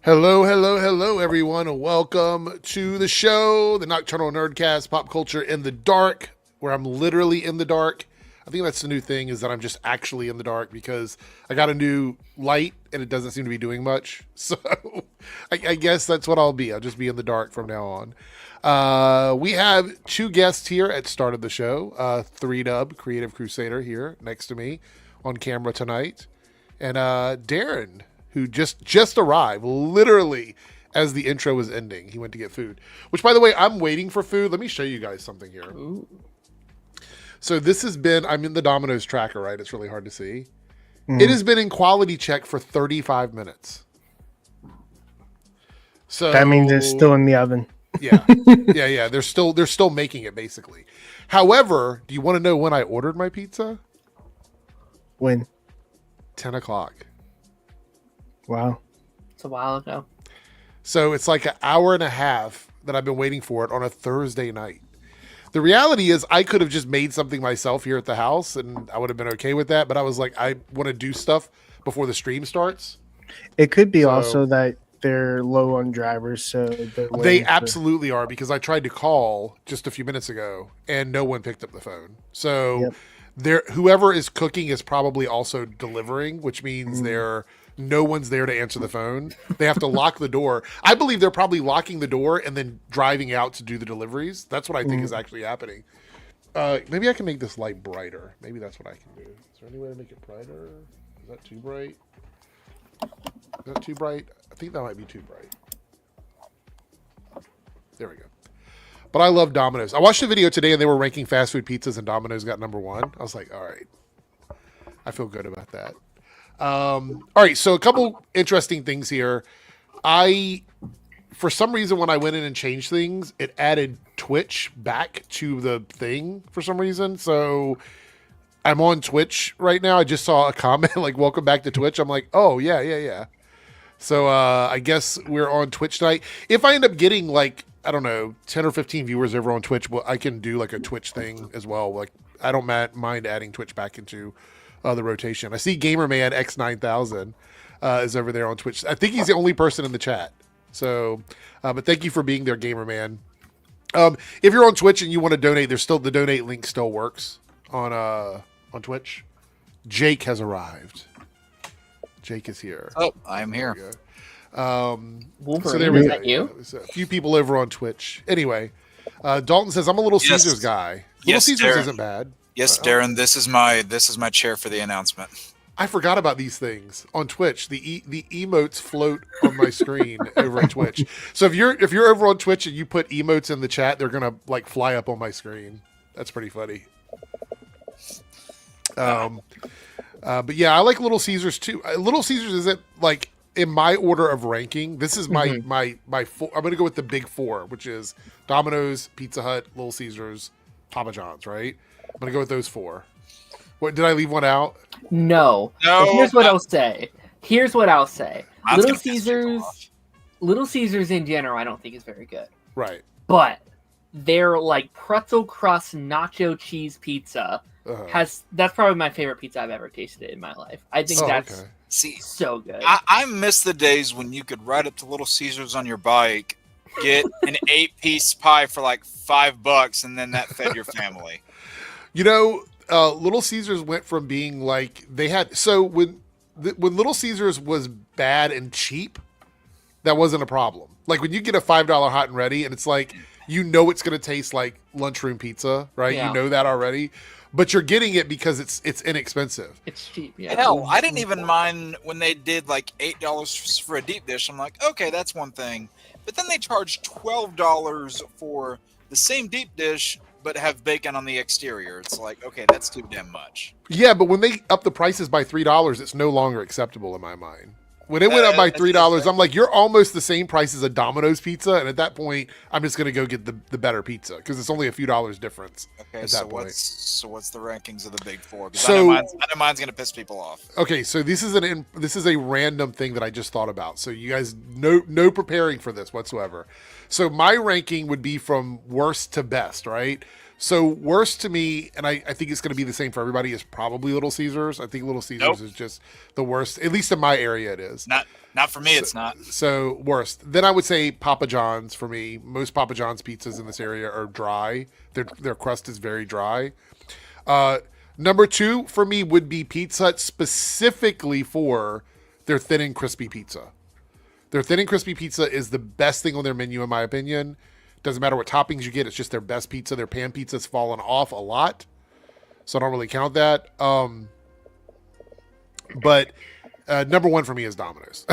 Hello, hello, hello, everyone, and welcome to the show, the Nocturnal Nerdcast, Pop Culture in the Dark, where I'm literally in the dark. I think that's the new thing, is that I'm just actually in the dark because I got a new light and it doesn't seem to be doing much. So I guess that's what I'll be. I'll just be in the dark from now on. We have two guests here at start of the show. 3Dub, Creative Crusader, here next to me on camera tonight. And Darren, who just arrived, literally as the intro was ending. He went to get food. Which, by the way, I'm waiting for food. Let me show you guys something here. Ooh. So this has been, I'm in the Domino's tracker, right? It's really hard to see. It has been in quality check for 35 minutes. So That means it's still in the oven. yeah. Yeah. They're still making it, basically. However, do you want to know when I ordered my pizza? When? 10 o'clock. Wow. It's a while ago. So it's like an hour and a half that I've been waiting for it on a Thursday night. The reality is I could have just made something myself here at the house and I would have been okay with that. But I was like, I want to do stuff before the stream starts. It could be also that they're low on drivers, so they absolutely are, because I tried to call just a few minutes ago and no one picked up the phone. So whoever is cooking is probably also delivering, which means no one's there to answer the phone. They have to lock the door. I believe they're probably locking the door and then driving out to do the deliveries. That's what I think is actually happening. Maybe I can make this light brighter. Maybe that's what I can do. Is there any way to make it brighter? Is that too bright? Is that too bright? I think that might be too bright. There we go. But I love Domino's. I watched a video today and they were ranking fast food pizzas and Domino's got number one. I was like, all right. I feel good about that. All right, so a couple interesting things here. For some reason, when I went in and changed things, it added Twitch back to the thing for some reason. So I'm on Twitch right now. I just saw a comment like, welcome back to Twitch. I'm like, oh, yeah. So I guess we're on Twitch tonight. If I end up getting like, I don't know, 10 or 15 viewers over on Twitch, well, I can do like a Twitch thing as well. Like, I don't mind adding Twitch back into the rotation. I see Gamerman X9000 is over there on Twitch. I think he's the only person in the chat. So, but thank you for being there, Gamerman. If you're on Twitch and you want to donate, the donate link still works on Twitch. Jake has arrived. Jake is here. Oh, I'm here. Wolverine, so there we is go. that you? There's a few people over on Twitch. Anyway, Dalton says I'm a Little Caesars guy. Little Caesars isn't bad. Yes, Darren, this is my chair for the announcement. I forgot about these things on Twitch. The emotes float on my screen over at Twitch. So if you're over on Twitch and you put emotes in the chat, they're gonna like fly up on my screen. That's pretty funny. But yeah, I like Little Caesars too. Little Caesars isn't like in my order of ranking. This is my four. I'm gonna go with the big four, which is Domino's, Pizza Hut, Little Caesars, Papa John's. Right. I'm gonna go with those four. What, did I leave one out? No. But here's what I'll say. Little Caesars in general, I don't think is very good. Right. But their like pretzel crust nacho cheese pizza that's probably my favorite pizza I've ever tasted in my life. I think that's so good. I miss the days when you could ride up to Little Caesars on your bike, get an 8-piece pie for like $5, and then that fed your family. You know, Little Caesars went from being like they had. So when Little Caesars was bad and cheap, that wasn't a problem. Like when you get a $5 hot and ready, and it's like you know it's going to taste like lunchroom pizza, right? Yeah. You know that already, but you're getting it because it's inexpensive. It's cheap. Yeah. Hell, I didn't even mind when they did like $8 for a deep dish. I'm like, okay, that's one thing. But then they charged $12 for the same deep dish, but have bacon on the exterior. It's like, okay, that's too damn much. Yeah, but when they up the prices by $3, it's no longer acceptable in my mind. When it went up by $3, I'm like, you're almost the same price as a Domino's pizza, and at that point, I'm just gonna go get the better pizza because it's only a few dollars difference. Okay, at so that point. what's the rankings of the big four? Because So I know mine's gonna piss people off. Okay, so this is a random thing that I just thought about. So you guys no preparing for this whatsoever. So my ranking would be from worst to best, right? So worst to me, and I think it's going to be the same for everybody, is probably Little Caesars. I think Little Caesars is just the worst. At least in my area, it is. Not for me. It's not. So worst. Then I would say Papa John's for me. Most Papa John's pizzas in this area are dry. Their crust is very dry. Number 2 for me would be Pizza Hut, specifically for their thin and crispy pizza. Their thin and crispy pizza is the best thing on their menu, in my opinion. Doesn't matter what toppings you get. It's just their best pizza. Their pan pizza's fallen off a lot, so I don't really count that. But number 1 for me is Domino's.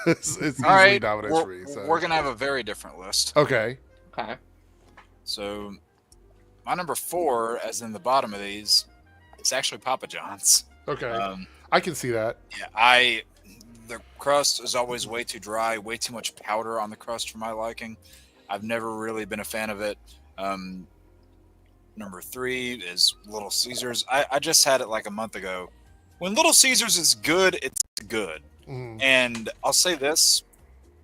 it's easily All right, Domino's for me. So. We're going to have a very different list. Okay. So my number 4, as in the bottom of these, is actually Papa John's. Okay. I can see that. Yeah, the crust is always way too dry, way too much powder on the crust for my liking. I've never really been a fan of it. Number 3 is Little Caesars. I just had it like a month ago. When Little Caesars is good, it's good. Mm. And I'll say this,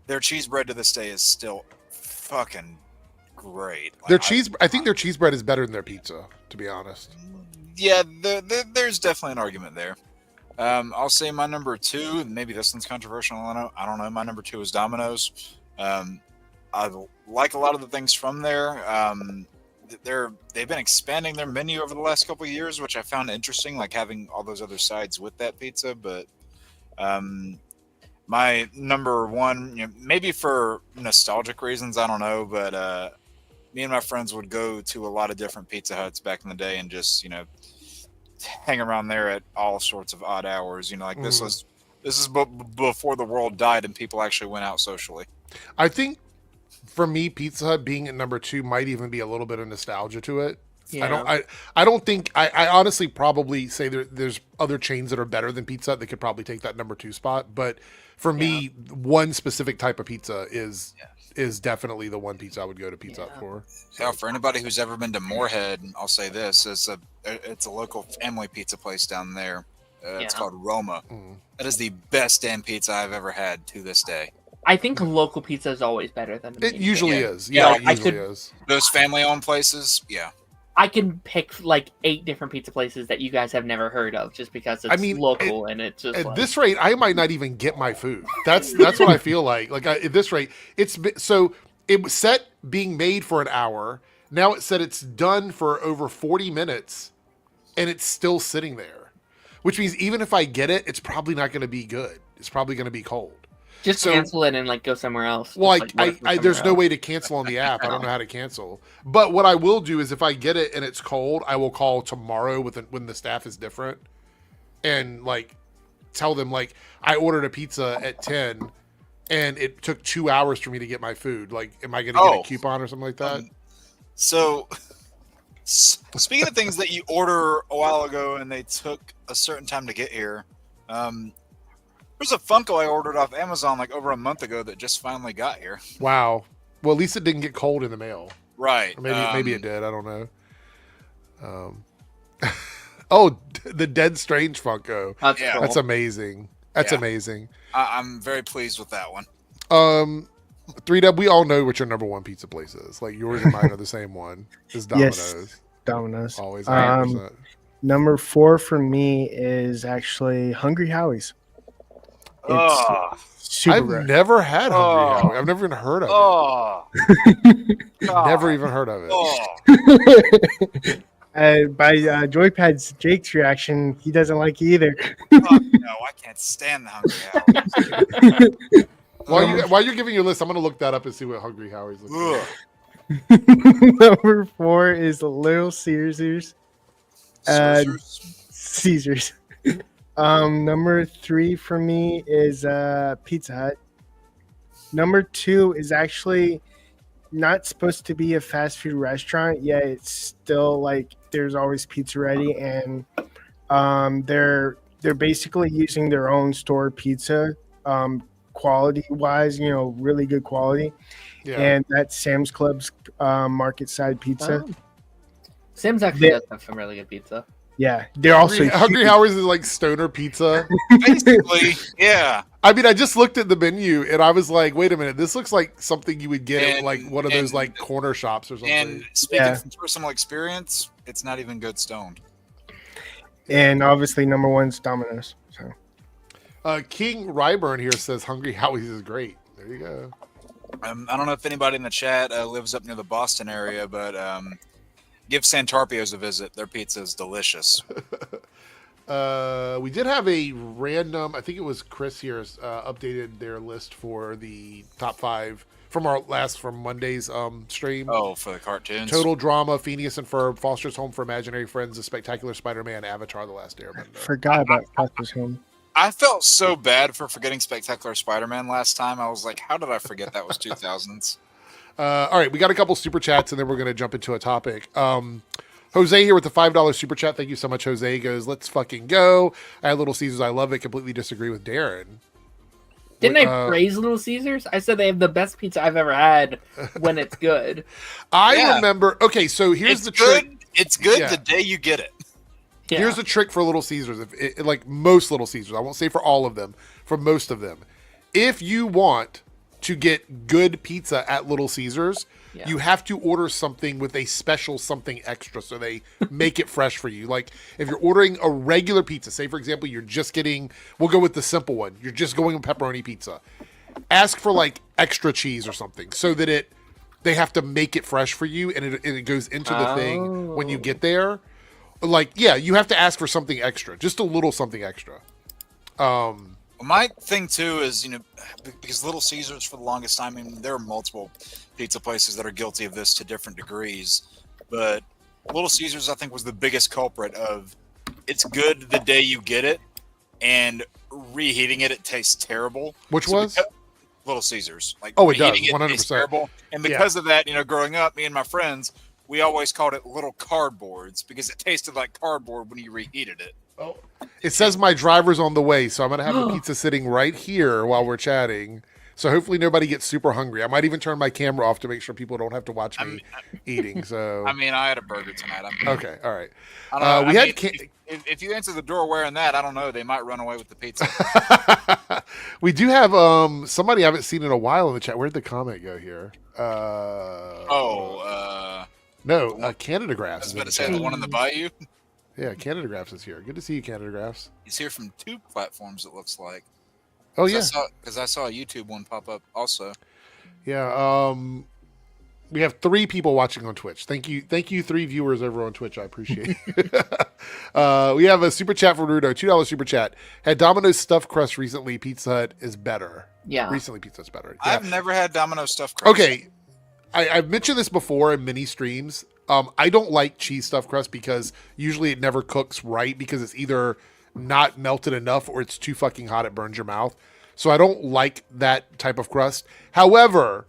their cheese bread to this day is still fucking great. I think their cheese bread is better than their pizza, to be honest. Yeah, there's definitely an argument there. I'll say my number 2, maybe this one's controversial. I don't know. My number 2 is Domino's. I like a lot of the things from there. They've been expanding their menu over the last couple of years, which I found interesting, like having all those other sides with that pizza. But my number 1, maybe for nostalgic reasons, I don't know, but me and my friends would go to a lot of different Pizza Huts back in the day and just, hang around there at all sorts of odd hours. This is before the world died and people actually went out socially. I think for me, Pizza Hut being at number 2 might even be a little bit of nostalgia to it. Yeah. I don't think I honestly probably say there's other chains that are better than Pizza Hut that could probably take that number 2 spot. But for me, one specific type of pizza is definitely the one pizza I would go to Pizza Hut for. Yeah, for anybody who's ever been to Moorhead, I'll say this: it's a local family pizza place down there. It's called Roma. Mm. That is the best damn pizza I've ever had to this day. I think local pizza is always better than the it usually is. Yeah, it usually is. Those family-owned places, yeah. I can pick like 8 different pizza places that you guys have never heard of just because it's local and it's just at this rate, I might not even get my food. That's what I feel like. At this rate, it was set being made for an hour. Now it said it's done for over 40 minutes, and it's still sitting there, which means even if I get it, it's probably not going to be good. It's probably going to be cold. Just cancel it and go somewhere else. Well, there's no way to cancel on the app. I don't know how to cancel. But what I will do is if I get it and it's cold, I will call tomorrow when the staff is different and tell them I ordered a pizza at 10 and it took 2 hours for me to get my food. Am I going to get a coupon or something like that? So speaking of things that you order a while ago and they took a certain time to get here, there's a Funko I ordered off Amazon over a month ago that just finally got here. Wow. Well, at least it didn't get cold in the mail. Right. Or maybe it did. I don't know. The Dead Strange Funko. That's cool. That's amazing. That's amazing. I'm very pleased with that one. 3Dub, we all know what your number 1 pizza place is. Yours and mine are the same one. It's Domino's. Yes, Domino's. Always 100%. Number 4 for me is actually Hungry Howie's. I've never had Hungry Howie. I've never even heard of it. Never even heard of it. By Joypad's Jake's reaction, he doesn't like it either. No, I can't stand the Hungry Howie's. While you're giving your list, I'm going to look that up and see what Hungry Howie's looks like. Number 4 is Little Caesars. Caesars. Number 3 for me is Pizza Hut. Number 2 is actually not supposed to be a fast food restaurant, yet it's still there's always pizza ready, and they're basically using their own store pizza, quality wise, really good quality. Yeah. And that's Sam's Club's market side pizza. Sam's actually does have some really good pizza. Yeah, they're also Hungry Howard's is like stoner pizza. Basically, yeah. I mean, I just looked at the menu and I was like, wait a minute, this looks like something you would get at like one of those like corner shops or something. And speaking from personal experience, it's not even good stoned. And obviously, number one's Domino's. So, King Ryburn here says Hungry Howie's is great. There you go. I don't know if anybody in the chat lives up near the Boston area, but give Santarpio's a visit. Their pizza is delicious. We did have a random, I think it was Chris here, updated their list for the top 5 from Monday's stream. Oh, for the cartoons. Total Drama, Phineas and Ferb, Foster's Home for Imaginary Friends, The Spectacular Spider-Man, Avatar: The Last Airbender. Forgot about Foster's Home. I felt so bad for forgetting Spectacular Spider-Man last time. I was like, how did I forget that was 2000s? All right, we got a couple super chats, and then we're going to jump into a topic. Jose here with the $5 super chat. Thank you so much, Jose. He goes, let's fucking go. I had Little Caesars. I love it. Completely disagree with Darren. Didn't I praise Little Caesars? I said they have the best pizza I've ever had when it's good. I remember. Okay, so here's the trick. It's good the day you get it. Yeah. Here's the trick for Little Caesars. Like most Little Caesars, I won't say for all of them, for most of them. If you want to get good pizza at Little Caesars, you have to order something with a special something extra so they make it fresh for you. Like if you're ordering a regular pizza, say for example, you're just getting, we'll go with the simple one. You're just going with pepperoni pizza. Ask for like extra cheese or something so that they have to make it fresh for you and it goes into the thing when you get there. Like, you have to ask for something extra, just a little something extra. My thing too is, because Little Caesars for the longest time, I mean, there are multiple pizza places that are guilty of this to different degrees, but Little Caesars, I think, was the biggest culprit of it's good the day you get it, and reheating it tastes terrible. Which was? Little Caesars. Like, it does, 100%. Tastes terrible. And because of that, growing up, me and my friends, we always called it little cardboards because it tasted like cardboard when you reheated it. Oh, it says my driver's on the way, so I'm going to have the pizza sitting right here while we're chatting. So hopefully nobody gets super hungry. I might even turn my camera off to make sure people don't have to watch me eating. So I mean, I had a burger tonight. Okay, all right. If you answer the door wearing that, I don't know. They might run away with the pizza. We do have somebody I haven't seen in a while in the chat. Where'd the comment go here? No, Canada Graphs. I was about to say the one in the bayou. Yeah, Canada Graphs is here. Good to see you, Canada Graphs. He's here from 2 platforms, it looks like. Oh, yeah. Because I saw a YouTube one pop up also. Yeah, we have 3 people watching on Twitch. Thank you, 3 viewers over on Twitch. I appreciate it. We have a super chat from Rudo, $2 super chat. Had Domino's stuffed crust recently. Pizza Hut is better. Yeah. Recently, Pizza Hut's better. Yeah. I've never had Domino's stuffed crust. Okay. I've mentioned this before in mini streams. I don't like cheese stuffed crust because usually it never cooks right because it's either not melted enough or it's too fucking hot, it burns your mouth. So I don't like that type of crust. However,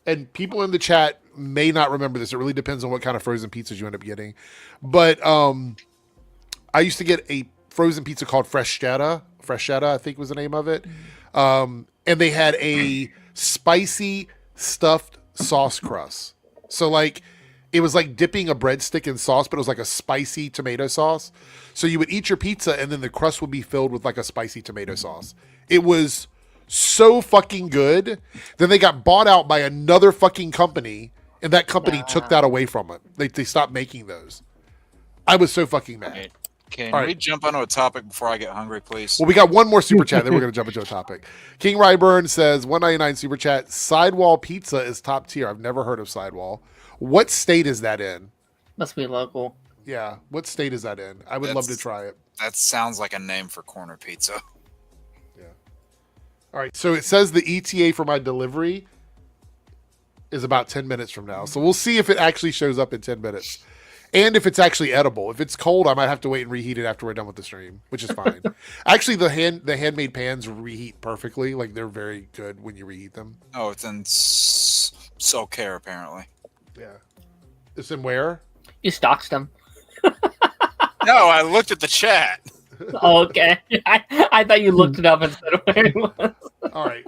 and people in the chat may not remember this. It really depends on what kind of frozen pizzas you end up getting. But I used to get a frozen pizza called Freschetta. Freschetta, I think was the name of it. And they had a spicy stuffed sauce crust. So like it was like dipping a breadstick in sauce, but it was like a spicy tomato sauce. So you would eat your pizza and then the crust would be filled with like a spicy tomato sauce. It was so fucking good. Then they got bought out by another fucking company and that company took that away from it. They stopped making those. I was so fucking mad. Can we jump onto a topic before I get hungry, please? Well, we got one more super chat, then we're going to jump into a topic. King Ryburn says, $1.99 super chat, Sidewall Pizza is top tier. I've never heard of Sidewall. What state is that in? Must be local. Yeah, what state is that in? I would love to try it. That sounds like a name for corner pizza. Yeah. All right, so it says the ETA for my delivery is about 10 minutes from now. So we'll see if it actually shows up in 10 minutes. And if it's actually edible. If it's cold, I might have to wait and reheat it after we're done with the stream, which is fine. Actually, the handmade pans reheat perfectly. Like, they're very good when you reheat them. Oh, it's in SoCare, apparently. Yeah. It's in where? You stocked them. No, I looked at the chat. Oh, okay. I thought you looked it up and said where it was. All right.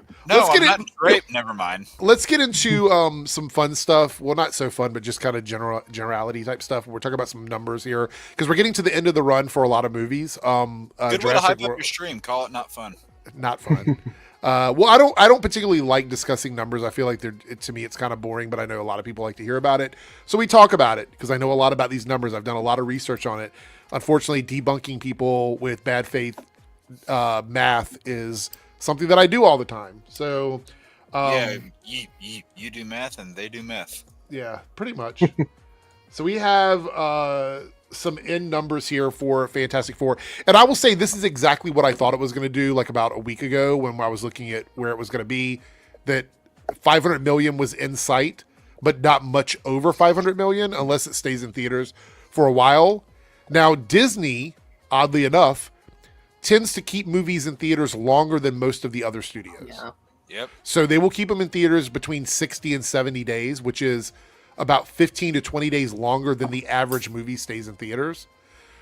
Grape. Never mind. Let's get into some fun stuff. Well, not so fun, but just kind of generality type stuff. We're talking about some numbers here because we're getting to the end of the run for a lot of movies. Good way to hype up your stream. Call it not fun. Not fun. Well, I don't particularly like discussing numbers. I feel like to me it's kind of boring, but I know a lot of people like to hear about it. So we talk about it because I know a lot about these numbers. I've done a lot of research on it. Unfortunately, debunking people with bad faith math is something that I do all the time. So you do math and they do meth. Yeah, pretty much. So we have some end numbers here for Fantastic Four. And I will say this is exactly what I thought it was going to do like about a week ago when I was looking at where it was going to be, that 500 million was in sight, but not much over 500 million unless it stays in theaters for a while. Now, Disney, oddly enough, tends to keep movies in theaters longer than most of the other studios. Yeah. Yep. So they will keep them in theaters between 60 and 70 days, which is about 15 to 20 days longer than the average movie stays in theaters.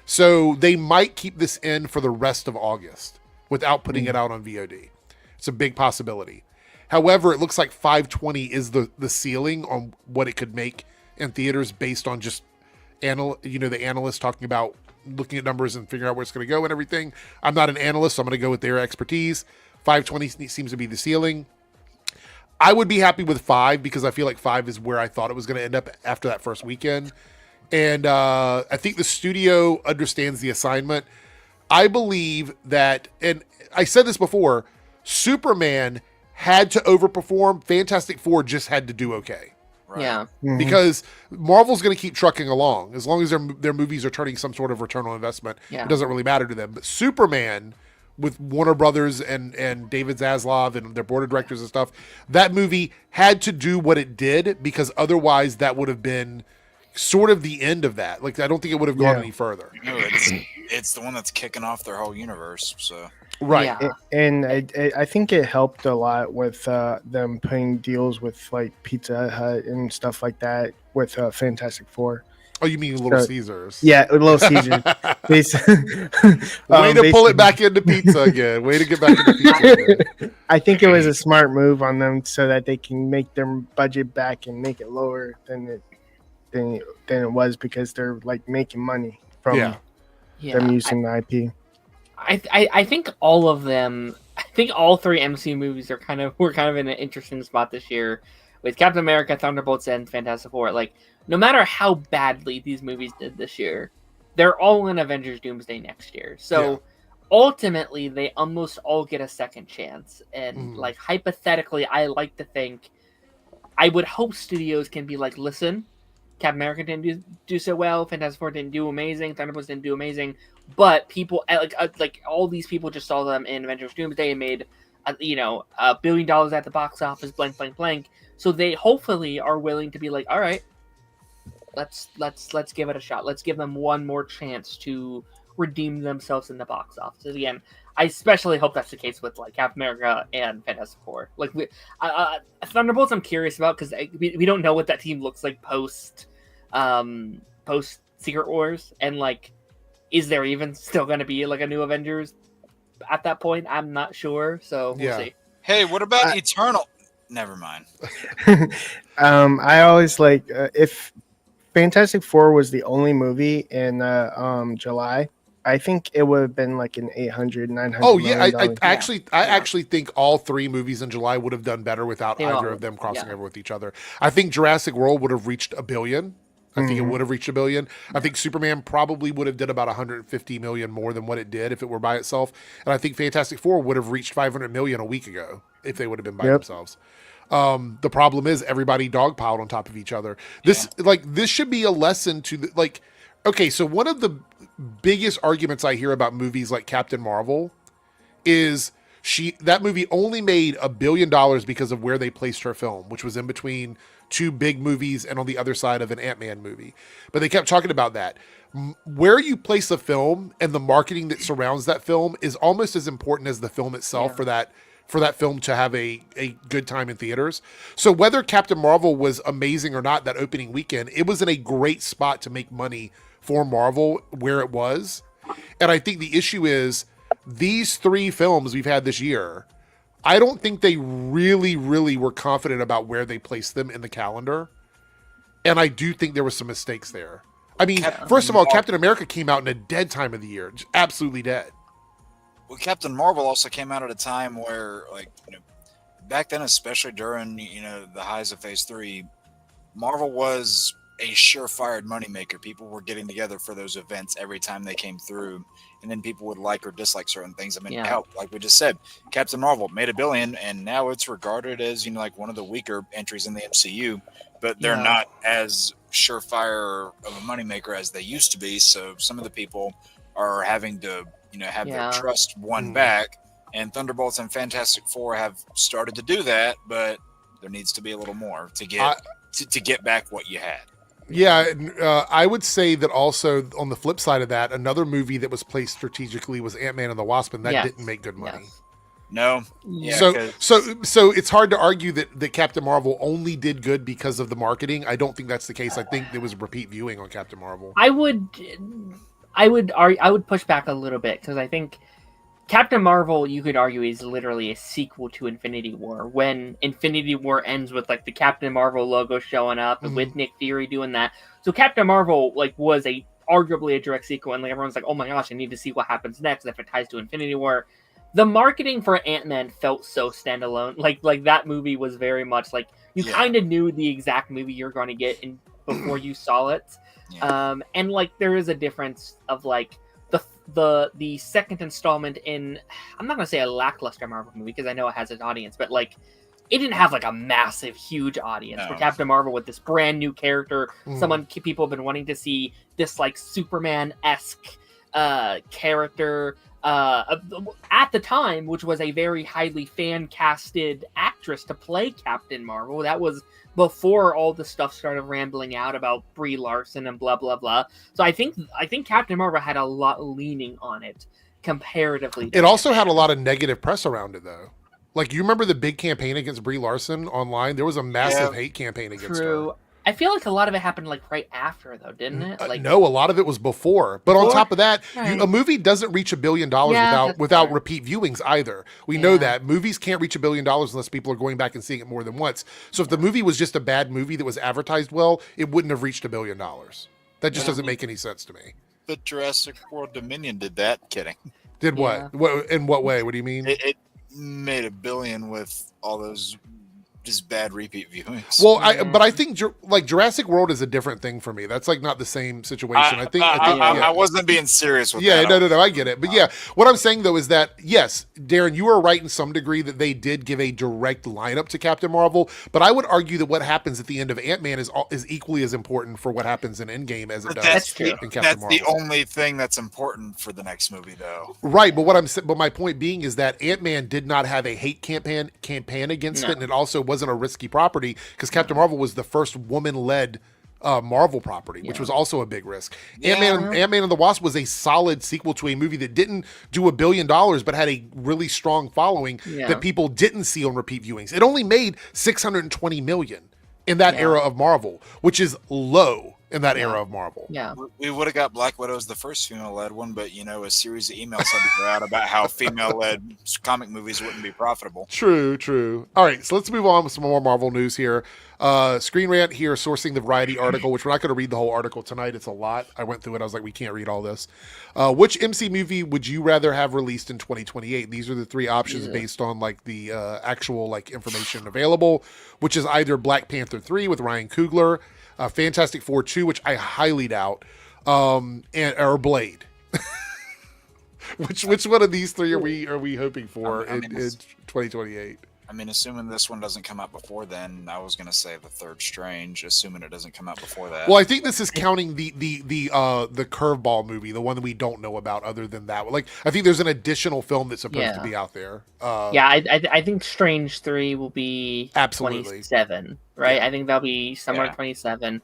So they might keep this in for the rest of August without putting it out on VOD. It's a big possibility. However, it looks like 520 is the ceiling on what it could make in theaters based on just the analysts talking about looking at numbers and figuring out where it's going to go and everything. I'm not an analyst, so I'm going to go with their expertise. 520 seems to be the ceiling. I would be happy with 5 because I feel like 5 is where I thought it was going to end up after that first weekend. And I think the studio understands the assignment. I believe that, and I said this before, Superman had to overperform. Fantastic Four just had to do okay. Right. Yeah. Mhm. Because Marvel's going to keep trucking along. As long as their movies are turning some sort of return on investment, Yeah. it doesn't really matter to them. But Superman, with Warner Brothers and David Zaslav and their board of directors and stuff, that movie had to do what it did because otherwise that would have been sort of the end of that. Like, I don't think it would have gone any further. No, it's the one that's kicking off their whole universe. So Right. Yeah. And I think it helped a lot with them putting deals with like Pizza Hut and stuff like that with Fantastic Four. Oh, you mean Little Caesars? Yeah, Little Caesars. Way to pull it back into pizza again. Way to get back into pizza again. I think it was a smart move on them so that they can make their budget back and make it lower than it was because they're like making money from them using the IP. I think all of them. I think all 3 MCU movies were kind of in an interesting spot this year, with Captain America, Thunderbolts, and Fantastic Four. Like, no matter how badly these movies did this year, they're all in Avengers Doomsday next year. So ultimately, they almost all get a second chance. And like hypothetically, I like to think, I would hope studios can be like, listen, Captain America didn't do so well, Fantastic Four didn't do amazing, Thunderbolts didn't do amazing, but people like all these people just saw them in Avengers Doomsday and made $1 billion at the box office, blank blank blank. So they hopefully are willing to be like, all right, let's give it a shot. Let's give them one more chance to redeem themselves in the box office. And again, I especially hope that's the case with like Captain America and Fantastic Four. Like Thunderbolts, I'm curious about because we don't know what that team looks like post Secret Wars, and like, is there even still going to be like a new Avengers at that point? I'm not sure. So we'll see. Hey, what about Eternal? Never mind. I always like if Fantastic Four was the only movie in July, I think it would have been like an 800, 900. Oh yeah, I actually think all 3 movies in July would have done better without either of them crossing over with each other. I think Jurassic World would have reached $1 billion. I think it would have reached $1 billion. I think Superman probably would have did about 150 million more than what it did if it were by itself. And I think Fantastic Four would have reached 500 million a week ago if they would have been by themselves. The problem is everybody dogpiled on top of each other. This should be a lesson to okay, so one of the biggest arguments I hear about movies like Captain Marvel is that movie only made $1 billion because of where they placed her film, which was in between 2 big movies and on the other side of an Ant-Man movie. But they kept talking about that. Where you place a film and the marketing that surrounds that film is almost as important as the film itself for that film to have a good time in theaters. So whether Captain Marvel was amazing or not that opening weekend, it was in a great spot to make money for Marvel where it was. And I think the issue is these 3 films we've had this year I don't think they really, really were confident about where they placed them in the calendar. And I do think there were some mistakes there. I mean, first of all, Captain America came out in a dead time of the year, just absolutely dead. Well, Captain Marvel also came out at a time where, like, back then, especially during the highs of Phase 3, Marvel was a surefire moneymaker. People were getting together for those events every time they came through, and then people would like or dislike certain things. I mean, hell, like we just said, Captain Marvel made $1 billion, and now it's regarded as like one of the weaker entries in the MCU. But they're not as surefire of a moneymaker as they used to be. So some of the people are having to have their trust won back. And Thunderbolts and Fantastic Four have started to do that, but there needs to be a little more to get to get back what you had. Yeah, I would say that also on the flip side of that, another movie that was placed strategically was Ant-Man and the Wasp, and that didn't make good money. Yes. No. Yeah, so it's hard to argue that Captain Marvel only did good because of the marketing. I don't think that's the case. I think there was repeat viewing on Captain Marvel. I would push back a little bit because I think Captain Marvel, you could argue, is literally a sequel to Infinity War. When Infinity War ends with like the Captain Marvel logo showing up and with Nick Fury doing that, so Captain Marvel was arguably a direct sequel, and everyone's like, oh my gosh, I need to see what happens next if it ties to Infinity War. The marketing for Ant-Man felt so standalone. Like that movie was very much like you kind of knew the exact movie you're going to get before you saw it. Yeah. And there is a difference of the second installment in, I'm not going to say a lackluster Marvel movie because I know it has its audience, but it didn't have a massive, huge audience. For Captain Marvel with this brand new character, people have been wanting to see this Superman-esque character at the time, which was a very highly fan-casted actress to play Captain Marvel. That was before all the stuff started rambling out about Brie Larson and blah blah blah. So I think Captain Marvel had a lot leaning on it comparatively. It also had a lot of negative press around it, though. You remember the big campaign against Brie Larson online? There was a massive hate campaign against her. I feel like a lot of it happened right after, though, didn't it? No, a lot of it was before. But on top of that, a movie doesn't reach $1 billion without repeat viewings either. We know that movies can't reach $1 billion unless people are going back and seeing it more than once. So if the movie was just a bad movie that was advertised well, it wouldn't have reached $1 billion. That just doesn't make any sense to me. The Jurassic World Dominion did that. Kidding. Did what? In what way? What do you mean? It made $1 billion with all those just bad repeat viewings. Well, but I think Jurassic World is a different thing for me. That's not the same situation. I wasn't being serious with that. No, I get it. But what I'm saying though is that yes, Darren, you are right in some degree that they did give a direct lineup to Captain Marvel. But I would argue that what happens at the end of Ant-Man is equally as important for what happens in Endgame as it does in Captain Marvel. That's the only thing that's important for the next movie, though. Right, but my point being is that Ant-Man did not have a hate campaign against it, and it also wasn't a risky property because Captain Marvel was the first woman-led Marvel property, which was also a big risk. Ant-Man and the Wasp was a solid sequel to a movie that didn't do $1 billion but had a really strong following that people didn't see on repeat viewings. It only made $620 million in that era of Marvel, which is low in that era of Marvel. Yeah. We would have got Black Widow as the first female-led one, but, a series of emails had to go out about how female-led comic movies wouldn't be profitable. True. All right, so let's move on with some more Marvel news here. Screen Rant here sourcing the Variety article, which we're not going to read the whole article tonight. It's a lot. I went through it. I was like, we can't read all this. Which MC movie would you rather have released in 2028? These are the three options based on the actual information available, which is either Black Panther 3 with Ryan Coogler, Fantastic Four 2, which I highly doubt, or Blade. Which one of these three are we hoping for in 2028? I mean, assuming this one doesn't come out before then, I was going to say the third Strange, assuming it doesn't come out before that. Well, I think this is counting the Curveball movie, the one that we don't know about other than that. I think there's an additional film that's supposed to be out there. I think Strange 3 will be absolutely 27, right? Yeah. I think that'll be somewhere 27.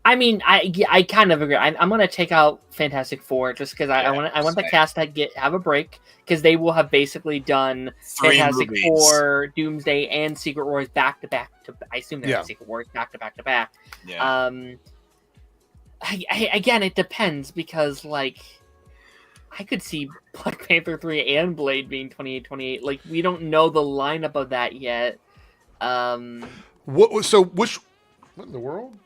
I mean, I kind of agree. I'm going to take out Fantastic Four just because I want the cast to have a break because they will have basically done Fantastic Four, Doomsday, and Secret Wars back to back. I assume they're Secret Wars back to back to back. Yeah. Again, it depends because I could see Black Panther 3 and Blade being 28. Like, we don't know the lineup of that yet. What? So which? What in the world?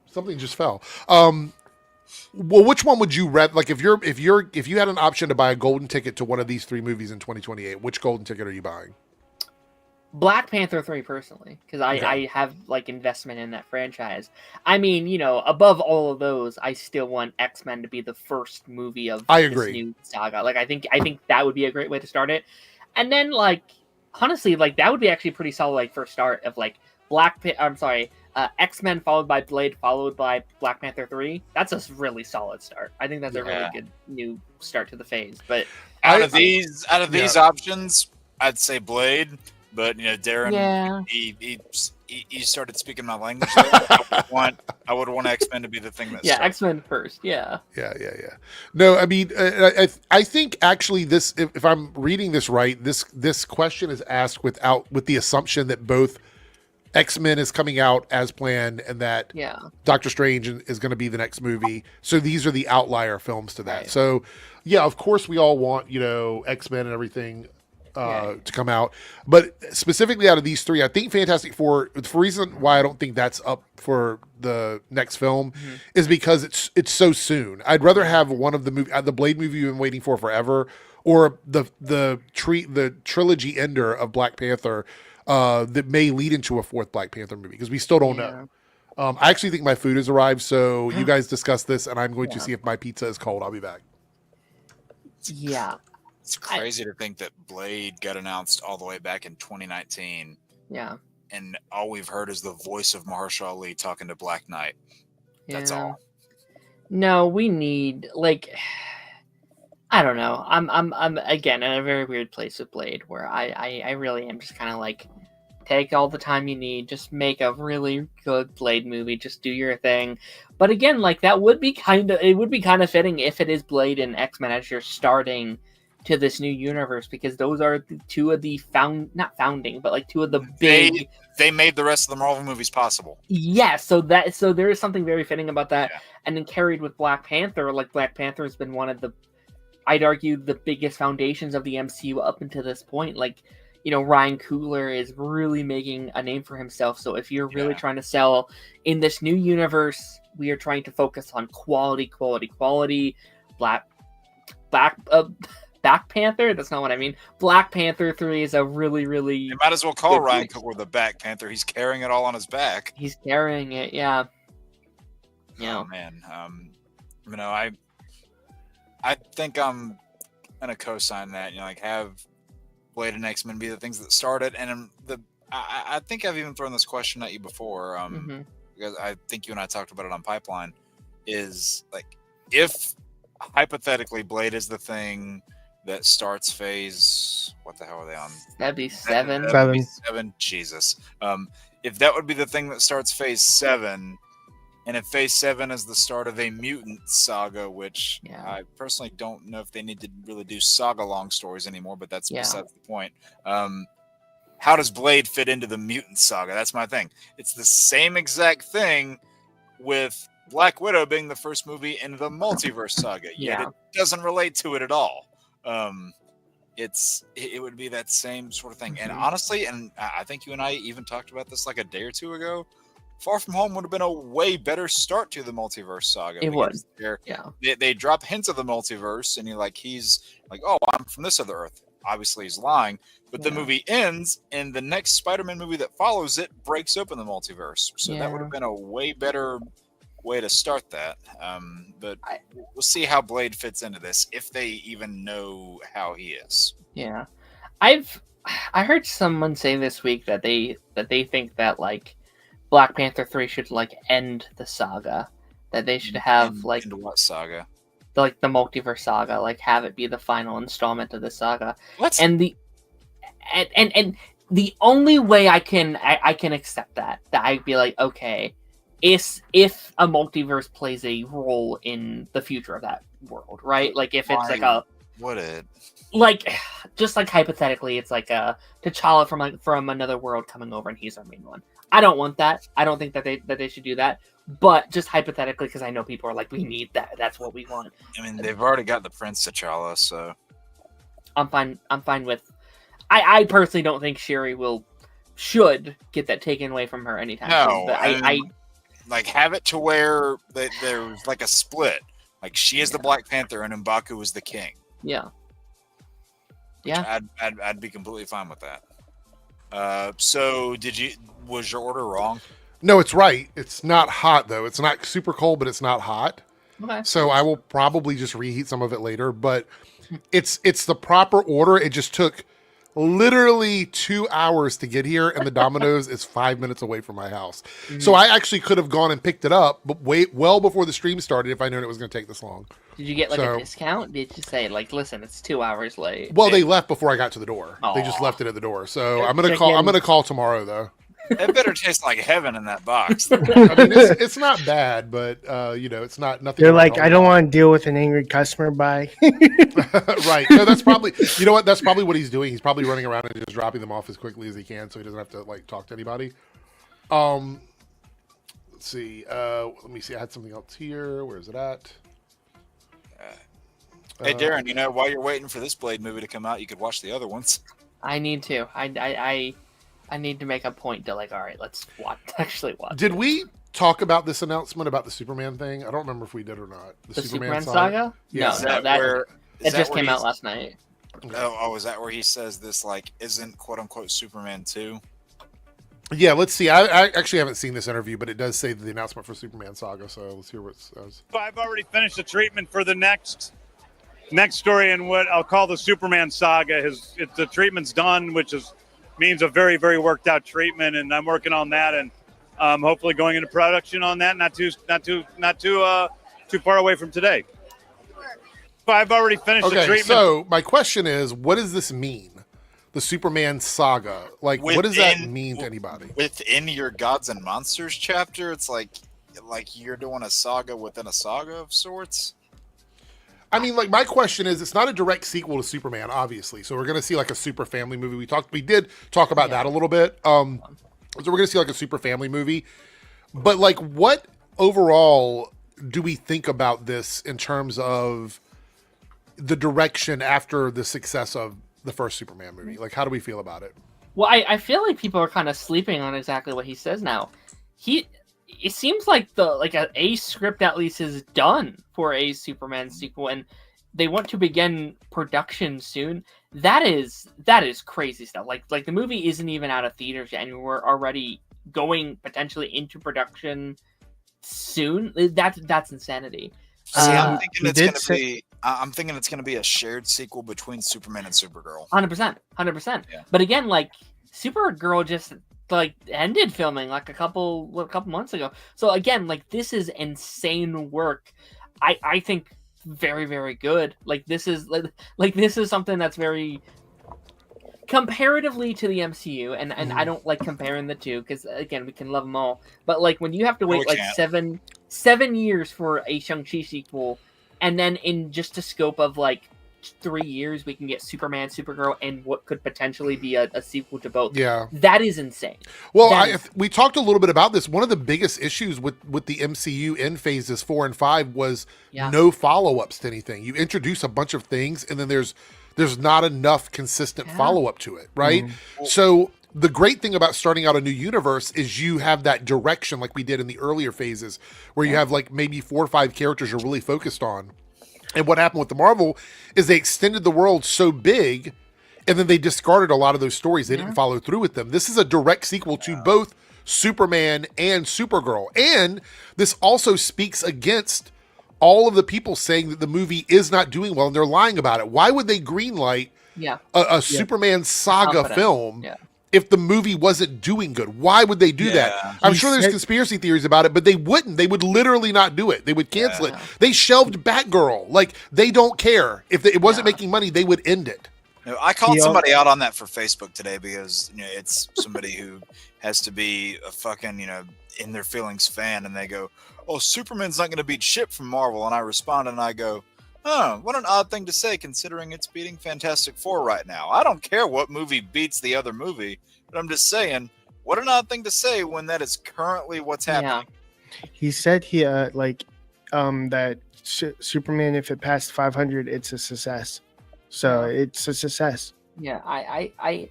Something just fell. Well, which one would you rather? Like, if you had an option to buy a golden ticket to one of these 3 movies in 2028, which golden ticket are you buying? Black Panther 3 personally, because Okay. I have like investment in that franchise. I mean, you know, above all of those, I still want X-Men to be the first movie of I this agree. new saga. Like, I think that would be a great way to start it. And then, like, honestly, like, that would be actually pretty solid, like, first start of like X-Men followed by Blade followed by Black Panther 3. That's a really solid start. I think that's a really good new start to the phase. But out of these options, I'd say Blade. But you know, Darren, he started speaking my language. I would want X-Men to be the thing that. Yeah, X-Men first. Yeah. No, I mean, I think actually this, if I'm reading this right, this question is asked with the assumption that both X-Men is coming out as planned and that Doctor Strange is going to be the next movie. So these are the outlier films to that. Right. So yeah, of course we all want, you know, X-Men and everything to come out, but specifically out of these 3, I think Fantastic Four, for reason why I don't think that's up for the next film is because it's so soon. I'd rather have one of the Blade movie you've been waiting for forever, or the trilogy ender of Black Panther that may lead into a 4th Black Panther movie, because we still don't know. I actually think my food has arrived, so you guys discuss this, and I'm going to see if my pizza is cold. I'll be back. Yeah. It's crazy to think that Blade got announced all the way back in 2019. Yeah. And all we've heard is the voice of Mahershala Ali talking to Black Knight. That's all. No, we need, like, I don't know. I'm again in a very weird place with Blade, where I really am just kind of like, take all the time you need, just make a really good Blade movie, just do your thing. But again, like, it would be kind of fitting if it is Blade and X-Men as you're starting to this new universe, because those are two of the two of the big. They made the rest of the Marvel movies possible. Yeah, so there is something very fitting about that, and then carried with Black Panther. Like, Black Panther has been one of the, I'd argue, the biggest foundations of the MCU up until this point. Like, you know, Ryan Coogler is really making a name for himself. So if you're really trying to sell in this new universe, we are trying to focus on quality. Black Panther? That's not what I mean. Black Panther 3 is a really, really... You might as well call Ryan Coogler the Black Panther. He's carrying it all on his back. He's carrying it, yeah. Oh, man. You know, I think I'm going to co-sign that. You know, like, have Blade and X-Men be the things that started. And I think I've even thrown this question at you before, because I think you and I talked about it on Pipeline, is, like, if hypothetically Blade is the thing that starts phase, what the hell are they on? That'd be 7. 7. Jesus. If that would be the thing that starts phase 7, and if phase 7 is the start of a mutant saga, which I personally don't know if they need to really do saga long stories anymore, but that's besides the point. How does Blade fit into the mutant saga? That's my thing. It's the same exact thing with Black Widow being the first movie in the multiverse saga, yet it doesn't relate to it at all. It would be that same sort of thing. And honestly, and I think you and I even talked about this like a day or two ago, Far From Home would have been a way better start to the multiverse saga. It would. They drop hints of the multiverse, and he's like, oh, I'm from this other Earth. Obviously, he's lying. But the movie ends, and the next Spider-Man movie that follows it breaks open the multiverse. So that would have been a way better way to start that. But we'll see how Blade fits into this, if they even know how he is. Yeah. I heard someone say this week that they think that, like, Black Panther 3 should, like, end the saga. That they should have into what saga? Like the multiverse saga, like have it be the final installment of the saga. What? And the only way I can accept that I'd be like, okay, is if a multiverse plays a role in the future of that world, right? Like if it's just like hypothetically, it's like a T'Challa from another world coming over and he's our main one. I don't want that. I don't think that they should do that. But just hypothetically, because I know people are like, we need that. That's what we want. I mean, they've already got the Prince T'Challa, so I'm fine. I'm fine with. I personally don't think Shuri should get that taken away from her anytime soon. no. But I like have it to where there's like a split. Like she is the Black Panther and M'Baku is the king. Yeah. Yeah. I'd be completely fine with that. So was your order wrong? No, it's right. It's not hot though. It's not super cold, but it's not hot. Okay. So I will probably just reheat some of it later. But it's the proper order. It just took literally 2 hours to get here, and the Domino's is 5 minutes away from my house. Mm-hmm. So I actually could have gone and picked it up, but well before the stream started if I known it was going to take this long. Did you get like a discount? Did you say like, listen, it's 2 hours late? Well, they left before I got to the door. Aww. They just left it at the door. So I'm gonna call tomorrow though. It better taste like heaven in that box. I mean, it's not bad, but it's not nothing. They're like, I don't want to deal with an angry customer. Bye. Right. No, that's probably. You know what? That's probably what he's doing. He's probably running around and just dropping them off as quickly as he can, so he doesn't have to like talk to anybody. Let's see. Let me see. I had something else here. Where is it at? Hey, Darren. While you're waiting for this Blade movie to come out, you could watch the other ones. I need to. I need to make a point to like, all right, let's actually watch. Did we talk about this announcement about the Superman thing? I don't remember if we did or not. The Superman saga? Yeah. No, that just came out last night. Oh, is that where he says this like isn't quote unquote Superman 2? Yeah, let's see. I actually haven't seen this interview, but it does say the announcement for Superman saga. So let's hear what it says. I've already finished the treatment for the next story in what I'll call the Superman saga. The treatment's done, which means a very, very worked out treatment, and I'm working on that, and hopefully going into production on that. Not too far away from today. But I've already finished the treatment. So my question is, what does this mean? The Superman saga, like, what does that mean to anybody? Within your Gods and Monsters chapter, it's like you're doing a saga within a saga of sorts. I mean, like, my question is, it's not a direct sequel to Superman, obviously. So we're going to see like a super family movie. We did talk about that a little bit. So we're going to see like a super family movie. But like, what overall do we think about this in terms of the direction after the success of the first Superman movie? Like, how do we feel about it? Well, I feel like people are kind of sleeping on exactly what he says now. It seems like a script at least is done for a Superman sequel, and they want to begin production soon. That is crazy stuff. Like the movie isn't even out of theaters yet, and we're already going potentially into production soon. That's insanity. See, I'm thinking it's going to be a shared sequel between Superman and Supergirl. 100%. Yeah. But again, like Supergirl just like ended filming like a couple months ago. So again, like this is insane work. I think very, very good. Like this is this is something that's very comparatively to the MCU, and I don't like comparing the two because again we can love them all. But like when you have to wait seven years for a Shang-Chi sequel, and then in just a scope of like 3 years we can get Superman, Supergirl, and what could potentially be a sequel to both. Yeah, that is insane. Well, we talked a little bit about this. One of the biggest issues with the MCU in phases 4 and 5 was no follow-ups to anything. You introduce a bunch of things, and then there's not enough consistent follow-up to it, right? Mm-hmm. So the great thing about starting out a new universe is you have that direction like we did in the earlier phases where you have like maybe 4 or 5 characters you're really focused on. And what happened with the Marvel is they extended the world so big, and then they discarded a lot of those stories. They didn't follow through with them. This is a direct sequel to both Superman and Supergirl. And this also speaks against all of the people saying that the movie is not doing well, and they're lying about it. Why would they greenlight a Superman saga film if the movie wasn't doing good? Why would they do that? I'm sure there's conspiracy theories about it, but they wouldn't. They would literally not do it. They would cancel it. They shelved Batgirl. Like, they don't care. If it wasn't making money, they would end it. I called somebody out on that for Facebook today because it's somebody who has to be a fucking, in their feelings fan, and they go, oh, Superman's not going to beat shit from Marvel. And I respond and I go, oh, what an odd thing to say considering it's beating Fantastic Four right now. I don't care what movie beats the other movie, but I'm just saying, What an odd thing to say when that is currently what's happening. He said that Superman, if it passed 500, it's a success. So it's a success. Yeah, I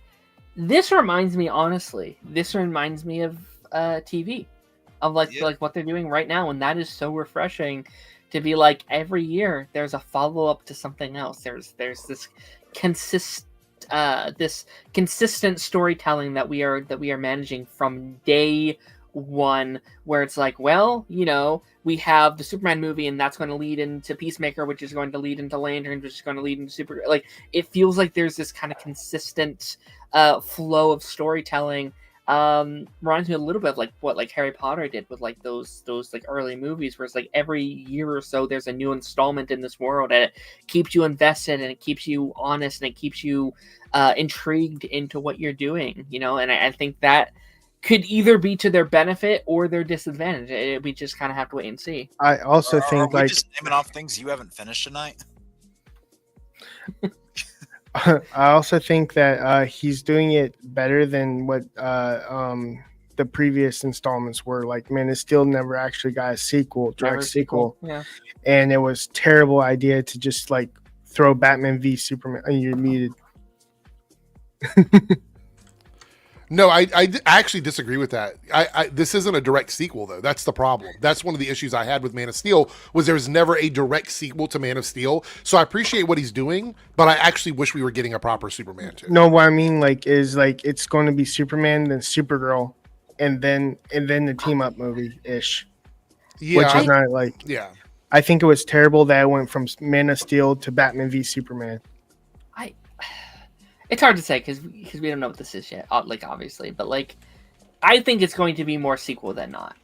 this reminds me, honestly, of TV, of like what they're doing right now, and that is so refreshing to be like every year there's a follow up to something else. There's this consistent storytelling that we are managing from day one, where it's like, well, we have the Superman movie, and that's going to lead into Peacemaker, which is going to lead into Lanterns, which is going to lead into Super. Like, it feels like there's this kind of consistent flow of storytelling. Reminds me a little bit of like what like Harry Potter did with like those like early movies, where it's like every year or so there's a new installment in this world, and it keeps you invested, and it keeps you honest, and it keeps you intrigued into what you're doing, and I think that could either be to their benefit or their disadvantage. We just kind of have to wait and see. I also think are we just naming off things you haven't finished tonight. I also think that he's doing it better than what the previous installments were. Like, Man of Steel never actually got a direct sequel. Yeah. And it was a terrible idea to just like throw Batman v Superman. You're muted. No, I actually disagree with that. This isn't a direct sequel, though. That's the problem. That's one of the issues I had with Man of Steel, was there was never a direct sequel to Man of Steel. So I appreciate what he's doing, but I actually wish we were getting a proper Superman too. No, what I mean is it's going to be Superman, then Supergirl, and then the team up movie ish. Yeah, which is not like. Yeah, I think it was terrible that it went from Man of Steel to Batman v Superman. It's hard to say because we don't know what this is yet, like, obviously. But, like, I think it's going to be more sequel than not,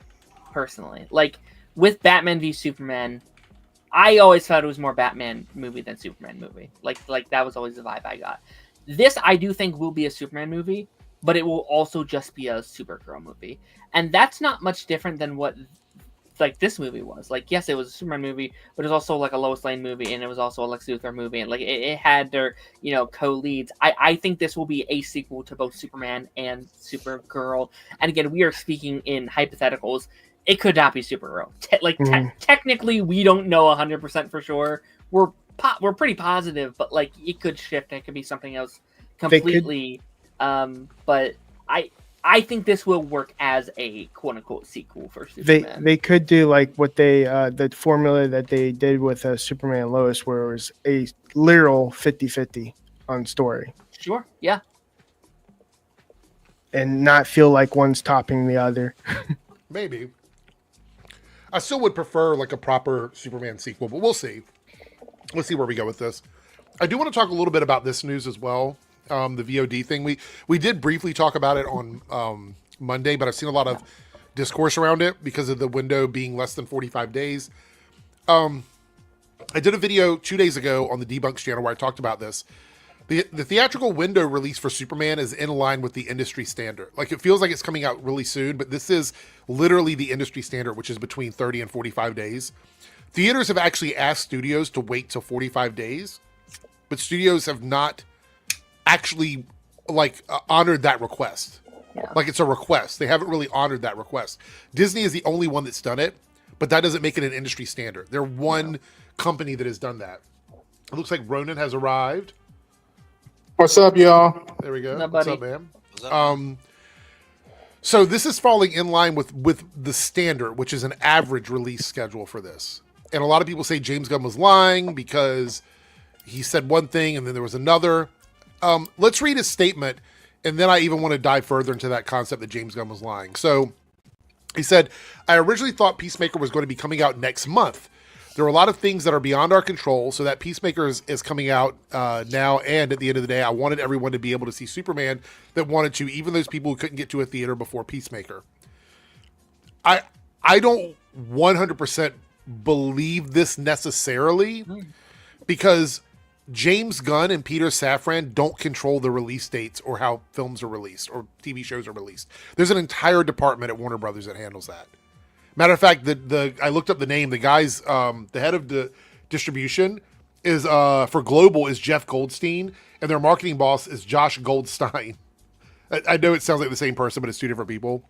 personally. Like, with Batman v Superman, I always thought it was more Batman movie than Superman movie. Like that was always the vibe I got. This, I do think, will be a Superman movie, but it will also just be a Supergirl movie. And that's not much different than what, like, this movie was. Like, yes, it was a Superman movie, but it was also like a Lois Lane movie, and it was also a Lex Luthor movie, and like it had their co-leads. I think this will be a sequel to both Superman and Supergirl. And again, we are speaking in hypotheticals. It could not be Supergirl. Technically, we don't know 100% for sure. We're pretty positive, but like it could shift. It could be something else completely. But I think this will work as a quote unquote sequel for Superman. They could do like what they the formula that they did with Superman and Lois, where it was a literal 50-50 on story. Sure, yeah. And not feel like one's topping the other. maybe. I still would prefer like a proper Superman sequel, but we'll see. Let's see where we go with this. I do want to talk a little bit about this news as well. The VOD thing. We did briefly talk about it on Monday, but I've seen a lot of discourse around it because of the window being less than 45 days. I did a video 2 days ago on the Debunks channel where I talked about this. The theatrical window release for Superman is in line with the industry standard. Like, it feels like it's coming out really soon, but this is literally the industry standard, which is between 30 and 45 days. Theaters have actually asked studios to wait till 45 days, but studios have not actually honored that request. Yeah. Like, it's a request. They haven't really honored that request. Disney is the only one that's done it, but that doesn't make it an industry standard. They're one company that has done that. It looks like Ronan has arrived. What's up, y'all? There we go. What's What's up, up, man? So this is falling in line with the standard, which is an average release schedule for this. And a lot of people say James Gunn was lying because he said one thing and then there was another. Let's read his statement, and then I even want to dive further into that concept that James Gunn was lying. So he said, I originally thought Peacemaker was going to be coming out next month. There are a lot of things that are beyond our control, so that Peacemaker is coming out now, and at the end of the day, I wanted everyone to be able to see Superman that wanted to, even those people who couldn't get to a theater before Peacemaker. I don't 100% believe this necessarily, because James Gunn and Peter Safran don't control the release dates or how films are released or TV shows are released. There's an entire department at Warner Brothers that handles that. Matter of fact, I looked up the name. The guy's the head of the distribution is for Global is Jeff Goldstein, and their marketing boss is Josh Goldstein. I know it sounds like the same person, but it's two different people.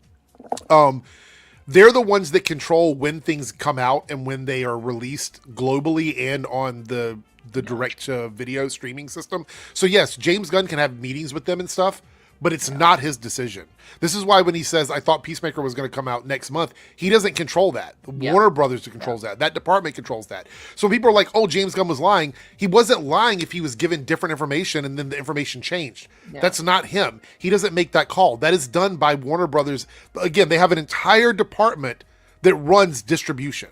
They're the ones that control when things come out and when they are released globally and on the direct video streaming system. So yes, James Gunn can have meetings with them and stuff, but it's not his decision. This is why when he says, I thought Peacemaker was going to come out next month, he doesn't control that. Warner Brothers controls that. That department controls that. So people are like, oh, James Gunn was lying. He wasn't lying if he was given different information and then the information changed. That's not him. He doesn't make that call. That is done by Warner Brothers. Again, they have an entire department that runs distribution.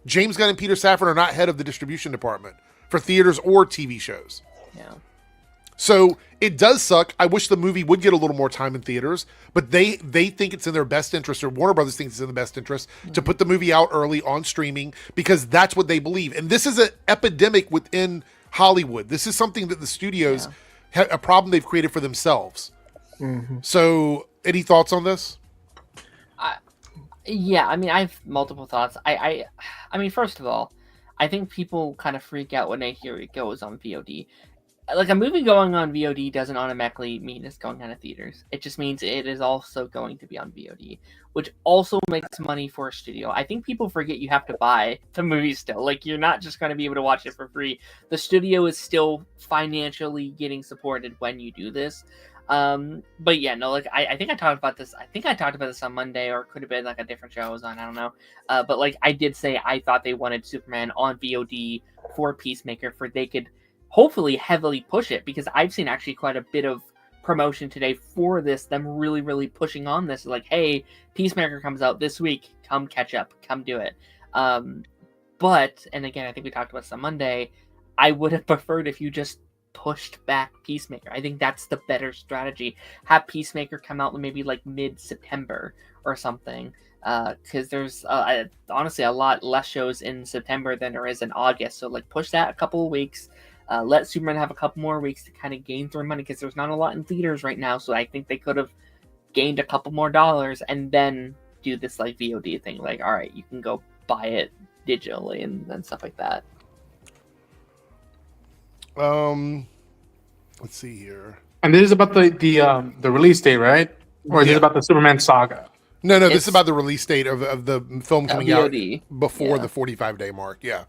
James Gunn and Peter Safran are not head of the distribution department for theaters or TV shows. Yeah. So it does suck. I wish the movie would get a little more time in theaters, but they think it's in their best interest, or Warner Brothers thinks it's in the best interest to put the movie out early on streaming because that's what they believe. And this is an epidemic within Hollywood. This is something that the studios have a problem they've created for themselves. So any thoughts on this? Yeah, I mean, I have multiple thoughts. I mean, first of all, I think people kind of freak out when they hear it goes on VOD. Like, a movie going on VOD doesn't automatically mean it's going on to theaters. It just means it is also going to be on VOD, which also makes money for a studio. I think people forget you have to buy the movie still. Like, you're not just going to be able to watch it for free. The studio is still financially getting supported when you do this. But yeah, no, like, I think I talked about this. I think I talked about this on Monday, or it could have been like a different show I was on. I don't know. But like, I did say I thought they wanted Superman on VOD for Peacemaker, for they could hopefully heavily push it, because I've seen actually quite a bit of promotion today for this, them really, really pushing on this. Like, hey, Peacemaker comes out this week, come catch up, come do it. But, and again, I think we talked about this on Monday, I would have preferred if you just pushed back Peacemaker. I think that's the better strategy. Have Peacemaker come out maybe like mid-September or something. Because there's honestly a lot less shows in September than there is in August. So like, push that a couple of weeks. Let Superman have a couple more weeks to kind of gain through money, because there's not a lot in theaters right now. So I think they could have gained a couple more dollars and then do this like VOD thing. Like, all right, you can go buy it digitally and stuff like that. Let's see here. And this is about the release date, right? Or is it about the Superman saga? No, this is about the release date of the film coming out VOD. before the 45-day mark. Yeah.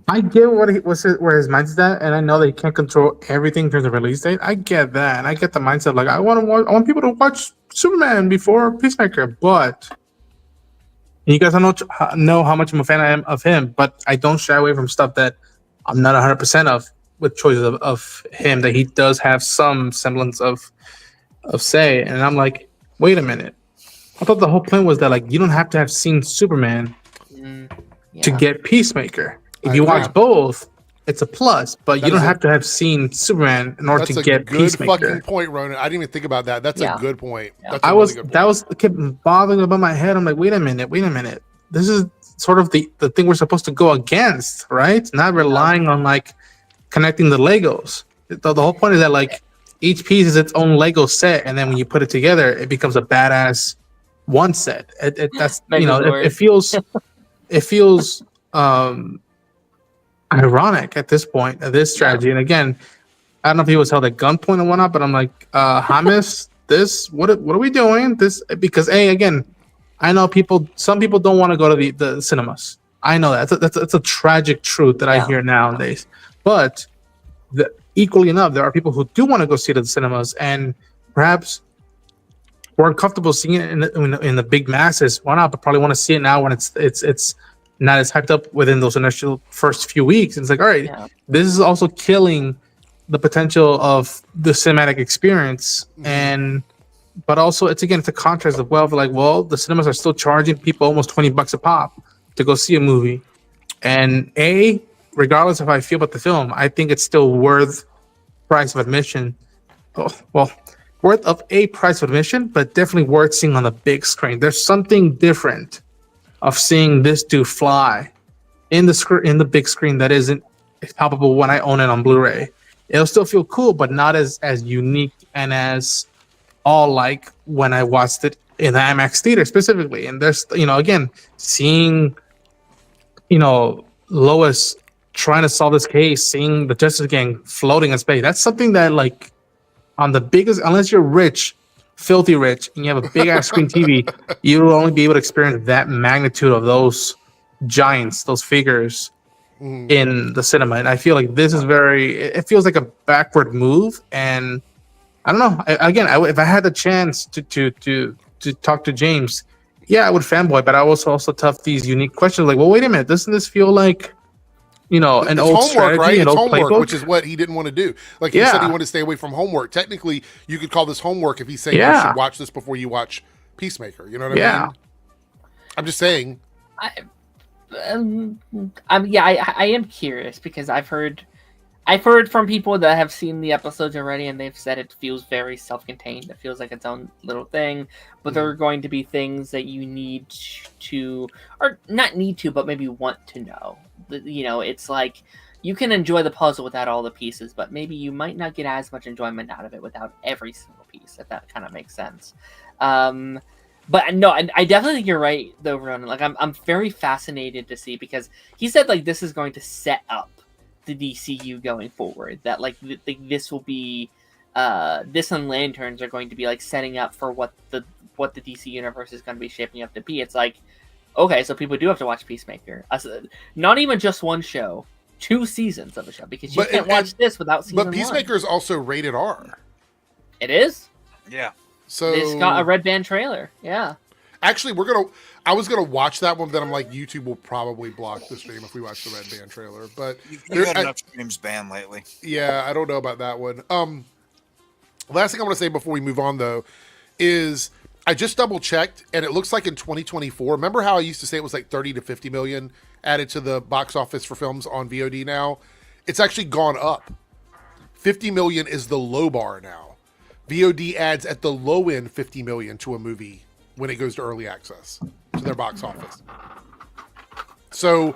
I get where his mindset's at, and I know that he can't control everything during the release date. I get that, and I get the mindset. Like, I want people to watch Superman before Peacemaker, but you guys don't know how much I'm a fan I am of him. But I don't shy away from stuff that I'm not 100% of, with choices of him, that he does have some semblance of say. And I'm like, wait a minute. I thought the whole point was that, like, you don't have to have seen Superman to get Peacemaker. If you watch both, it's a plus, but you don't have to have seen Superman in order to get Peacemaker. That's a good fucking point, Ronan. I didn't even think about that. That's a good point. Yeah. That's a really good point. That was kept bothering above my head. I'm like, wait a minute. This is sort of the thing we're supposed to go against, right? Not relying on like connecting the Legos. The whole point is that like each piece is its own Lego set, and then when you put it together, it becomes a badass one set. That's it feels ironic at this point, this strategy. And again, I don't know if he was held at gunpoint and whatnot, but I'm like, James, what are we doing? This, because again, I know some people don't want to go to the cinemas. I know that's a tragic truth that I hear nowadays. But equally enough, there are people who do want to go see it at the cinemas, and perhaps weren't comfortable seeing it in the big masses. Why not? But probably want to see it now when it's not as hyped up within those initial first few weeks. And it's like, all right, this is also killing the potential of the cinematic experience. But also it's a contrast of, the cinemas are still charging people almost $20 a pop to go see a movie. And regardless of how I feel about the film, I think it's still worth price of admission. Worth of a price of admission, but definitely worth seeing on the big screen. There's something different of seeing this dude fly in the big screen that isn't palpable when I own it on Blu-ray. It'll still feel cool, but not as unique and as all like when I watched it in the IMAX theater specifically. And there's, again, seeing, Lois trying to solve this case, seeing the Justice Gang floating in space. That's something that, like, on the biggest, unless you're rich, filthy rich, and you have a big ass screen TV, you will only be able to experience that magnitude of those giants, those figures in the cinema. And I feel like this is it feels like a backward move. And I don't know. If I had the chance to talk to James, yeah, I would fanboy, but I was also tough these unique questions like, well, wait a minute, doesn't this feel like, an it's old homework, strategy, right? an It's old homework, playbook? which is what he didn't want to do. Like he said, he wanted to stay away from homework. Technically, you could call this homework if he's saying you should watch this before you watch Peacemaker. You know what I mean? I'm just saying. I am curious because I've heard from people that have seen the episodes already, and they've said it feels very self-contained. It feels like its own little thing, but there are going to be things that you need to, or not need to, but maybe want to know. It's like you can enjoy the puzzle without all the pieces, but maybe you might not get as much enjoyment out of it without every single piece, if that kind of makes sense. But no, I definitely think you're right, though, Ronan. Like, I'm very fascinated to see, because he said, like, this is going to set up the DCU going forward. That, like, this will be, this and Lanterns are going to be, like, setting up for what the DC universe is going to be shaping up to be. It's like, okay, so people do have to watch Peacemaker. Not even just one show, 2 seasons of a show, because you can't watch this without season 1. But Peacemaker is also rated R. It is? Yeah. So it's got a red band trailer. Yeah. Actually, I was gonna watch that one, but then I'm like, YouTube will probably block the stream if we watch the red band trailer. But you've had enough streams banned lately. Yeah, I don't know about that one. Last thing I want to say before we move on, though, is I just double checked, and it looks like in 2024. Remember how I used to say it was like 30 to 50 million added to the box office for films on VOD now? It's actually gone up. 50 million is the low bar now. VOD adds at the low end 50 million to a movie when it goes to early access to their box office. So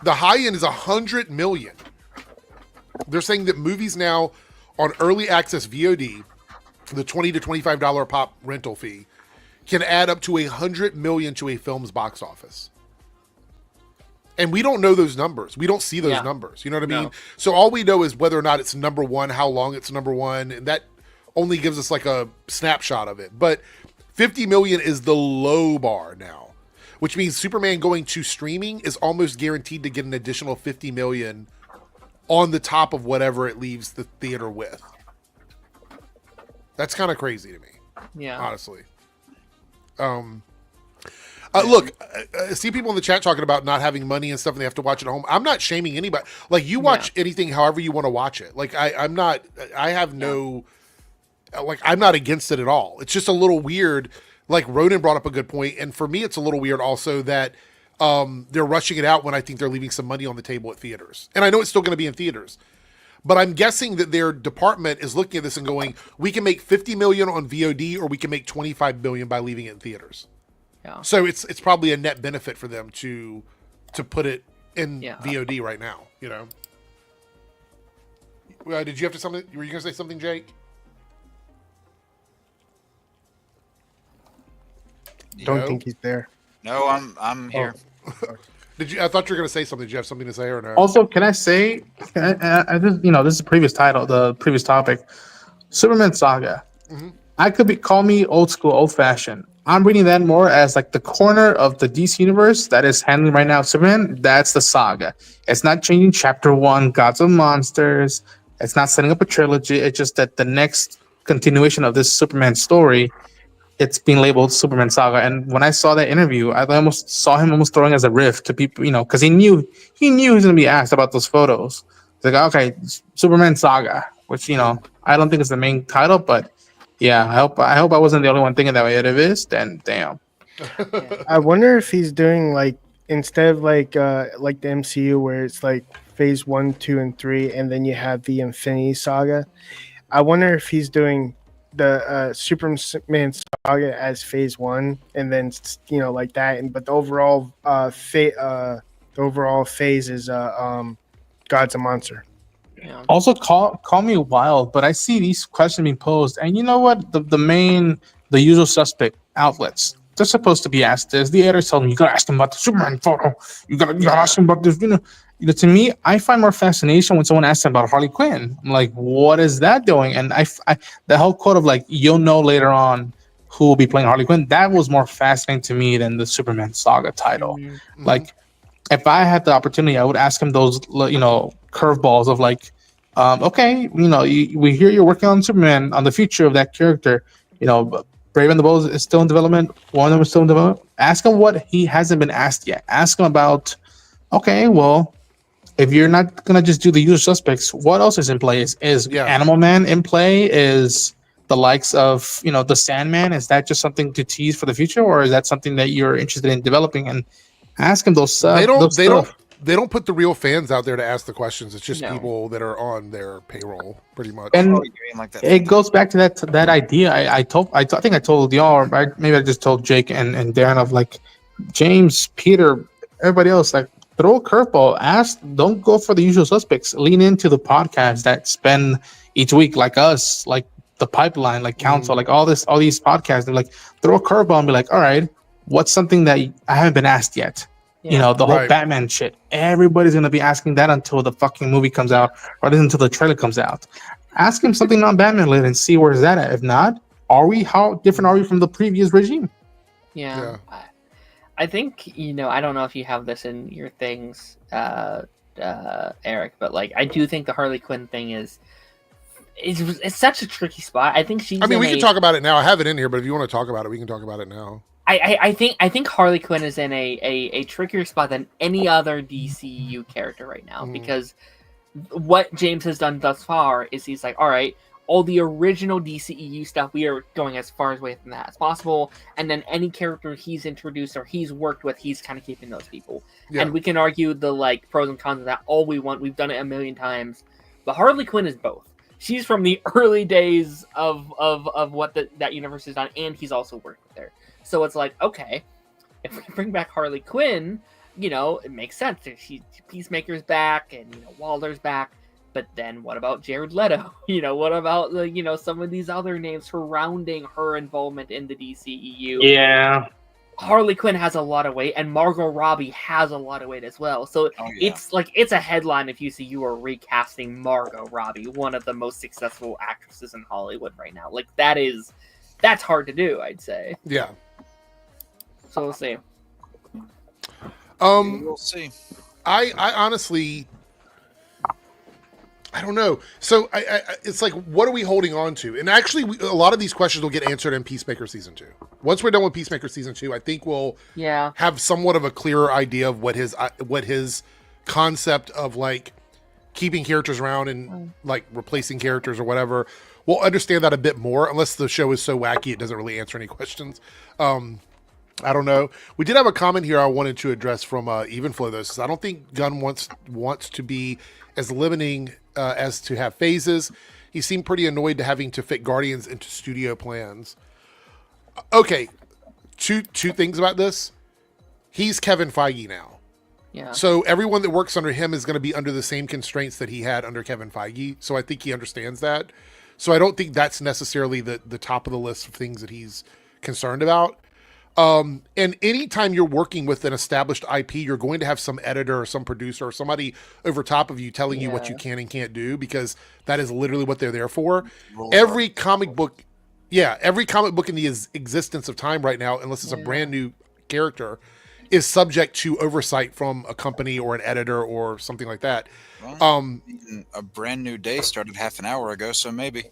the high end is 100 million. They're saying that movies now on early access VOD, the $20 to $25 pop rental fee, can add up to 100 million to a film's box office. And we don't know those numbers. We don't see those numbers. You know what I mean? No. So all we know is whether or not it's number one, how long it's number one, and that only gives us like a snapshot of it. But 50 million is the low bar now, which means Superman going to streaming is almost guaranteed to get an additional 50 million on the top of whatever it leaves the theater with. That's kind of crazy to me. Yeah. Honestly. Look, I see people in the chat talking about not having money and stuff and they have to watch it at home. I'm not shaming anybody. Like, you watch anything however you want to watch it. Like, I'm not against it at all. It's just a little weird. Like, Ronan brought up a good point, and for me, it's a little weird also that they're rushing it out when I think they're leaving some money on the table at theaters. And I know it's still going to be in theaters, but I'm guessing that their department is looking at this and going, we can make 50 million on VOD, or we can make 25 million by leaving it in theaters. Yeah. So it's probably a net benefit for them to put it in VOD right now. You know. Did you have to something? Were you going to say something, Jake? Don't think he's there. No, I'm here. Did you? I thought you were going to say something. Did you have something to say or no? Also, can I say? I just, this is the previous title, the previous topic, Superman Saga. Mm-hmm. I could call me old school, old fashioned. I'm reading that more as like the corner of the DC universe that is handling right now Superman. That's the saga. It's not changing chapter 1, Gods of Monsters. It's not setting up a trilogy. It's just that the next continuation of this Superman story, it's being labeled Superman Saga. And when I saw that interview, I almost saw him almost throwing as a riff to people, because he knew he was going to be asked about those photos. It's like, okay, Superman Saga, which, I don't think is the main title, but yeah, I hope I wasn't the only one thinking that way. If it is, then damn. I wonder if he's doing like, instead of like the MCU where it's like phase 1, 2, and 3, and then you have the Infinity Saga. I wonder if he's doing the Superman Saga as phase 1, and then like that. But the overall phase is Gods of Monster. Yeah. Also, call me wild, but I see these questions being posed, and you know what? The usual suspect outlets, they're supposed to be asked this. The editor's telling them, you gotta ask them about the Superman photo. You gotta ask them about this, to me, I find more fascination when someone asks about Harley Quinn. I'm like, what is that doing? And the whole quote of like, you'll know later on who will be playing Harley Quinn. That was more fascinating to me than the Superman Saga title. Mm-hmm. Like, if I had the opportunity, I would ask him those, curveballs of like, okay, we hear you're working on Superman, on the future of that character. Brave and the Bold is still in development. One of them is still in development. Ask him what he hasn't been asked yet. Ask him about, okay, well, if you're not gonna just do the usual suspects, what else is in play? Is Animal Man in play? Is the likes of the Sandman? Is that just something to tease for the future, or is that something that you're interested in developing? And ask him those. They don't put the real fans out there to ask the questions. It's just people that are on their payroll, pretty much. And it goes back to that idea. I think I told y'all, or maybe I just told Jake and Darren, of like, James, Peter, everybody else, like, throw a curveball. Don't go for the usual suspects. Lean into the podcasts that spend each week, like us, like the Pipeline, like Council, like all these podcasts. And like, throw a curveball and be like, all right, what's something that I haven't been asked yet? The whole Batman shit. Everybody's gonna be asking that until the fucking movie comes out, or until the trailer comes out. Ask him something non-Batman related and see where's that at. If not, how different are we from the previous regime? Yeah. I think, I don't know if you have this in your things, Eric, but like, I do think the Harley Quinn thing it's such a tricky spot. I think she's. I mean, we can talk about it now. I have it in here, but if you want to talk about it, we can talk about it now. I think Harley Quinn is in a trickier spot than any other DCU character right now, because what James has done thus far is he's like, all right, all the original DCEU stuff, we are going as far away from that as possible, and then any character he's introduced or he's worked with, he's kind of keeping those people. And we can argue the like pros and cons of that all we want. We've done it a million times, but Harley Quinn is both. She's from the early days of what that universe has done, and he's also worked with her. So it's like, okay, if we bring back Harley Quinn, it makes sense. Peacemaker's back, and Walder's back. But then what about Jared Leto? What about some of these other names surrounding her involvement in the DCEU? Yeah. Harley Quinn has a lot of weight, and Margot Robbie has a lot of weight as well. So it's like, it's a headline if you are recasting Margot Robbie, one of the most successful actresses in Hollywood right now. Like, that's hard to do, I'd say. Yeah. So we'll see. We'll see. I honestly, I don't know. So it's like, what are we holding on to? And actually, a lot of these questions will get answered in Peacemaker Season 2. Once we're done with Peacemaker Season 2, I think we'll have somewhat of a clearer idea of what his concept of like keeping characters around and like replacing characters or whatever. We'll understand that a bit more, unless the show is so wacky it doesn't really answer any questions. I don't know. We did have a comment here I wanted to address from Evenflow, though. Says, I don't think Gunn wants to be as limiting as to have phases. He seemed pretty annoyed to having to fit Guardians into studio plans. Okay, two things about this. He's Kevin Feige now. Yeah. So everyone that works under him is going to be under the same constraints that he had under Kevin Feige. So I think he understands that. So I don't think that's necessarily the top of the list of things that he's concerned about. And anytime you're working with an established IP, you're going to have some editor or some producer or somebody over top of you telling you what you can and can't do, because that is literally what they're there for. Every comic book in the existence of time right now, unless it's a brand new character, is subject to oversight from a company or an editor or something like that. Well, a brand new day started half an hour ago, so maybe.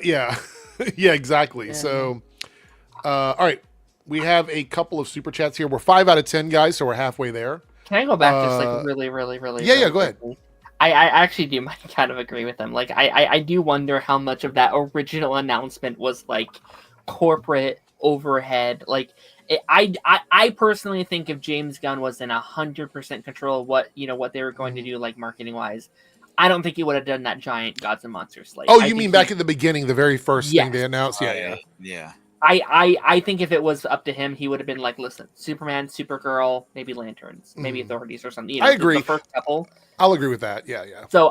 Yeah, exactly. Yeah. So, all right. We have a couple of super chats here. We're 5 out of 10, guys, so we're halfway there. Can I go back just like really, really, really? Yeah, really go ahead. I actually do kind of agree with them. Like, I do wonder how much of that original announcement was like corporate overhead. Like, I personally think if James Gunn was in 100% control of what they were going to do, like marketing wise, I don't think he would have done that giant Gods and Monsters slate. Oh, you mean back at the beginning, the very first thing they announced? Yeah. I think if it was up to him, he would have been like, listen, Superman, Supergirl, maybe Lanterns, maybe Authorities or something. I agree. The first couple. I'll agree with that. Yeah. So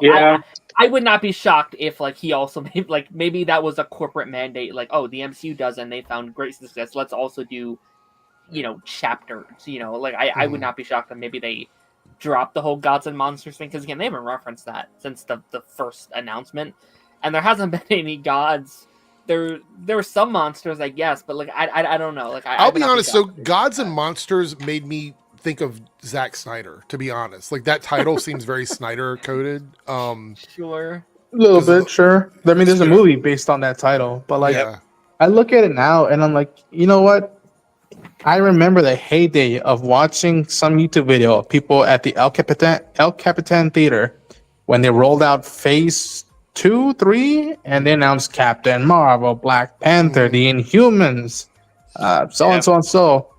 I would not be shocked if like he also maybe that was a corporate mandate. Like, oh, the MCU does, and they found great success. Let's also do, chapters. Like I would not be shocked that maybe they drop the whole gods and monsters thing, because again, they haven't referenced that since the first announcement, and there hasn't been any gods. There were some monsters, I guess, but like I don't know. Like I'll be honest. So gods and monsters made me think of Zack Snyder. To be honest, like that title seems very Snyder coded. Sure. A little bit, sure. I mean, there's a movie based on that title, but like, I look at it now and I'm like, you know what? I remember the heyday of watching some YouTube video of people at the El Capitan Theater when they rolled out Phase 2, 3, and they announced Captain Marvel, Black Panther, the Inhumans, so and so and so.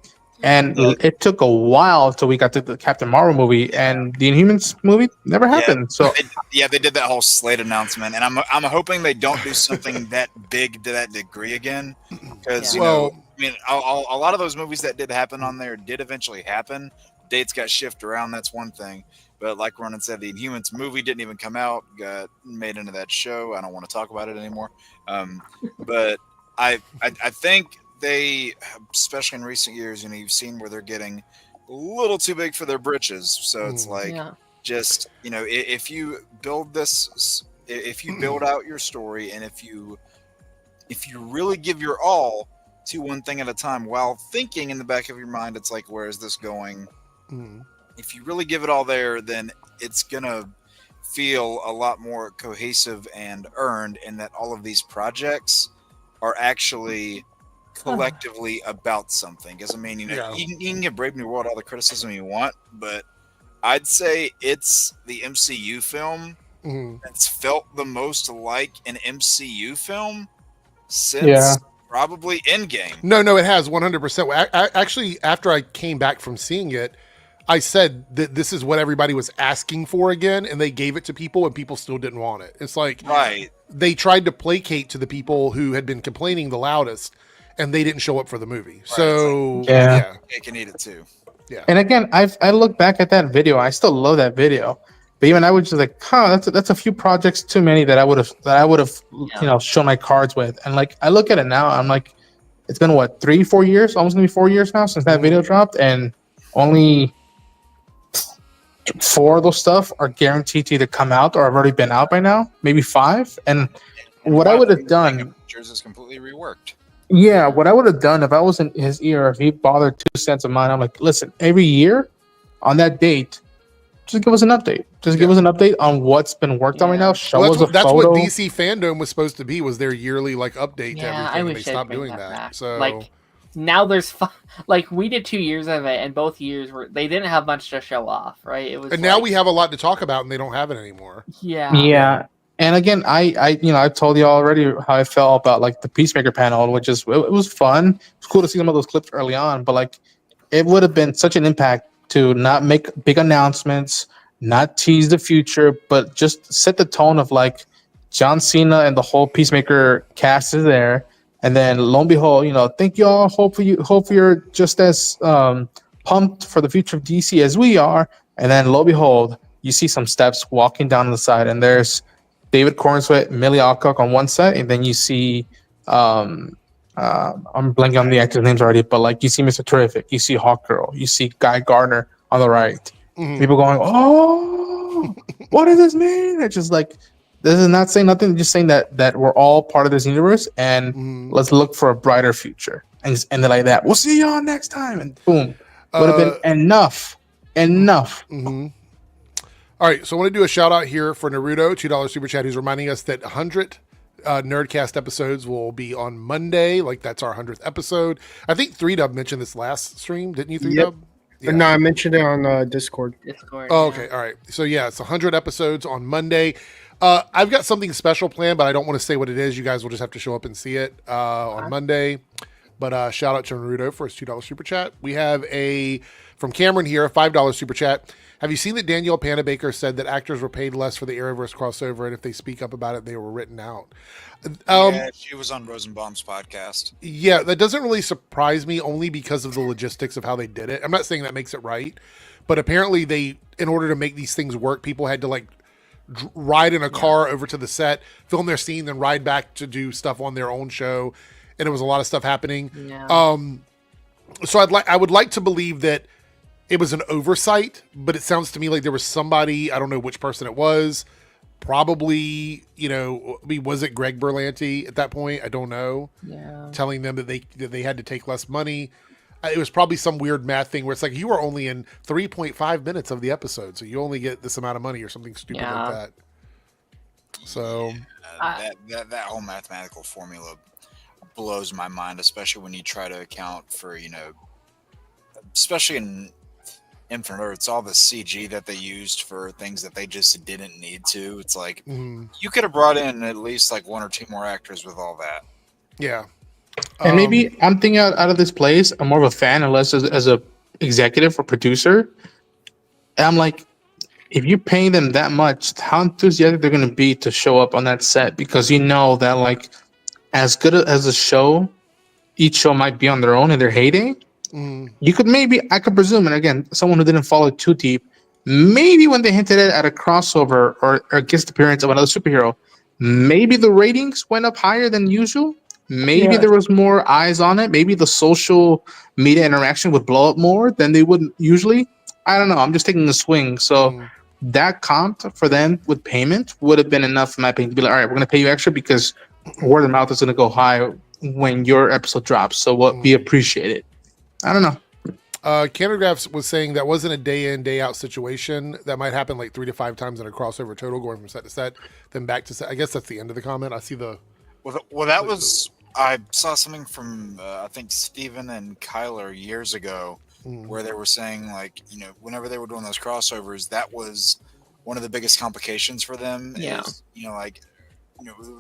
And it took a while till we got to the Captain Marvel movie, and the Inhumans movie never happened. So they did that whole slate announcement, and I'm hoping they don't do something that big to that degree again, because you know, I mean, a lot of those movies that did happen on there did eventually happen. Dates got shifted around. That's one thing, but like Ronan said, the Inhumans movie didn't even come out. Got made into that show. I don't want to talk about it anymore. But I think. They, especially in recent years, you know, you've seen where they're getting a little too big for their britches. So it's like, just, you know, if you build this, if you build out your story, and if you really give your all to one thing at a time, while thinking in the back of your mind, it's like, where is this going? If you really give it all there, then it's gonna feel a lot more cohesive and earned, and that all of these projects are actually collectively about something. Because I mean, you know, you can give Brave New World all the criticism you want, but I'd say it's the MCU film that's felt the most like an MCU film since probably Endgame. No, it has 100%. Actually, after I came back from seeing it, I said that this is what everybody was asking for again, and they gave it to people, and people still didn't want it. It's like they tried to placate to the people who had been complaining the loudest, and they didn't show up for the movie. So they can eat it too. Yeah. And again, I look back at that video. I still love that video, but even I was just like, that's a few projects too many that I would have you know, shown my cards with. And like I look at it now, I'm like, it's been what, 3-4 years, almost gonna be 4 years now since that video dropped, and only 4 of those stuff are guaranteed to either come out or have already been out by now, maybe 5. And what I would have done is completely reworked. Yeah, what I would have done if I was in his ear, if he bothered 2 cents of mine, I'm like, listen, every year on that date, just give us an update. Just give us an update on what's been worked on right now. Show us a photo. That's what DC Fandom was supposed to be, was their yearly like update to everything. I wish they stopped doing that. Back. So like now there's like we did 2 years of it, and both years they didn't have much to show off, right? It was, and now we have a lot to talk about, and they don't have it anymore. Yeah. And again, I you know, I told you already how I felt about like the Peacemaker panel, which is it was fun. It's cool to see some of those clips early on, but like it would have been such an impact to not make big announcements, not tease the future, but just set the tone of like John Cena and the whole Peacemaker cast is there, and then lo and behold, you know, thank you all. Hope you're just as pumped for the future of DC as we are, and then lo and behold, you see some steps walking down the side, and there's David Cornsweet, Millie Alcock on one side, and then you see, I'm blanking on the actors' names already, but like you see Mr. Terrific, you see Hawkgirl, you see Guy Gardner on the right. People going, oh, what does this mean? It's just like, this is not saying nothing, just saying that we're all part of this universe, and let's look for a brighter future. And just end it like that. We'll see y'all next time, and boom, would have been enough. All right, so I want to do a shout out here for Naruto, $2 super chat, who's reminding us that 100 Nerdcast episodes will be on Monday. Like that's our 100th episode. I think 3Dub mentioned this last stream, didn't you? 3Dub? Yeah. No, I mentioned it on Discord. Oh, okay, all right. So yeah, it's 100 episodes on Monday. I've got something special planned, but I don't want to say what it is. You guys will just have to show up and see it on Monday. But shout out to Naruto for his $2 super chat. We have from Cameron here, a $5 super chat. Have you seen that Danielle Panabaker said that actors were paid less for the Arrowverse crossover, and if they speak up about it, they were written out? Yeah, she was on Rosenbaum's podcast. Yeah, that doesn't really surprise me, only because of the logistics of how they did it. I'm not saying that makes it right, but apparently in order to make these things work, people had to like ride in a car over to the set, film their scene, then ride back to do stuff on their own show, and it was a lot of stuff happening. Yeah. So I would like to believe that it was an oversight, but it sounds to me like there was somebody, I don't know which person it was, probably, was it Greg Berlanti at that point? I don't know. Yeah. Telling them that they had to take less money. It was probably some weird math thing where it's like, you were only in 3.5 minutes of the episode, so you only get this amount of money or something stupid like that. So that whole mathematical formula blows my mind, especially when you try to account for, especially in Infinite Earths, all the CG that they used for things that they just didn't need to. It's like, you could have brought in at least like 1 or 2 more actors with all that. Yeah. And maybe I'm thinking out of this place. I'm more of a fan, unless as a executive or producer. And I'm like, if you're paying them that much, how enthusiastic they're going to be to show up on that set? Because that, like, as good as a show, each show might be on their own in their heyday. You could I could presume, and again, someone who didn't follow too deep, maybe when they hinted at a crossover or a guest appearance of another superhero, maybe the ratings went up higher than usual. Maybe there was more eyes on it. Maybe the social media interaction would blow up more than they would usually. I don't know. I'm just taking a swing. So that comp for them with payment would have been enough, in my opinion, to be like, all right, we're going to pay you extra because word of mouth is going to go high when your episode drops. So we appreciate it. I don't know. Cantergraphs was saying that wasn't a day in, day out situation. That might happen like 3 to 5 times in a crossover total, going from set to set, then back to set. I guess that's the end of the comment. I see the. Well, that was. I saw something from I think Steven and Kyler years ago where they were saying, like, whenever they were doing those crossovers, that was one of the biggest complications for them. Yeah. Is,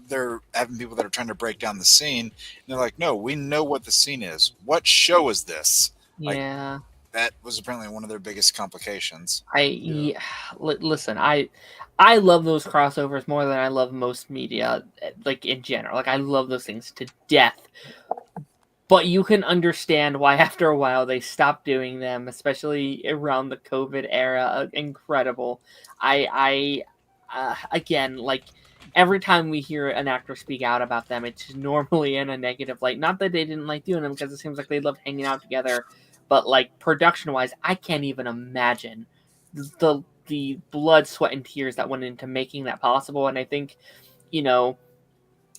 they're having people that are trying to break down the scene. And they're like, no, we know what the scene is. What show is this? Yeah. Like, that was apparently one of their biggest complications. Listen, I love those crossovers more than I love most media, like, in general. Like, I love those things to death. But you can understand why after a while they stopped doing them, especially around the COVID era. Incredible. Again, like, every time we hear an actor speak out about them, it's normally in a negative light. Not that they didn't like doing them, because it seems like they loved hanging out together. But, like, production-wise, I can't even imagine the blood, sweat, and tears that went into making that possible. And I think, the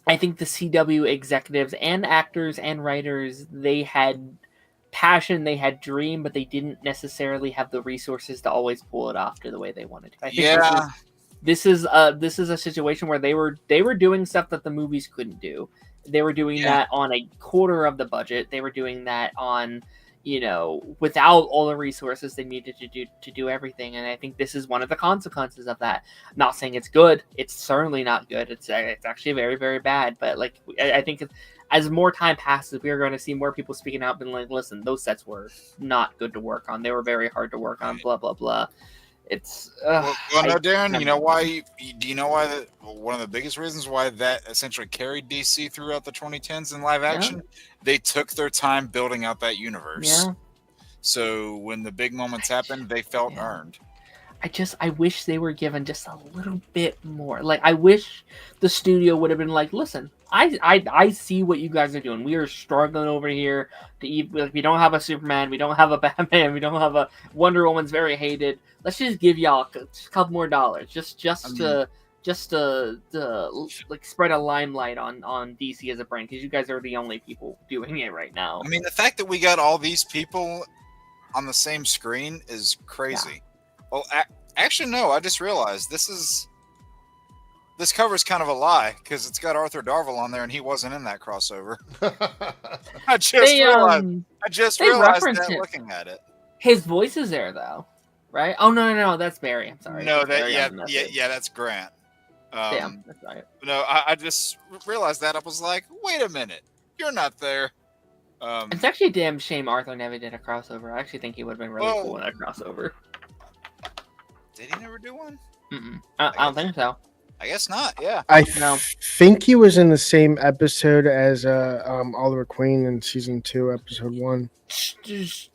CW executives and actors and writers, they had passion, they had dream, but they didn't necessarily have the resources to always pull it off to the way they wanted to. I think this is a situation where they were doing stuff that the movies couldn't do. They were doing that on a quarter of the budget. They were doing that on, without all the resources they needed to do everything. And I think this is one of the consequences of that. I'm not saying it's good. It's certainly not good. It's actually very, very bad. But, like, I think as more time passes, we are going to see more people speaking out, being like, listen, those sets were not good to work on. They were very hard to work on, blah, blah, blah. It's well, no, Darren. You know why? Do you know why? One of the biggest reasons why that essentially carried DC throughout the 2010s in live action, they took their time building out that universe. Yeah. So when the big moments happened, they felt earned. I wish they were given just a little bit more. Like, I wish the studio would have been like, listen, I see what you guys are doing. We are struggling over here to eat. Like, we don't have a Superman, we don't have a Batman, we don't have a Wonder Woman's very hated. Let's just give y'all a couple more dollars, just to like spread a limelight on DC as a brand, because you guys are the only people doing it right now. I mean, the fact that we got all these people on the same screen is crazy. Yeah. Well, actually, no. I just realized this cover's kind of a lie, because it's got Arthur Darvill on there, and he wasn't in that crossover. I just realized that looking at it. His voice is there, though, right? Oh no, that's Barry. I'm sorry. No, that's Grant. Damn, that's right. No, I just realized that. I was like, wait a minute, you're not there. It's actually a damn shame Arthur never did a crossover. I actually think he would have been really cool in a crossover. Did he never do one? I don't think so. I guess not. Yeah. I think he was in the same episode as Oliver Queen in season 2, episode 1.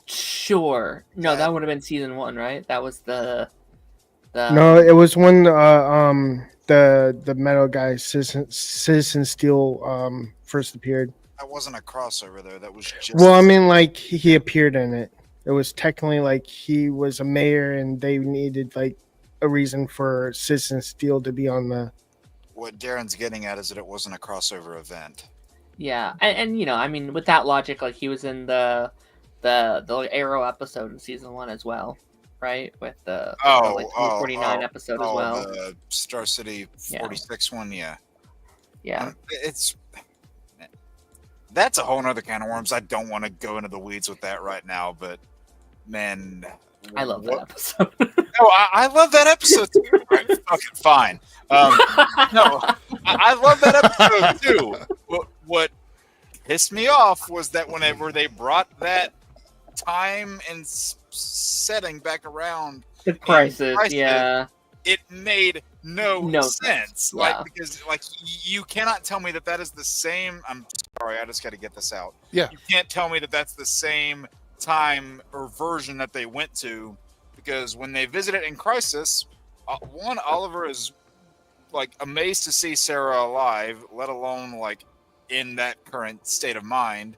Sure. No, that would have been season 1, right? That was the. No, it was when the metal guy Citizen Steel first appeared. That wasn't a crossover though. That was just. Well, I mean, like, he appeared in it. it was technically like he was a mayor and they needed like a reason for Citizen Steel to be on the. What Darren's getting at is that it wasn't a crossover event. Yeah, and I mean, with that logic, like he was in the Arrow episode in season 1 as well, right? With the 49 episode as well. The Star City 46 one, yeah. That's a whole nother can of worms. I don't want to go into the weeds with that right now, but man, I love that episode. No, I love that episode too. Right, fucking fine. No, I love that episode too. What pissed me off was that whenever they brought that time and setting back around the crisis, yeah, it made no sense. Yeah. Like, because like you cannot tell me that is the same. I'm sorry, I just got to get this out. Yeah, you can't tell me that that's the same time or version that they went to, because when they visited in Crisis, one, Oliver is like amazed to see Sarah alive, let alone like in that current state of mind,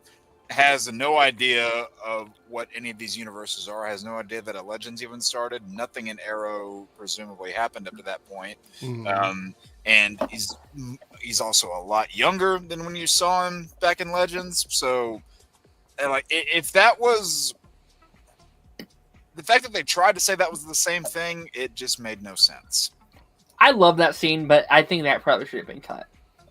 has no idea of what any of these universes are, has no idea that a Legends even started. Nothing in Arrow presumably happened up to that point. Mm-hmm. And he's also a lot younger than when you saw him back in Legends. So like, if that was the fact that they tried to say that was the same thing, it just made no sense. I love that scene, but I think that probably should have been cut.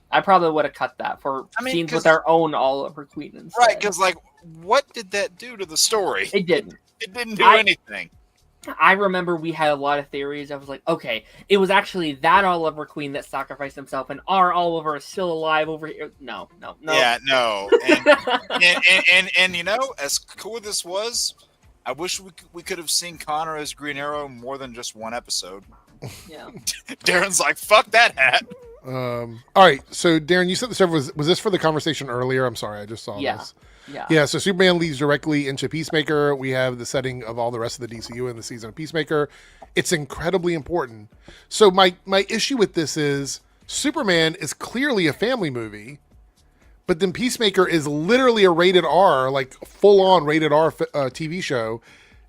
I probably would have cut that for scenes with our own Oliver Queen instead. Right, because like, what did that do to the story? It didn't. It didn't do anything. I remember we had a lot of theories. I was like, okay, it was actually that Oliver Queen that sacrificed himself, and our Oliver is still alive over here. No. Yeah, no. And you know, as cool as this was, I wish we could have seen Connor as Green Arrow more than just one episode. Yeah. Darren's like, fuck that hat. All right, so Darren, you said this was this for the conversation earlier? I'm sorry, I just saw this. Yeah. So Superman leads directly into Peacemaker. We have the setting of all the rest of the DCU in the season of Peacemaker. It's incredibly important. So my issue with this is Superman is clearly a family movie, but then Peacemaker is literally a rated R, like full on rated R TV show,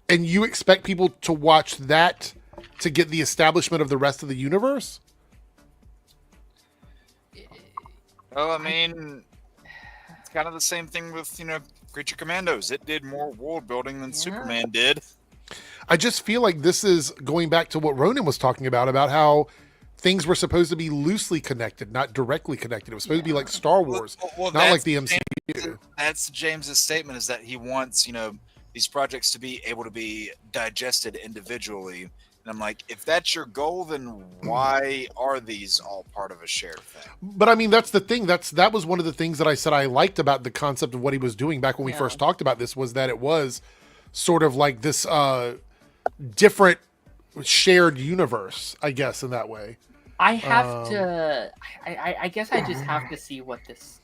and you expect people to watch that to get the establishment of the rest of the universe? Well, I mean, it's kind of the same thing with, Creature Commandos. It did more world building than Superman did. I just feel like this is going back to what Ronan was talking about how things were supposed to be loosely connected, not directly connected. It was supposed to be like Star Wars, not like the MCU. That's James's statement, is that he wants, these projects to be able to be digested individually. And I'm like, if that's your goal, then why are these all part of a shared thing? But I mean, that's the thing. That was one of the things that I said I liked about the concept of what he was doing back when we first talked about this, was that it was sort of like this different shared universe, I guess, in that way. I have to. I guess I just have to see what this,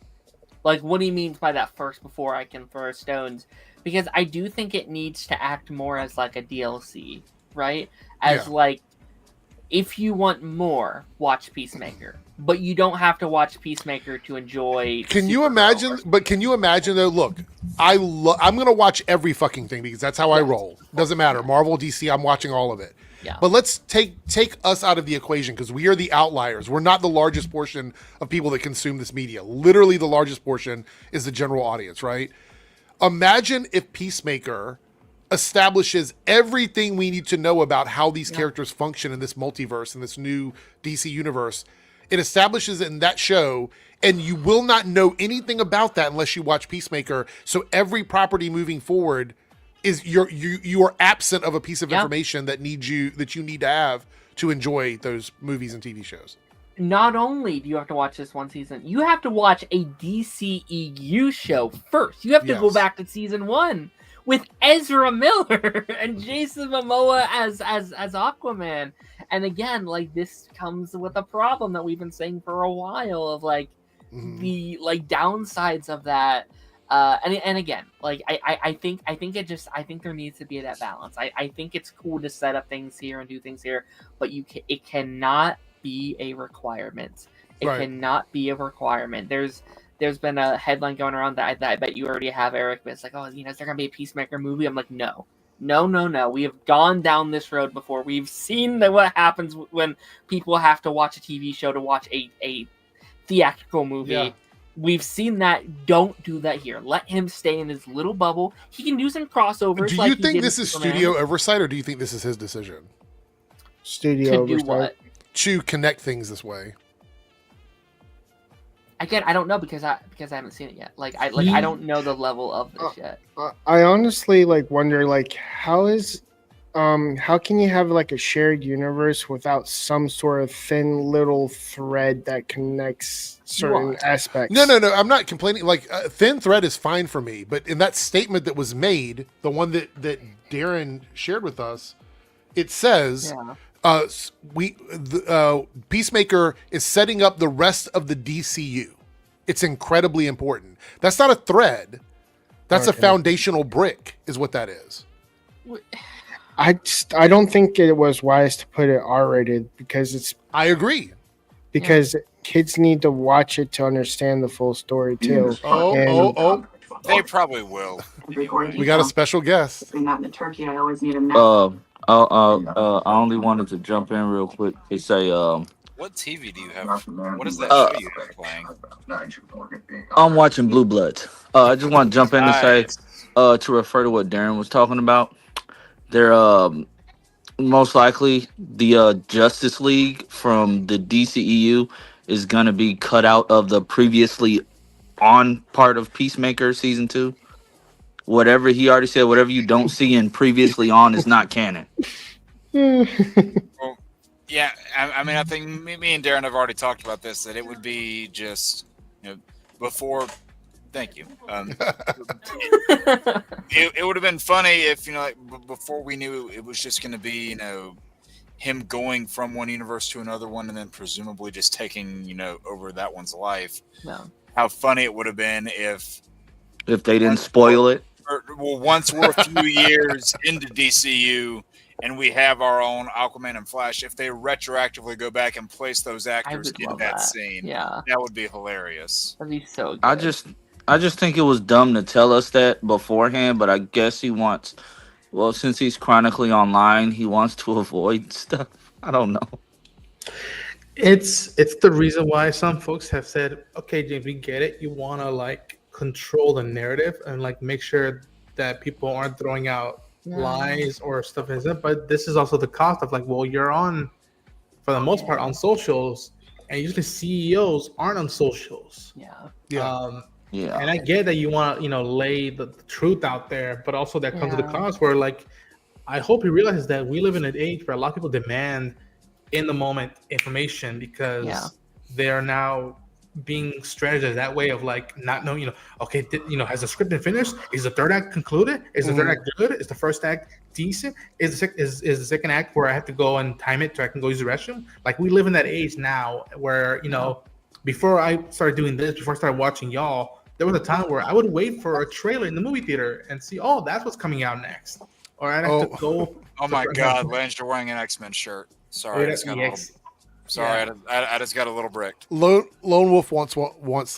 like, what he means by that first before I can throw stones, because I do think it needs to act more as like a DLC, right? As like, if you want more, watch Peacemaker, but you don't have to watch Peacemaker to enjoy. Can you imagine? But can you imagine though? Look, I'm gonna watch every fucking thing because that's how I roll. Doesn't matter, Marvel, DC, I'm watching all of it. Yeah. But let's take us out of the equation, because we are the outliers. We're not the largest portion of people that consume this media. Literally, the largest portion is the general audience, right? Imagine if Peacemaker establishes everything we need to know about how these characters function in this multiverse, in this new DC universe. It establishes it in that show, and you will not know anything about that unless you watch Peacemaker. So every property moving forward is you are absent of a piece of information that you need to have to enjoy those movies and TV shows. Not only do you have to watch this one season, you have to watch a DCEU show first. You have to go back to season 1 with Ezra Miller and Jason Momoa as Aquaman. And again, like, this comes with a problem that we've been saying for a while of like the like downsides of that. And again, like I think there needs to be that balance. I think it's cool to set up things here and do things here, but it cannot be a requirement. It Right. cannot be a requirement. There's been a headline going around that I bet you already have, Eric, but it's like, oh, is there gonna be a Peacemaker movie? I'm like, no. We have gone down this road before. We've seen what happens when people have to watch a TV show to watch a theatrical movie. Yeah. We've seen that. Don't do that here. Let him stay in his little bubble. He can do some crossovers. Do like you he think did this in is Superman. studio oversight, or do you think this is his decision Studio to do oversight. what? to connect things this way? Again, I don't know because I haven't seen it yet. I don't know the level of this yet. I honestly wonder how can you have a shared universe without some sort of thin little thread that connects certain aspects? No. I'm not complaining. Thin thread is fine for me, but in that statement that was made, the one that Darren shared with us, it says, Peacemaker is setting up the rest of the DCU. It's incredibly important. That's not a thread. That's a foundational brick, is what that is. I don't think it was wise to put it R-rated because I agree. Kids need to watch it to understand the full story too. Oh. They probably will. We got a special guest. Turkey, I always need a I only wanted to jump in real quick. They say, What TV do you have? What is that show you have playing? I'm watching Blue Bloods. I just want to jump in and say, to refer to what Darren was talking about, they're most likely the Justice League from the DCEU is going to be cut out of the previously on part of Peacemaker season 2. Whatever he already said, whatever you don't see in previously on is not canon. Well, yeah, I mean, I think me and Darren have already talked about this, that it would be just, before. Thank you. It would have been funny if, before we knew it was just going to be, him going from one universe to another one and then presumably just taking, over that one's life. No. How funny it would have been if they didn't spoil it. Once we're a few years into DCU and we have our own Aquaman and Flash, if they retroactively go back and place those actors in that scene, that would be hilarious. That'd be so good. I just think it was dumb to tell us that beforehand, but I guess he wants, since he's chronically online, he wants to avoid stuff. I don't know. It's the reason why some folks have said, okay, James, we get it. You want to control the narrative and make sure that people aren't throwing out lies or stuff like that. But this is also the cost of you're on, for the most part, on socials, and usually CEOs aren't on socials. Yeah. And I get that you want to, lay the truth out there, but also that comes to the cost where, I hope he realizes that we live in an age where a lot of people demand in the moment information because they are now being strategized that way of not knowing, okay, has the script been finished? Is the third act concluded? Is the third act good? Is the first act decent? Is the second act where I have to go and time it so I can go use the restroom? We live in that age now where, before I started doing this, before I started watching y'all, there was a time where I would wait for a trailer in the movie theater and see, that's what's coming out next. Or I'd have to go. Oh my God, Lance, you're wearing an X-Men shirt. Sorry, I just got a little bricked. Lone Wolf wants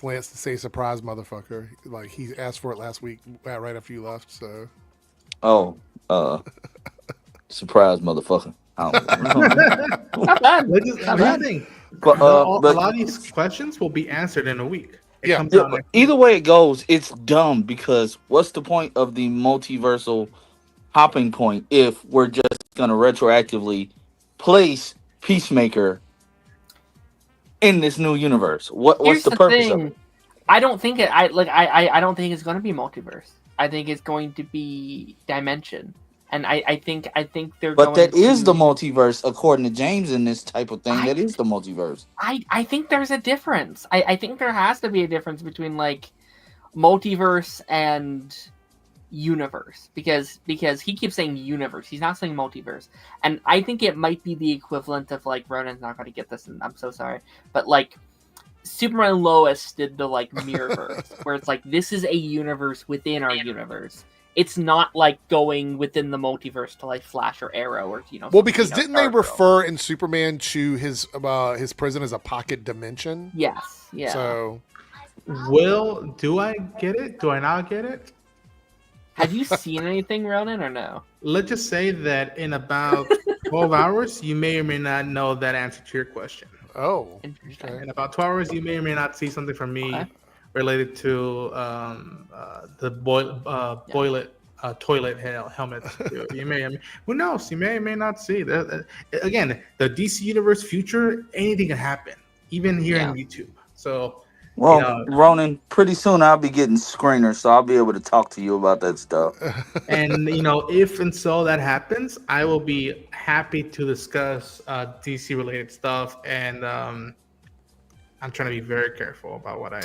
Lance to say "surprise, motherfucker." He asked for it last week, right after you left. So. Surprise, motherfucker. Not bad. But a lot of these questions will be answered in a week. But either way it goes, it's dumb because what's the point of the multiversal hopping point if we're just going to retroactively place Peacemaker in this new universe? What's the purpose of it? I don't think I don't think it's going to be multiverse. I think it's going to be dimension. And I think they're But going that is the multiverse, according to James, in this type of thing. That is the multiverse. I think there's a difference. I think there has to be a difference between multiverse and universe because he keeps saying universe. He's not saying multiverse. And I think it might be the equivalent of Ronan's not going to get this, and I'm so sorry. But Superman and Lois did the Mirrorverse, where it's this is a universe within our universe. it's not like going within the multiverse to like Flash or Arrow or Well, because didn't they Stargirl. refer in Superman to his prison as a pocket dimension? Yes. Yeah. So, do I get it? Do I not get it? Have you seen anything, Ronan, or no? Let's just say that in about 12 hours, you may or may not know that answer to your question. oh, Interesting. okay. In about 12 hours, you may or may not see something from me related to the toilet helmet. You may, who knows? You may or may not see that. Again, the DC Universe future, anything can happen, even here in YouTube. So, Well, Ronan, pretty soon I'll be getting screeners, so I'll be able to talk to you about that stuff. and if and so that happens, I will be happy to discuss DC related stuff. And I'm trying to be very careful about what I.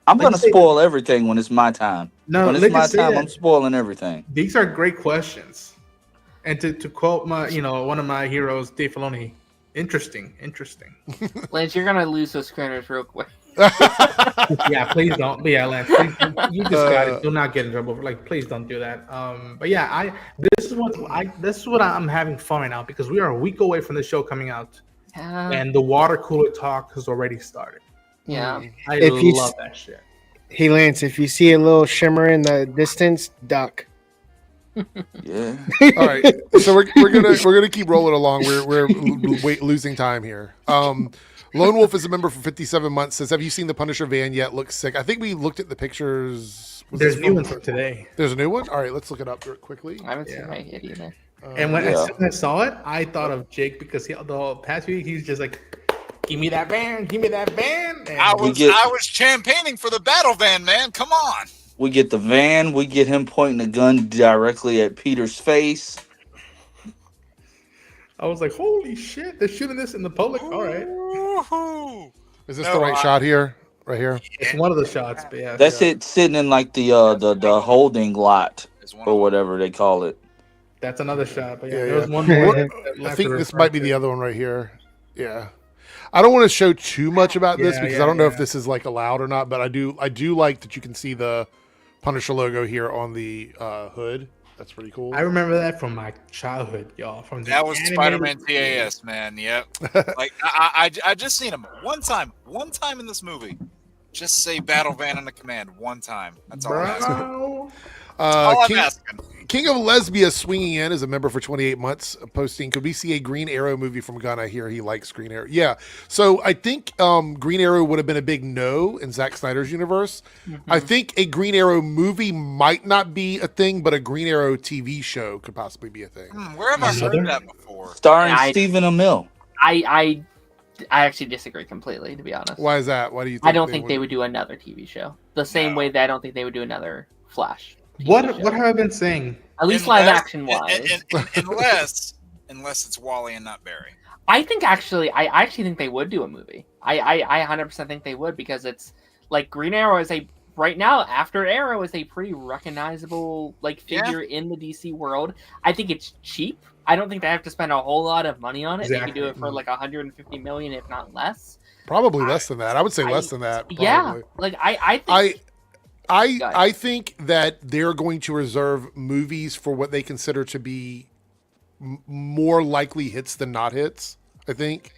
I'm gonna spoil everything when it's my time. No, when it's my time, I'm spoiling everything. These are great questions, and to quote my one of my heroes, Dave Filoni. Interesting. Lance, you're gonna lose those screeners real quick. Yeah, please don't. But yeah, Lance, please, you just got it. Do not get in trouble. Like, please don't do that. But yeah, this is what I'm having fun right now because we are a week away from the show coming out, and the water cooler talk has already started. Yeah, I love that shit. Hey Lance, if you see a little shimmer in the distance, duck. Yeah. All right. So we're gonna keep rolling along. We're losing time here. Lone Wolf is a member for 57 months. Says, have you seen the Punisher van yet? Looks sick. I think we looked at the pictures. There's new ones for today. There's a new one. All right, let's look it up quickly. I haven't seen my hit either. And when I saw it, I thought of Jake because the past week he's just like, give me that van. And I was campaigning for the battle van, man. Come on. We get the van. We get him pointing a gun directly at Peter's face. I was like, holy shit, they're shooting this in the public. All right. Is this the right shot here? Right here? It's one of the shots, but yeah. That's it sitting in like the holding lot or whatever they call it. That's another shot, but Yeah, there's one more. I think this might be the other one right here. Yeah. I don't want to show too much about this because I don't know if this is like allowed or not, but I do like that you can see the Punisher logo here on the hood. That's pretty cool. I remember that from my childhood, y'all. That was Spider-Man TAS, man. Yep. Like I just seen him one time in this movie. Just say battle van in the command one time. That's all I'm asking. King of Lesbia swinging in as a member for 28 months, posting, could we see a Green Arrow movie from Gunn? I hear he likes Green Arrow. Yeah. So I think Green Arrow would have been a big no in Zack Snyder's universe. Mm-hmm. I think a Green Arrow movie might not be a thing, but a Green Arrow TV show could possibly be a thing. Where have I heard that before? Starring Stephen Amell. I actually disagree completely, to be honest. Why is that? Why do you think I don't think they would do another TV show. The same way that I don't think they would do another Flash. What have I been saying? At least live action wise. Unless it's Wally and not Barry. I actually think they would do a movie. I 100% think they would because it's like Green Arrow is right now after Arrow is a pretty recognizable figure in the DC world. I think it's cheap. I don't think they have to spend a whole lot of money on it. Exactly. They could do it for like 150 million, if not less. Probably less than that. I would say less than that. Probably. Yeah, I think that they're going to reserve movies for what they consider to be more likely hits than not hits. I think.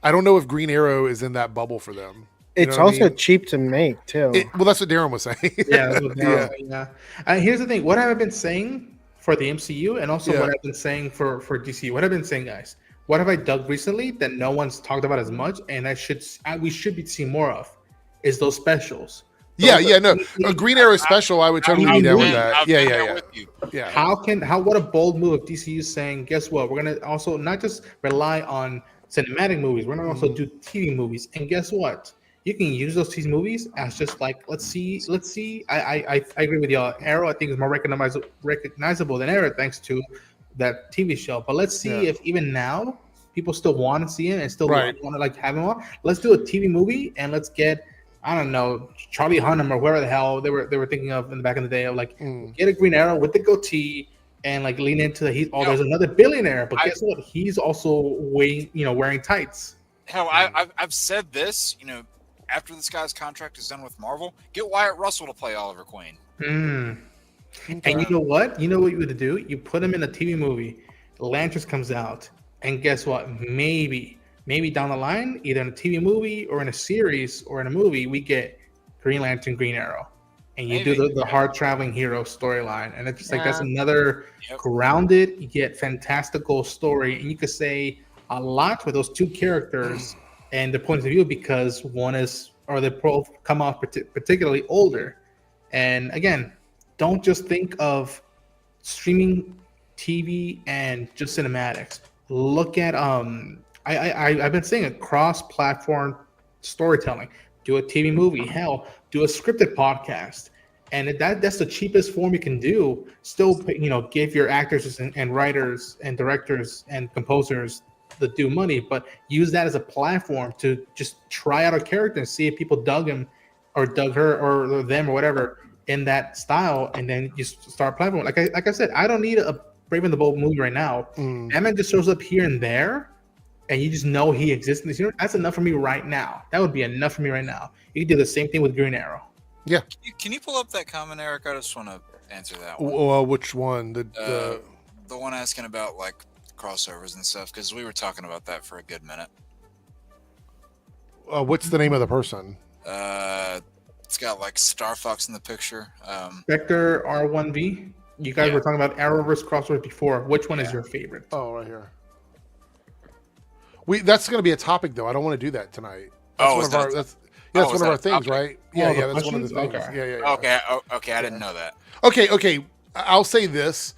I don't know if Green Arrow is in that bubble for them. It's also cheap to make too. Well, that's what Darren was saying. Yeah. Here's the thing. What have I been saying for the MCU, and also what I've been saying for DC? What I've been saying, guys. What have I dug recently that no one's talked about as much, and we should be seeing more of, is those specials. A Green Arrow special, I would totally be down with that. Yeah. What a bold move of DCU saying, guess what? We're gonna also not just rely on cinematic movies. We're gonna also do TV movies. And guess what? You can use those TV movies as just like, let's see. I agree with y'all. Arrow, I think, is more recognizable than Arrow thanks to that TV show. But let's see if even now people still want to see him and still want to have him on. Let's do a TV movie and let's get, I don't know, Charlie Hunnam or whoever the hell they were thinking of in the back in the day of get a Green Arrow with the goatee and lean into there's another billionaire, but guess what? He's also wearing tights. Hell, I've said this, after this guy's contract is done with Marvel, get Wyatt Russell to play Oliver Queen. And you know what? You know what you would do? You put him in a TV movie. Lanterns comes out, and guess what? Maybe down the line, either in a TV movie or in a series or in a movie, we get Green Lantern, Green Arrow, and you do the hard traveling hero storyline, and it's just like that's another grounded yet fantastical story, and you could say a lot with those two characters and the points of view because they both come off particularly older, and again, don't just think of streaming TV and just cinematics. Look at I've been saying it, cross-platform storytelling. Do a TV movie, hell, do a scripted podcast, and that's the cheapest form you can do. Still, give your actors and writers and directors and composers the due money, but use that as a platform to just try out a character and see if people dug him or dug her or them or whatever in that style, and then you start platform. Like I said, I don't need a Brave and the Bold movie right now. Ant-Man just shows up here and there, and you just know he exists in this universe. That's enough for me right now. That would be enough for me right now. You can do the same thing with Green Arrow. Yeah. Can you pull up that comment, Eric? I just want to answer that one. Which one? The one asking about like crossovers and stuff, because we were talking about that for a good minute. What's the name of the person? It's got like Star Fox in the picture. Spectre R1V. You guys were talking about Arrowverse crossovers before. Which one is your favorite? Oh, right here. That's going to be a topic, though. I don't want to do that tonight. That's one of our things, right? Yeah, that's one of the things. Okay. Yeah. Okay. I didn't know that. Okay. I'll say this.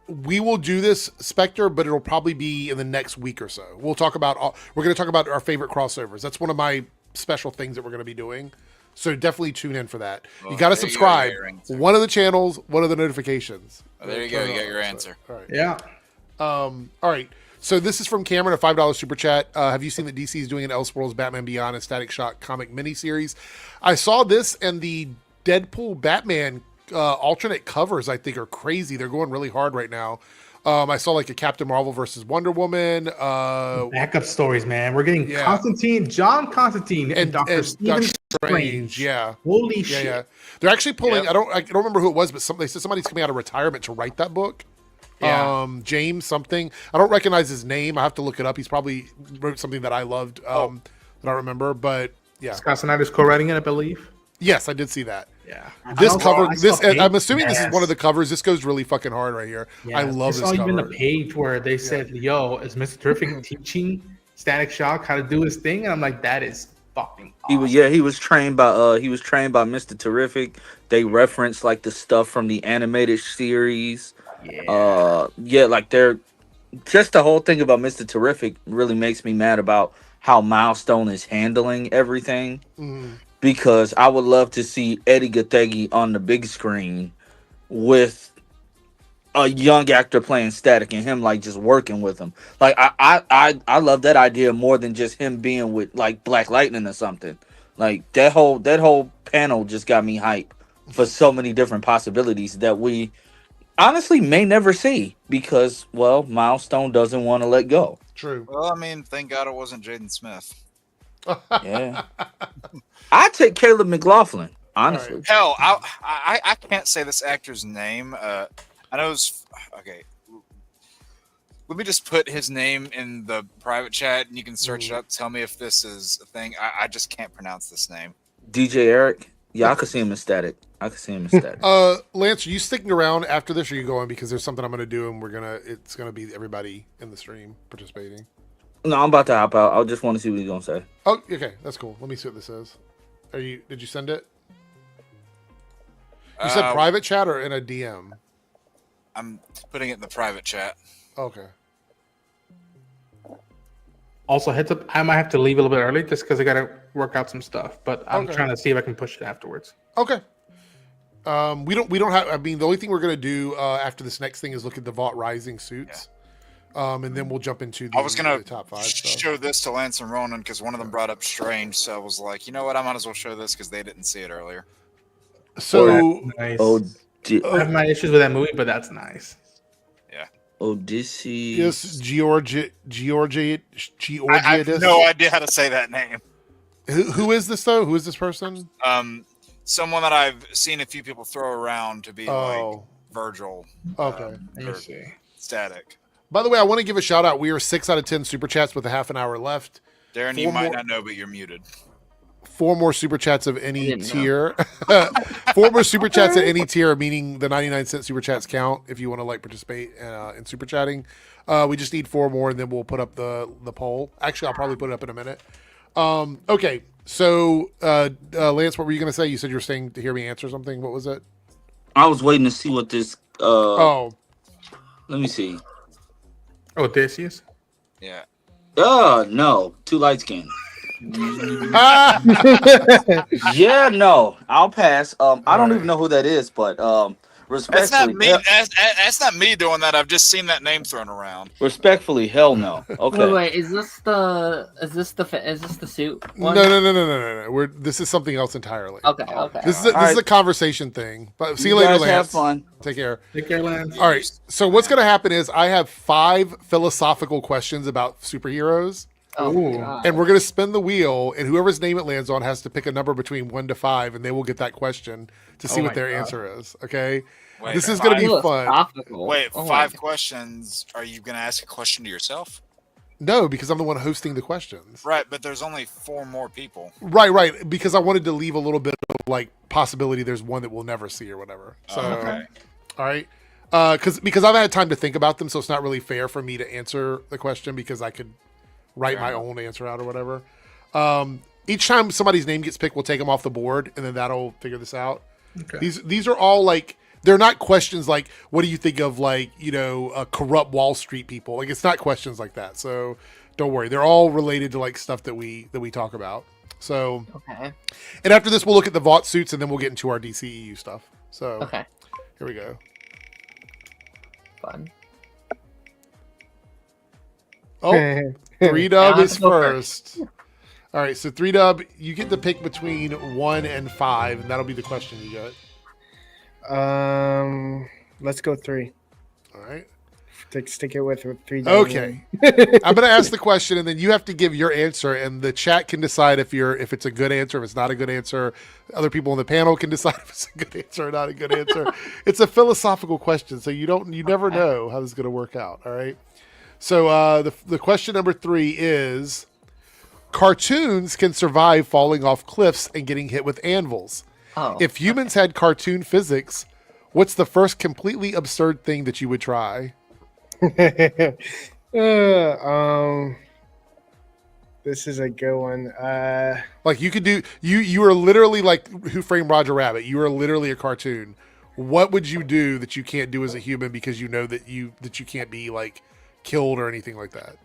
We will do this, Spectre, but it'll probably be in the next week or so. We're going to talk about our favorite crossovers. That's one of my special things that we're going to be doing. So definitely tune in for that. You got to subscribe. One of the channels, one of the notifications. There you go. You got your answer. All right. Yeah. All right. So this is from Cameron, a $5 super chat. Have you seen that DC is doing an Elseworlds Batman Beyond and Static Shock comic miniseries? I saw this, and the Deadpool Batman alternate covers, I think, are crazy. They're going really hard right now. I saw like a Captain Marvel versus Wonder Woman. Backup stories, man. We're getting John Constantine, and Dr. Stephen Strange. Yeah. Holy shit. Yeah. They're actually pulling. I don't remember who it was, but they said somebody's coming out of retirement to write that book. Yeah. James something. I don't recognize his name. I have to look it up. He's probably wrote something that I loved. That I remember, but yeah. Scott Snyder's co-writing it, I believe. Yes, I did see that. Yeah. This cover, I'm assuming this is one of the covers. This goes really fucking hard right here. Yeah. I love this cover. I saw even the page where they said, "Yo, is Mr. Terrific teaching Static Shock how to do his thing?" And I'm like, that is fucking awesome. He was trained by Mr. Terrific. They reference like the stuff from the animated series. Like they're just the whole thing about Mr. Terrific really makes me mad about how Milestone is handling everything. Because I would love to see Eddie Gathegi on the big screen with a young actor playing Static and him like just working with him. Like I love that idea more than just him being with like Black Lightning or something. Like that whole panel just got me hype for so many different possibilities that we honestly may never see because Milestone doesn't want to let go. True. Well, I mean, thank God it wasn't Jaden Smith. Yeah. I'd take Caleb McLaughlin, honestly. Right. Hell, I can't say this actor's name. I know it's okay. Let me just put his name in the private chat, and you can search it up. Tell me if this is a thing. I just can't pronounce this name. DJ Eric. Yeah, I could see him in Static. Lance, are you sticking around after this, or are you going because there's something I'm going to do, and it's going to be everybody in the stream participating? No, I'm about to hop out. I just want to see what he's going to say. Oh, okay, that's cool. Let me see what this is. Did you send it? You said private chat or in a DM? I'm putting it in the private chat. Okay. Also, heads up, I might have to leave a little bit early just because I got to work out some stuff. But I'm trying to see if I can push it afterwards. Okay. We don't have. I mean, the only thing we're gonna do after this next thing is look at the Vought Rising suits. And then we'll jump into the top 5 show this to Lance and Ronan because one of them brought up Strange, so I was like, you know what, I might as well show this because they didn't see it earlier. So nice. I have my issues with that movie, but that's nice. Yeah. Odysseus. Georgia. I have no idea how to say that name. Who is this though? Who is this person? Someone that I've seen a few people throw around to be like Oh, Virgil. okay. Let me see. Static. By the way, I want to give a shout out. We are 6 out of 10 super chats with a half an hour left. Darren, you might not know, but you're muted. 4 more super chats of any Didn't know. tier. 4 more super chats at any tier, meaning the 99-cent super chats count if you want to like participate in super chatting. We just need 4 more, and then we'll put up the poll. Actually, I'll probably put it up in a minute. Okay, so Lance, what were you going to say? You said you were saying to hear me answer something. What was it? I was waiting to see what this. Oh, Let me see. Oh, Odysseus? Yeah. No, too light skinned. Yeah, no, I'll pass. I don't even know who that is, but That's not respectfully, me. That's not me doing that. I've just seen that name thrown around. respectfully, hell no. Okay. Wait, is this the suit one? no. This is something else entirely. Okay. This is a conversation thing. But see you later, guys Lance. have fun. Take care. Take care, Lance. All right. So what's going to happen is I have 5 philosophical questions about superheroes, Oh, Ooh. God. and we're going to spin the wheel, and whoever's name it lands on has to pick a number between 1 to 5, and they will get that question to see Oh what my their God. answer is. Okay. Wait, This is going to be fun. Philosophical. Wait, Oh my 5 God. questions. Are you going to ask a question to yourself? No, because I'm the one hosting the questions. Right, but there's only 4 more people. Right. Because I wanted to leave a little bit of like possibility. There's one that we'll never see or whatever. So, Okay. all right. Because I've had time to think about them, so it's not really fair for me to answer the question because I could write my own answer out or whatever. Each time somebody's name gets picked, we'll take them off the board, and then that'll figure this out. Okay. These are all like, they're not questions like, what do you think of like, corrupt Wall Street people? Like, it's not questions like that. So don't worry. They're all related to like stuff that we talk about. So, Okay. and after this, we'll look at the Vought suits, and then we'll get into our DCEU stuff. So Okay. here we go. Fun. Oh, 3-Dub Now is I go first. All right, so 3-Dub, you get to pick between 1 and 5, and that'll be the question you get. Let's go 3. All right. Stick it with 3. Okay. I'm going to ask the question, and then you have to give your answer, and the chat can decide if it's a good answer, if it's not a good answer. Other people on the panel can decide if it's a good answer or not a good answer. It's a philosophical question, so you never know how this is going to work out. All right. So the question number 3 is: cartoons can survive falling off cliffs and getting hit with anvils. Oh. If humans had cartoon physics, what's the first completely absurd thing that you would try? This is a good one. Like you could do you are literally like Who Framed Roger Rabbit. You are literally a cartoon. What would you do that you can't do as a human because you know that you can't be like killed or anything like that?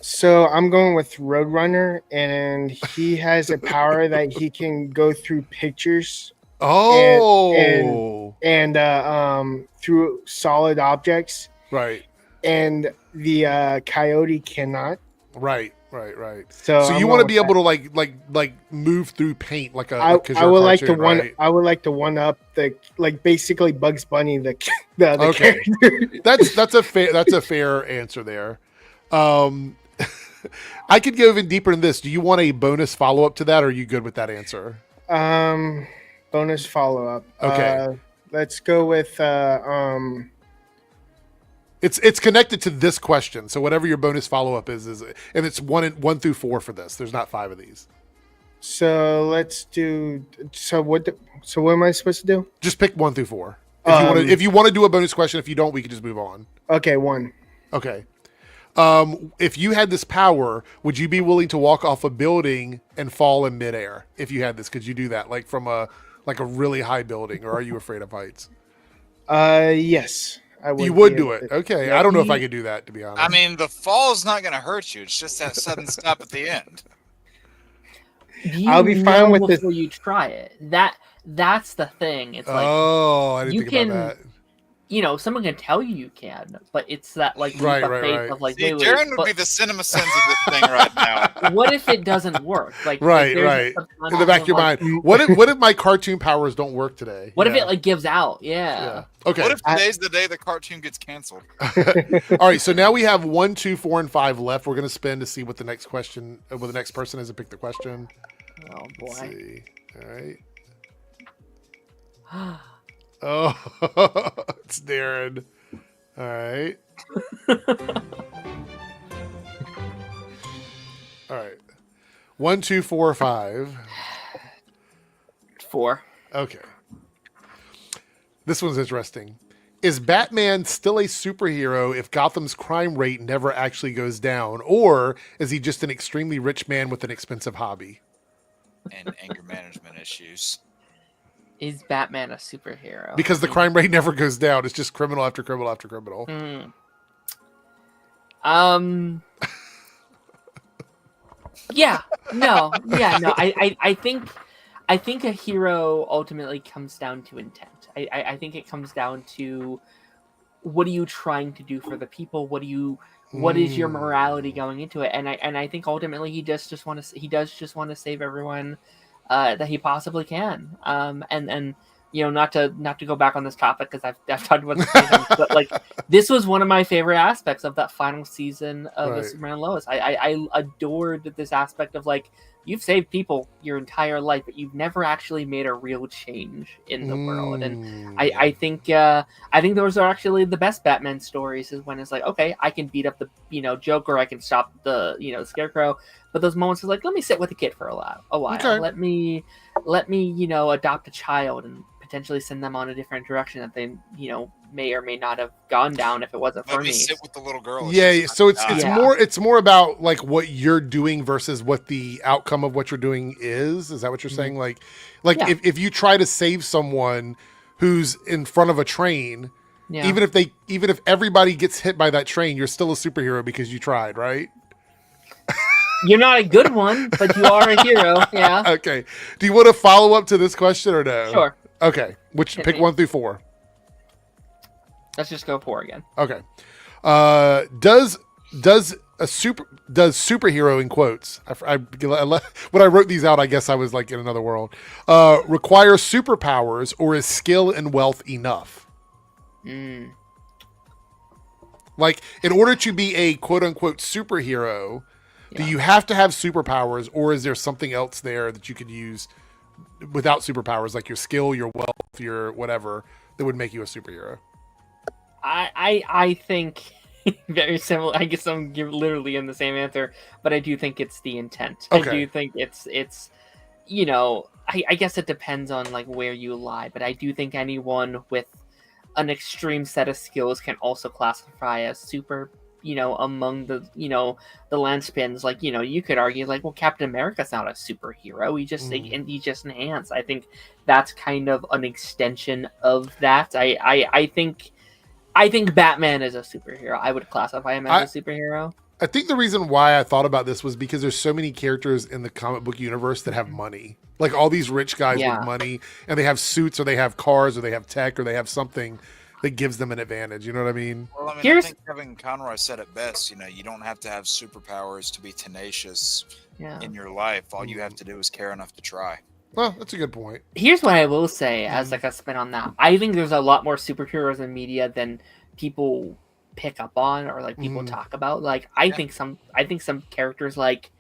So I'm going with Roadrunner, and he has a power that he can go through pictures Oh, and through solid objects, right, and the coyote cannot. right. So So you want to be able to like move through paint like a. I would like to one. Right? I would like to one up the basically Bugs Bunny the other Okay. character. That's a fair answer there. I could go even deeper in this. Do you want a bonus follow up to that, or are you good with that answer? Bonus follow up. Okay. Let's go with It's connected to this question. So whatever your bonus follow up is, and it's 1 through 4 for this. There's not 5 of these. So let's do. So what am I supposed to do? Just pick 1 through 4. If you want to do a bonus question, if you don't, we can just move on. Okay, 1. Okay. If you had this power, would you be willing to walk off a building and fall in midair? If you had this, could you do that, like from a really high building, or are you afraid of heights? Yes, I would. You would be do able it. to. Okay. Yeah. I don't know if I could do that, to be honest. I mean, the fall's not going to hurt you. It's just that sudden stop at the end. I'll be fine with this. before you try it. That's the thing. It's like I didn't you think can- about that. someone can tell you can, but it's that like leap Right, of right, faith right. of like, See, wait, Darren would but be the cinema sins of this thing right now. what if it doesn't work? Like Right, there's right. a In the back of your like, mind, what if my cartoon powers don't work today? What if Yeah. it like gives out? Yeah. Yeah. Okay. What if today's the day the cartoon gets canceled? All right. So now we have 1, 2, 4, and 5 left. We're gonna spin to see what the next question, what the next person is, and pick the question. Oh Let's boy. see. All right. Oh, it's Darren. All right. All right. 1, 2, 4, 5. 4. Okay. This one's interesting. Is Batman still a superhero if Gotham's crime rate never actually goes down? Or is he just an extremely rich man with an expensive hobby? And anger management issues. Is Batman a superhero? Because the crime rate never goes down. It's just criminal after criminal after criminal. Yeah. No. I think a hero ultimately comes down to intent. I think it comes down to what are you trying to do for the people? What is your morality going into it? And I think ultimately he does just want to save everyone that he possibly can. And not to go back on this topic because I've talked about this many times, but like this was one of my favorite aspects of that final season of Superman and Lois. I adored this aspect of like you've saved people your entire life, but you've never actually made a real change in the world. And I think those are actually the best Batman stories is when it's like, okay, I can beat up the Joker, I can stop the Scarecrow, but those moments is like, let me sit with the kid for a while. Okay. Let me adopt a child and potentially send them on a different direction that they may or may not have gone down if it wasn't for Let me me. sit with the little girl. Yeah, so it's more about like what you're doing versus what the outcome of what you're doing is. Is that what you're saying? Like Yeah. if you try to save someone who's in front of a train, Yeah. even if everybody gets hit by that train, you're still a superhero because you tried, right? You're not a good one, but you are a hero. Yeah. Okay. Do you want to follow up to this question or no? Sure. Okay. Pick 1 through 4. Let's just go 4 again. Okay. Does superhero in quotes? When I wrote these out, I guess I was like in another world. Require superpowers, or is skill and wealth enough? Like, in order to be a quote unquote superhero, do you have to have superpowers, or is there something else there that you could use without superpowers, like your skill, your wealth, your whatever, that would make you a superhero? I think very similar. I guess I'm literally in the same answer, but I do think it's the intent. Okay. I do think it's I guess it depends on like where you lie, but I do think anyone with an extreme set of skills can also classify as super. Among the the land spins, like you could argue like, well, Captain America's not a superhero. He just enhanced. I think that's kind of an extension of that. I think Batman is a superhero. I would classify him as a superhero. I think the reason why I thought about this was because there's so many characters in the comic book universe that have money. Like all these rich guys with money, and they have suits, or they have cars, or they have tech, or they have something that gives them an advantage. You know what I mean? Well, I mean, I think Kevin Conroy said it best. You don't have to have superpowers to be tenacious in your life. All you have to do is care enough to try. Well, that's a good point. Here's what I will say as like a spin on that. I think there's a lot more superheroes in media than people pick up on or like people talk about. Like I think some characters like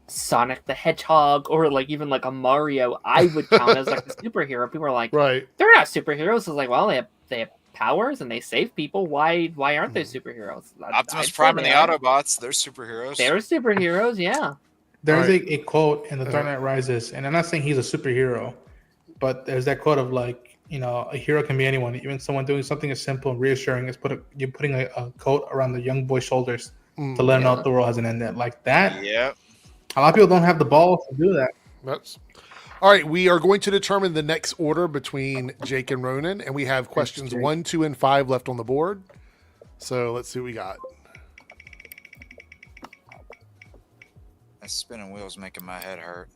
Sonic the Hedgehog or like even like a Mario, I would count as like a superhero. People are like, right, they're not superheroes. It's like, well, they have powers and they save people. Why aren't they superheroes? Optimus Prime and the Autobots, they're superheroes. They're superheroes, yeah. There's a quote in The Dark Knight Rises, and I'm not saying he's a superhero, but there's that quote of like, a hero can be anyone, even someone doing something as simple and reassuring as you're putting a coat around the young boy's shoulders to let him know the world hasn't ended. Like that. Yeah. A lot of people don't have the balls to do that. That's all right. We are going to determine the next order between Jake and Ronan, and we have questions 1, 2, and 5 left on the board. So let's see what we got. That spinning wheel's making my head hurt.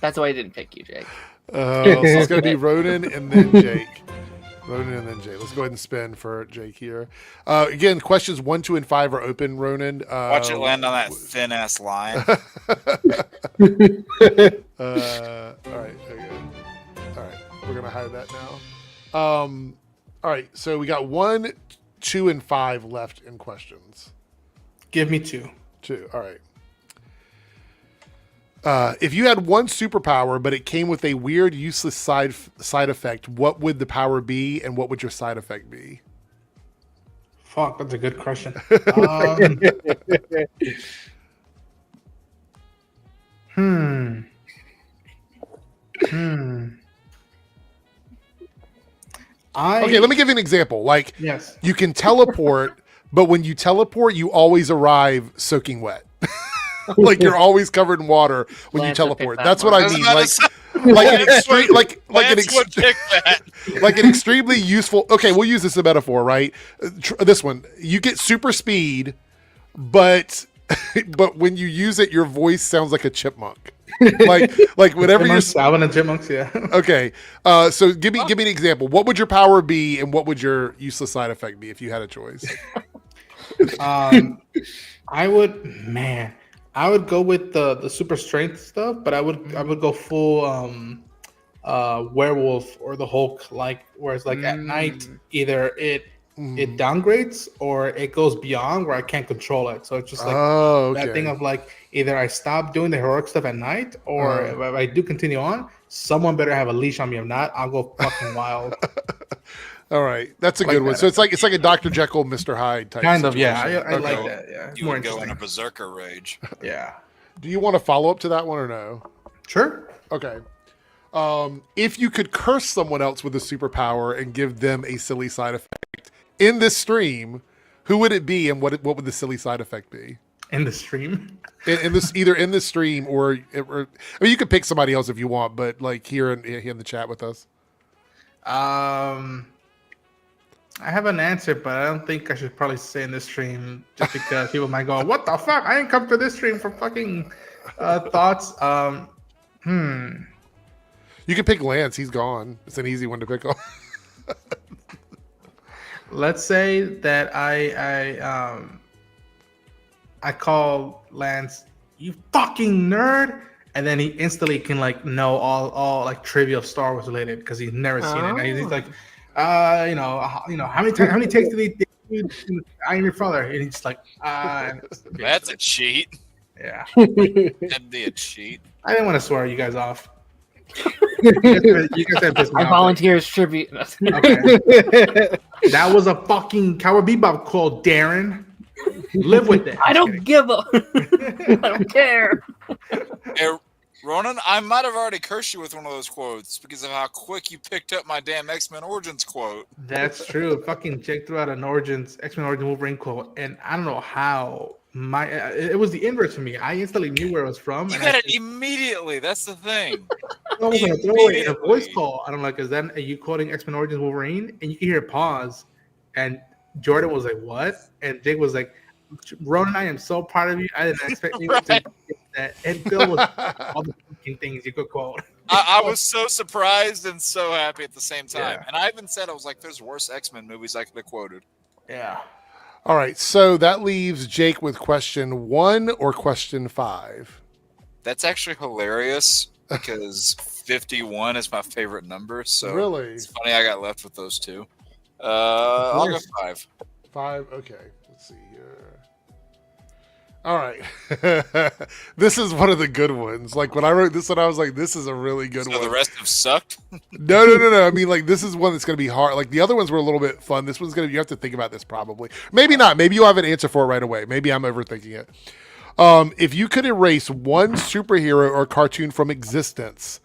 That's why I didn't pick you, Jake. So it's going to be Ronan and then Jake. Ronan and then Jake. Let's go ahead and spin for Jake here. Again, questions 1, 2, and 5 are open, Ronan. Watch it land on that thin ass line. All right. Okay. All right. We're going to hide that now. All right. So we got 1, 2, and 5 left in questions. Give me 2. 2. All right. If you had one superpower, but it came with a weird, useless side effect, what would the power be, and what would your side effect be? Fuck, that's a good question. Okay, let me give you an example. Like, Yes. you can teleport, but when you teleport, you always arrive soaking wet. Like you're always covered in water when Lance you would pick teleport. that That's one. what I was mean. about to Like, say- like an extreme, Lance would pick that. like an extremely useful. Okay, we'll use this as a metaphor, right? This one, you get super speed, but when you use it, your voice sounds like a chipmunk. like whenever you're. Chipmunks, Alvin and Chipmunks, yeah. Okay, so give me an example. What would your power be, and what would your useless side effect be if you had a choice? I would go with the super strength stuff, but I would go full werewolf or the Hulk, like where it's like at night either it downgrades or it goes beyond where I can't control it. So it's just like that thing of like either I stop doing the heroic stuff at night or if I do continue on, someone better have a leash on me. If not, I'll go fucking wild. All right, that's a good one. that. So it's like a Dr. Jekyll, Mr. Hyde type. Kind of, yeah. situation. I Okay. like that. Yeah, it's You more would go in a interesting. berserker rage. Yeah, Do you want to follow up to that one or no? sure. Okay. If you could curse someone else with a superpower and give them a silly side effect in this stream, who would it be, and what would the silly side effect be? In the stream. In this, either in this stream or I mean, you could pick somebody else if you want, but like here in the chat with us. I have an answer, but I don't think I should probably say in this stream just because people might go, "What the fuck? I ain't come to this stream for fucking thoughts." You can pick Lance. He's gone. It's an easy one to pick on. Let's say that I call Lance, "You fucking nerd," and then he instantly can like know all like trivia of Star Wars related because he's never seen it. And he's like, how many takes did he do? I am your father, and he's like, That's a cheat. yeah. That'd be a cheat. I didn't want to swear you guys off. You guys have pissed me I off. volunteer as tribute. Okay. That was a fucking Cowboy Bebop quote, Darren. Live with it. I don't give a. I don't care. Hey, Ronan, I might have already cursed you with one of those quotes because of how quick you picked up my damn X-Men Origins quote. That's true. Fucking Jake threw out an X-Men Origins Wolverine quote, and I don't know how it was the inverse for me. I instantly knew where it was from. You and got I it immediately. That's the thing. was gonna throw it in a voice Immediately. call. And I'm like, are you quoting X-Men Origins Wolverine? And you hear a pause, and Jordan was like, "What?" And Jake was like, "Ronan, I am so proud of you. I didn't expect you to get that." And Phil was all the fucking things you could quote. I was so surprised and so happy at the same time. Yeah. And I even said, I was like, there's worse X-Men movies I could have quoted. Yeah. All right, so that leaves Jake with question 1 or question 5. That's actually hilarious because 51 is my favorite number. So Really? it's funny I got left with those two. I'll go 5. 5. Okay, let's see here. All right, this is one of the good ones. Like when I wrote this one, I was like, "This is a really good So one." the rest have sucked. No. I mean, like this is one that's going to be hard. Like the other ones were a little bit fun. This one's going to. You have to think about this probably. Maybe not. Maybe you'll have an answer for it right away. Maybe I'm overthinking it. If you could erase one superhero or cartoon from existence,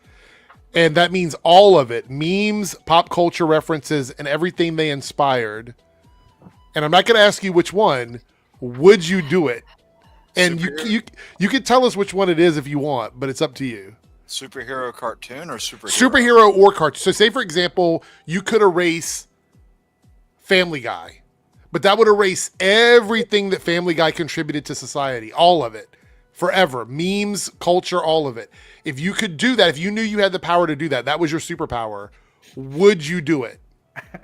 and that means all of it, memes, pop culture references, and everything they inspired, and I'm not going to ask you which one, would you do it? And you can tell us which one it is if you want, but it's up to you. Superhero cartoon or superhero? Superhero or cartoon. So say, for example, you could erase Family Guy, but that would erase everything that Family Guy contributed to society, all of it, forever. Memes, culture, all of it. If you could do that, if you knew you had the power to do that, that was your superpower, would you do it?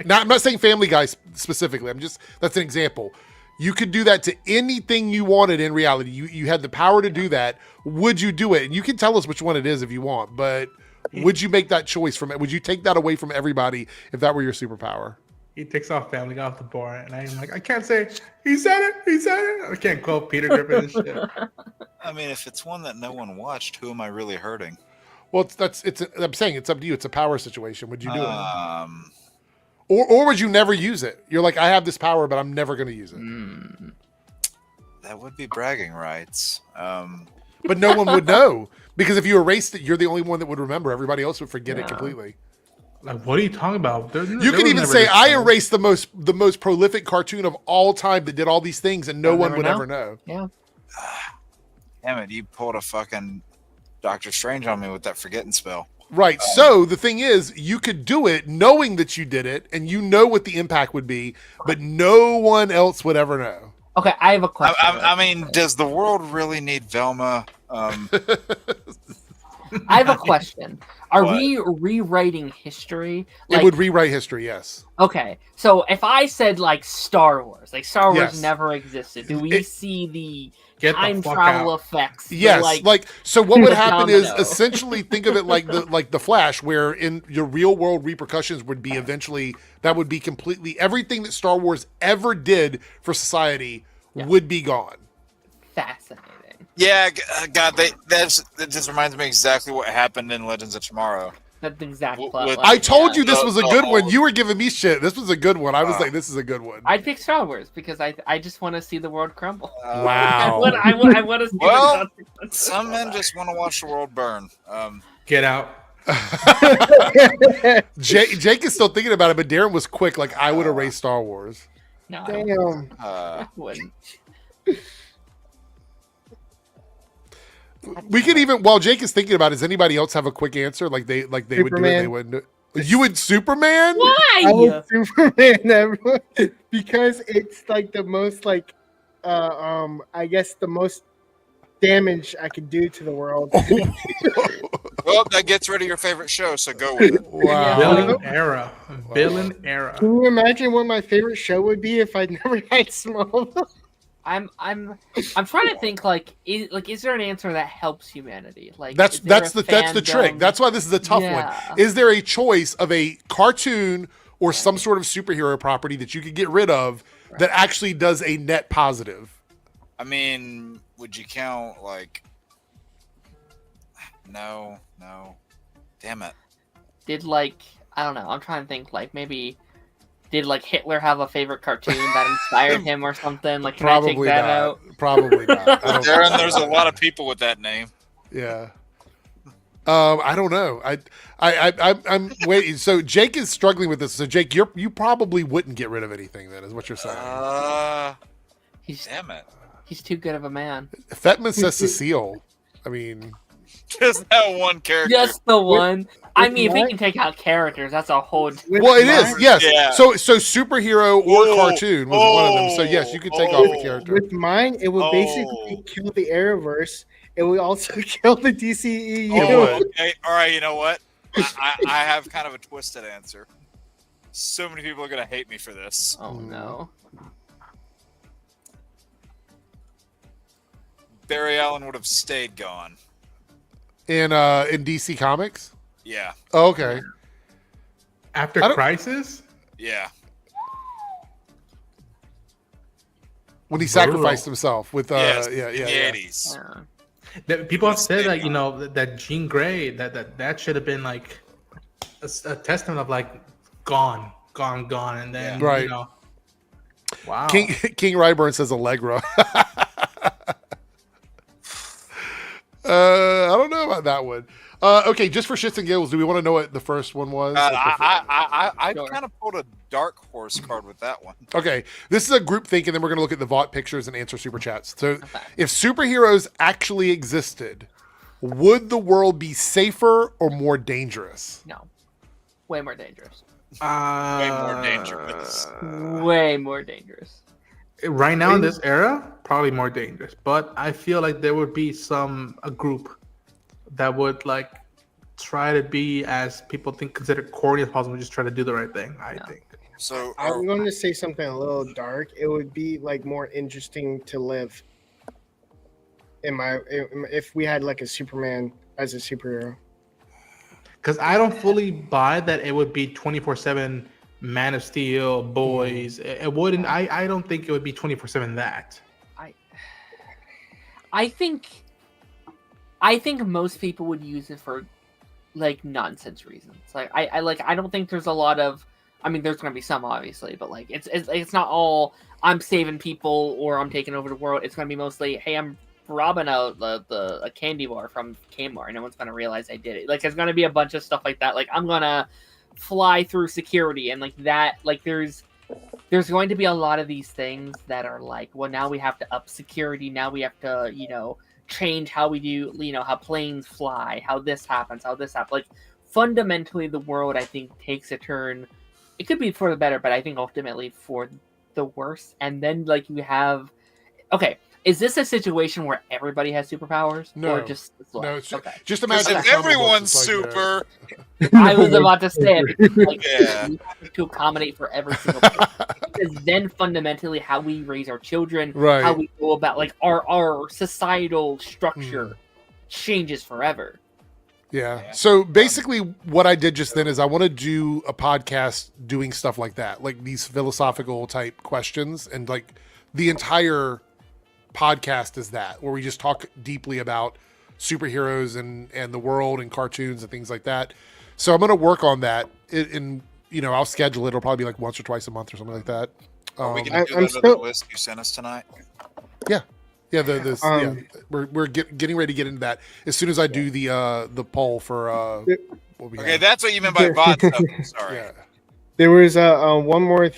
Now, I'm not saying Family Guy specifically. That's an example. You could do that to anything you wanted in reality. You had the power to do that. Would you do it? And you can tell us which one it is if you want, but would you make that choice from it? Would you take that away from everybody if that were your superpower? He takes off Family Guy off the board, and I'm like, I can't say he said it. He said it. I can't quote Peter Griffin and shit. I mean, if it's one that no one watched, who am I really hurting? Well, I'm saying it's up to you. It's a power situation. Would you do it? It? Or would you never use it? You're like, I have this power, but I'm never going to use it. That would be bragging rights. But no one would know because if you erased it, you're the only one that would remember. Everybody else would forget it completely. Like, what are you talking about? You could even say, I erased the most prolific cartoon of all time that did all these things, and no one would ever know. Yeah. Damn it! You pulled a fucking Doctor Strange on me with that forgetting spell. Right. So the thing is, you could do it knowing that you did it, and you know what the impact would be, but no one else would ever know. Okay, I have a question. I mean, does the world really need Velma? I have a question. Are What? we rewriting history? It would rewrite history, yes. Okay, so if I said like Star Wars Wars Yes. never existed, do we see the Get the time fuck travel out. effects? Yes, like so what would happen is Domino. essentially think of it like the Flash, where in your real world repercussions would be eventually that would be completely everything that Star Wars ever did for society would be gone. fascinating. Yeah, God, that just reminds me exactly what happened in Legends of Tomorrow. That's the exact With- plot. with- line, I told yeah. you this was a good one. You were giving me shit. This was a good one. I was like, this is a good one. I'd pick Star Wars because I just want to see the world crumble. Wow. I want to see Well, the consequences Some of men that. just want to watch the world burn. Get out. Jake is still thinking about it, but Darren was quick. Like, I would erase Star Wars. No, Damn. I wouldn't. We could even, while Jake is thinking about it, does anybody else have a quick answer? Like they would do it, Superman. they wouldn't do it. You would Superman? Why? I would Superman everyone because it's like the most like I guess the most damage I could do to the world. Well, that gets rid of your favorite show, so go with it. Wow. Villain era. Villain era. Can you imagine what my favorite show would be if I'd never had Smallville? I'm trying to think is there an answer that helps humanity? Like That's is there the a that's the trick. fandom? That's why this is a tough Yeah. one. Is there a choice of a cartoon or some sort of superhero property that you could get rid of that actually does a net positive? I mean, would you count like? No. Damn it. Did I don't know. I'm trying to think maybe. Did Hitler have a favorite cartoon that inspired him or something? Like, can I take Probably that not. out? Probably not. I don't Darren, think there's so. a lot of people with that name. Yeah. I don't know. I'm waiting. So Jake is struggling with this. So Jake, you probably wouldn't get rid of anything. Then is what you're saying. He's Damn it. he's too good of a man. Fetman says Cecile. I mean, Just that one character. Just the one. I mean, if we what? can take out characters, that's a whole. well, it is. Yes. Yeah. So superhero or Whoa. cartoon was one of them. So yes, you could take off a character. With mine, it would basically kill the Arrowverse. It would also kill the DCEU. It would. Hey, all right, you know what? I have kind of a twisted answer. So many people are going to hate me for this. Oh no. Barry Allen would have stayed gone. In DC Comics. Yeah. Oh, okay. After I don't- Crisis? Yeah. When he Brutal. sacrificed himself with Yes. yeah. In the 80s. People have said that, that Jean Grey, that should have been like a testament of like gone, and then Right. you know. Wow. King Ryburn says Allegra. I don't know about that one. Okay, just for shits and giggles, do we want to know what the first one was? I Sure. kind of pulled a dark horse card with that one. Okay, this is a group think, and then we're going to look at the Vought pictures and answer super chats. So, Okay. if superheroes actually existed, would the world be safer or more dangerous? No. Way more dangerous. Way more dangerous. Way more dangerous. Right now in this era, probably more dangerous. But I feel like there would be a group that would like try to be, as people think, considered corny as possible, just try to do the right thing. I think. So I'm going to say something a little dark. It would be like more interesting to live. If we had like a Superman as a superhero. Because I don't fully buy that it would be 24/7 Man of Steel, Boys. It wouldn't. I don't think it would be 24/7 that. I think most people would use it for like nonsense reasons. Like I don't think there's a lot of. I mean, there's going to be some obviously, but like it's not all I'm saving people or I'm taking over the world. It's going to be mostly, hey, I'm robbing a candy bar from Kmart, and no one's going to realize I did it. Like there's going to be a bunch of stuff like that. Like I'm going to fly through security and like that. Like there's going to be a lot of these things that are like, well, now we have to up security. Now we have to, change how we do, how planes fly, how this happens. Like fundamentally, the world, I think, takes a turn. It could be for the better, but I think ultimately for the worse. And then like you have, okay, is this a situation where everybody has superpowers? No, or just no. It's okay. just imagine If everyone's super, I was about to say it. Like, Yeah. we have to accommodate for every single person. Because then fundamentally how we raise our children, Right. how we go about like our societal structure changes forever. Yeah. So basically, what I did just then is I want to do a podcast doing stuff like that, like these philosophical type questions, and like the entire podcast is that, where we just talk deeply about superheroes and the world and cartoons and things like that. So I'm going to work on that, and I'll schedule it. It'll probably be like once or twice a month or something like that. we can do that on the list you sent us tonight. Yeah. Yeah, we're getting ready to get into that as soon as I do the poll for what we Okay, have. that's what you meant by VOD stuff. Sorry. Yeah. There was one more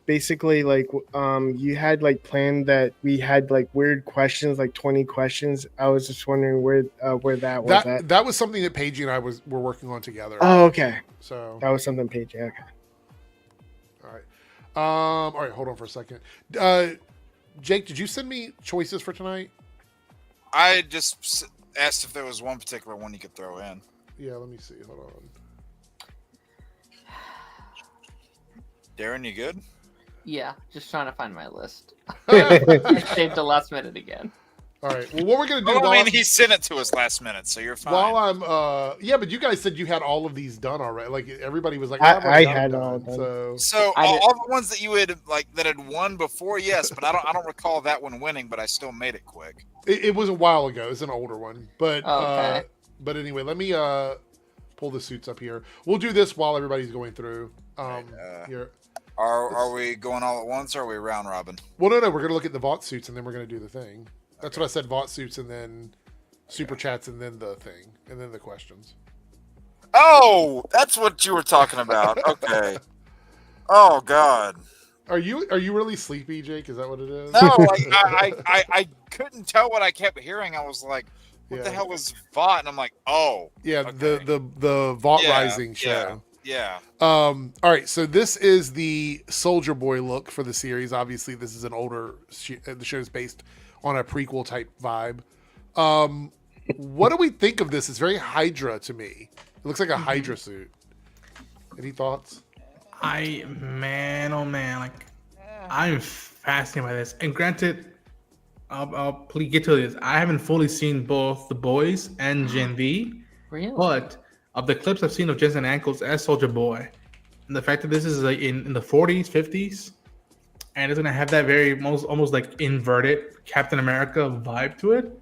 basically you had like planned that we had like weird questions, like 20 questions. I was just wondering where that was at. That was something that Paige and I were working on together. Oh, okay. So That was something Paige. Okay. all right. All right, hold on for a second. Jake, did you send me choices for tonight? I just asked if there was one particular one you could throw in. Yeah, let me see. Hold on. Darren, you good? Yeah, just trying to find my list. I saved the last minute again. All right. Well, what we're gonna do? Well, I mean, he sent it to us last minute, so you're fine. While I'm, but you guys said you had all of these done already. Like everybody was like, I had all done. So all the ones that you had that had won before, yes, but I don't recall that one winning. But I still made it quick. It was a while ago. It's an older one, but Okay. But anyway, let me pull the suits up here. We'll do this while everybody's going through. Here. Are we going all at once, or are we round robin? Well, no, we're gonna look at the Vought suits and then we're gonna do the thing. That's what I said. Vought suits and then super chats and then the thing and then the questions. Oh, that's what you were talking about. Okay. Oh God. Are you really sleepy, Jake? Is that what it is? No, I couldn't tell what I kept hearing. I was like, what the hell was Vought? And I'm like, oh. Yeah, okay. the Vought Rising show. Yeah. All right, so this is the Soldier Boy look for the series. Obviously, this is an older. The show's based on a prequel type vibe. What do we think of this? It's very Hydra to me. It looks like a Hydra suit. Any thoughts? Man, like I'm fascinated by this. And granted, I'll please get to this. I haven't fully seen both The Boys and Gen V, Really? but of the clips I've seen of Jensen Ackles as Soldier Boy, and the fact that this is like in the 40s, 50s, and it's gonna have that very almost like inverted Captain America vibe to it,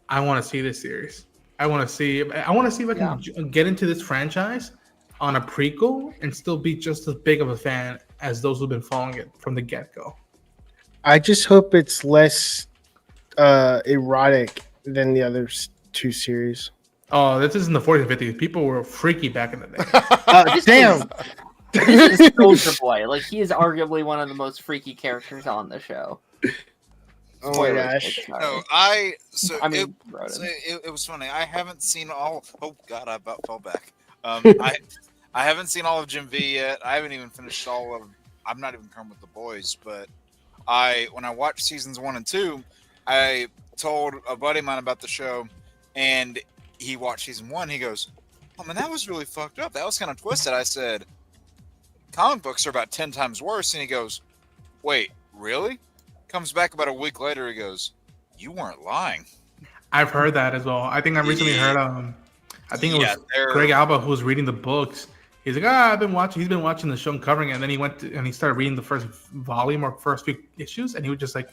I want to see this series. I want to see if I can get into this franchise on a prequel and still be just as big of a fan as those who've been following it from the get-go. I just hope it's less erotic than the other two series. Oh, this is in the 40s and 50s. People were freaky back in the day. Damn. This is Soldier Boy. Like, he is arguably one of the most freaky characters on the show. Oh my gosh. No, it was funny. I haven't seen all. Oh God, I about fell back. I haven't seen all of Gen V yet. I haven't even finished all of. I'm not even current with The Boys, but when I watched seasons 1 and 2, I told a buddy of mine about the show, and he watched season 1. He goes, "Oh man, that was really fucked up. That was kind of twisted." I said, "Comic books are about 10 times worse." And he goes, "Wait, really?" Comes back about a week later. He goes, "You weren't lying." I've heard that as well. I think I recently heard. I think it was Greg Alba who was reading the books. He's like, I've been watching. He's been watching the show and covering it, and then he went and he started reading the first volume or first few issues, and he was just like,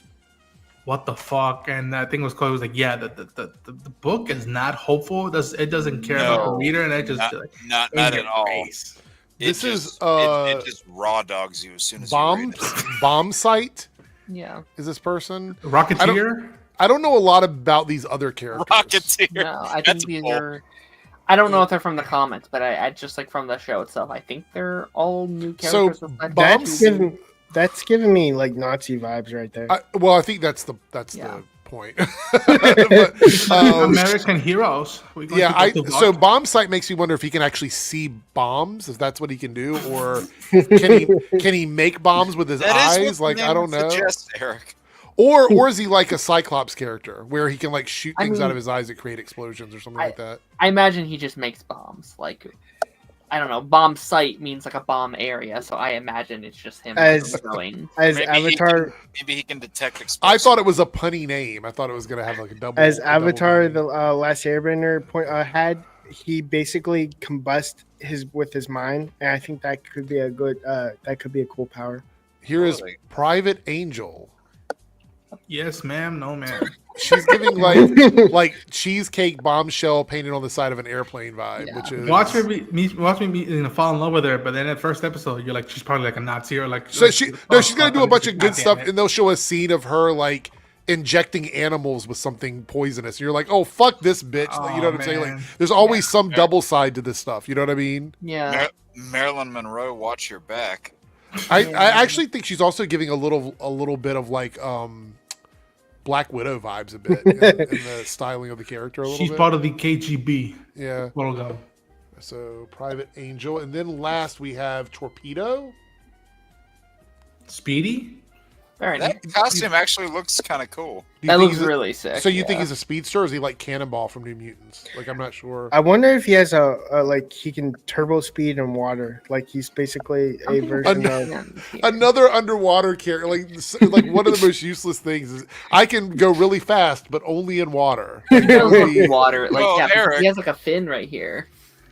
"What the fuck?" And I think it was called. It was like, "Yeah, the book is not hopeful. It doesn't care about the reader, and it just not at all." Face. This is it just raw dogs you as soon as bomb you read it. bomb site. Yeah. Is this person? Rocketeer. I don't know a lot about these other characters. Rocketeer. No, I think That's these cool. are. I don't know if they're from the comics, but I just like from the show itself. I think they're all new So, characters. with Bombs- That's giving me like Nazi vibes right there. Well, I think that's the Yeah. point. But, American heroes. We're going yeah, to go to so Vought. bomb sight makes me wonder if he can actually see bombs, if that's what he can do, or can he make bombs with his That is what eyes? the Like name I don't know. suggests, Eric. Or is he like a Cyclops character where he can like shoot I things out mean, of his eyes that create explosions or something like that? I imagine he just makes bombs. Like, I don't know. Bomb site means like a bomb area, so I imagine it's just him going. As Maybe Avatar, Maybe he can detect I explosives. thought it was a punny name. I thought it was gonna have like a double. as a double Avatar, meaning. the Last Airbender had, he basically combust with his mind, and I think that could be a good, that could be a cool power. Here is Totally. Private Angel. Yes, ma'am. No, ma'am. She's giving like cheesecake bombshell painted on the side of an airplane vibe, Yeah. which is Watch me fall in love with her, but then at first episode, you're like, she's probably like a Nazi or like. So like, she's oh, gonna do a bunch of God good damn stuff, it. and they'll show a scene of her like injecting animals with something poisonous. And you're like, oh fuck this bitch, Oh, you know what I'm saying? man. Like, there's always some double side to this stuff. You know what I mean? Yeah. Marilyn Monroe, watch your back. I actually think she's also giving a little bit of like Black Widow vibes a bit in the styling of the character a little She's bit. part of the KGB Yeah. logo. So Private Angel, and then last we have Torpedo. Speedy. Very nice. That costume actually looks kind of cool. Do you That think looks he's a- really sick. So you think yeah. he's a speedster, or is he like Cannonball from New Mutants? Like I'm not sure. I wonder if he has a like he can turbo speed in water, like he's basically a version of. Another underwater character, like one of the most useless things is I can go really fast, but only in water. Like, only- Water, like Well, yeah, because Eric- he has like a fin right here.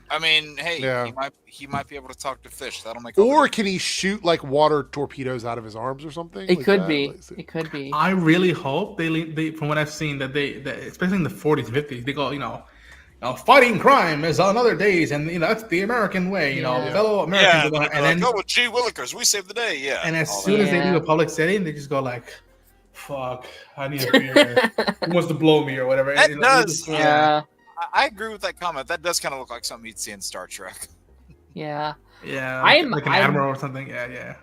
I mean, hey, Yeah. he might be able to talk to fish. That'll make. all the or difference. can he shoot like water torpedos out of his arms or something? It like could that? be. Like, It could be. I really hope they from what I've seen that especially in the 40s, 50s, they go, fighting crime is on other days, and that's the American way, Yeah. fellow Americans. Yeah, and then go with G. Willikers. We saved the day. Yeah. and as all soon as they Yeah. do a public setting, they just go like, "Fuck, I need a beer. Who wants to blow me or whatever?" That And, does. Yeah. I agree with that comment. That does kind of look like something you'd see in Star Trek. Yeah. yeah, I'm- like an I'm- admiral or something. Yeah.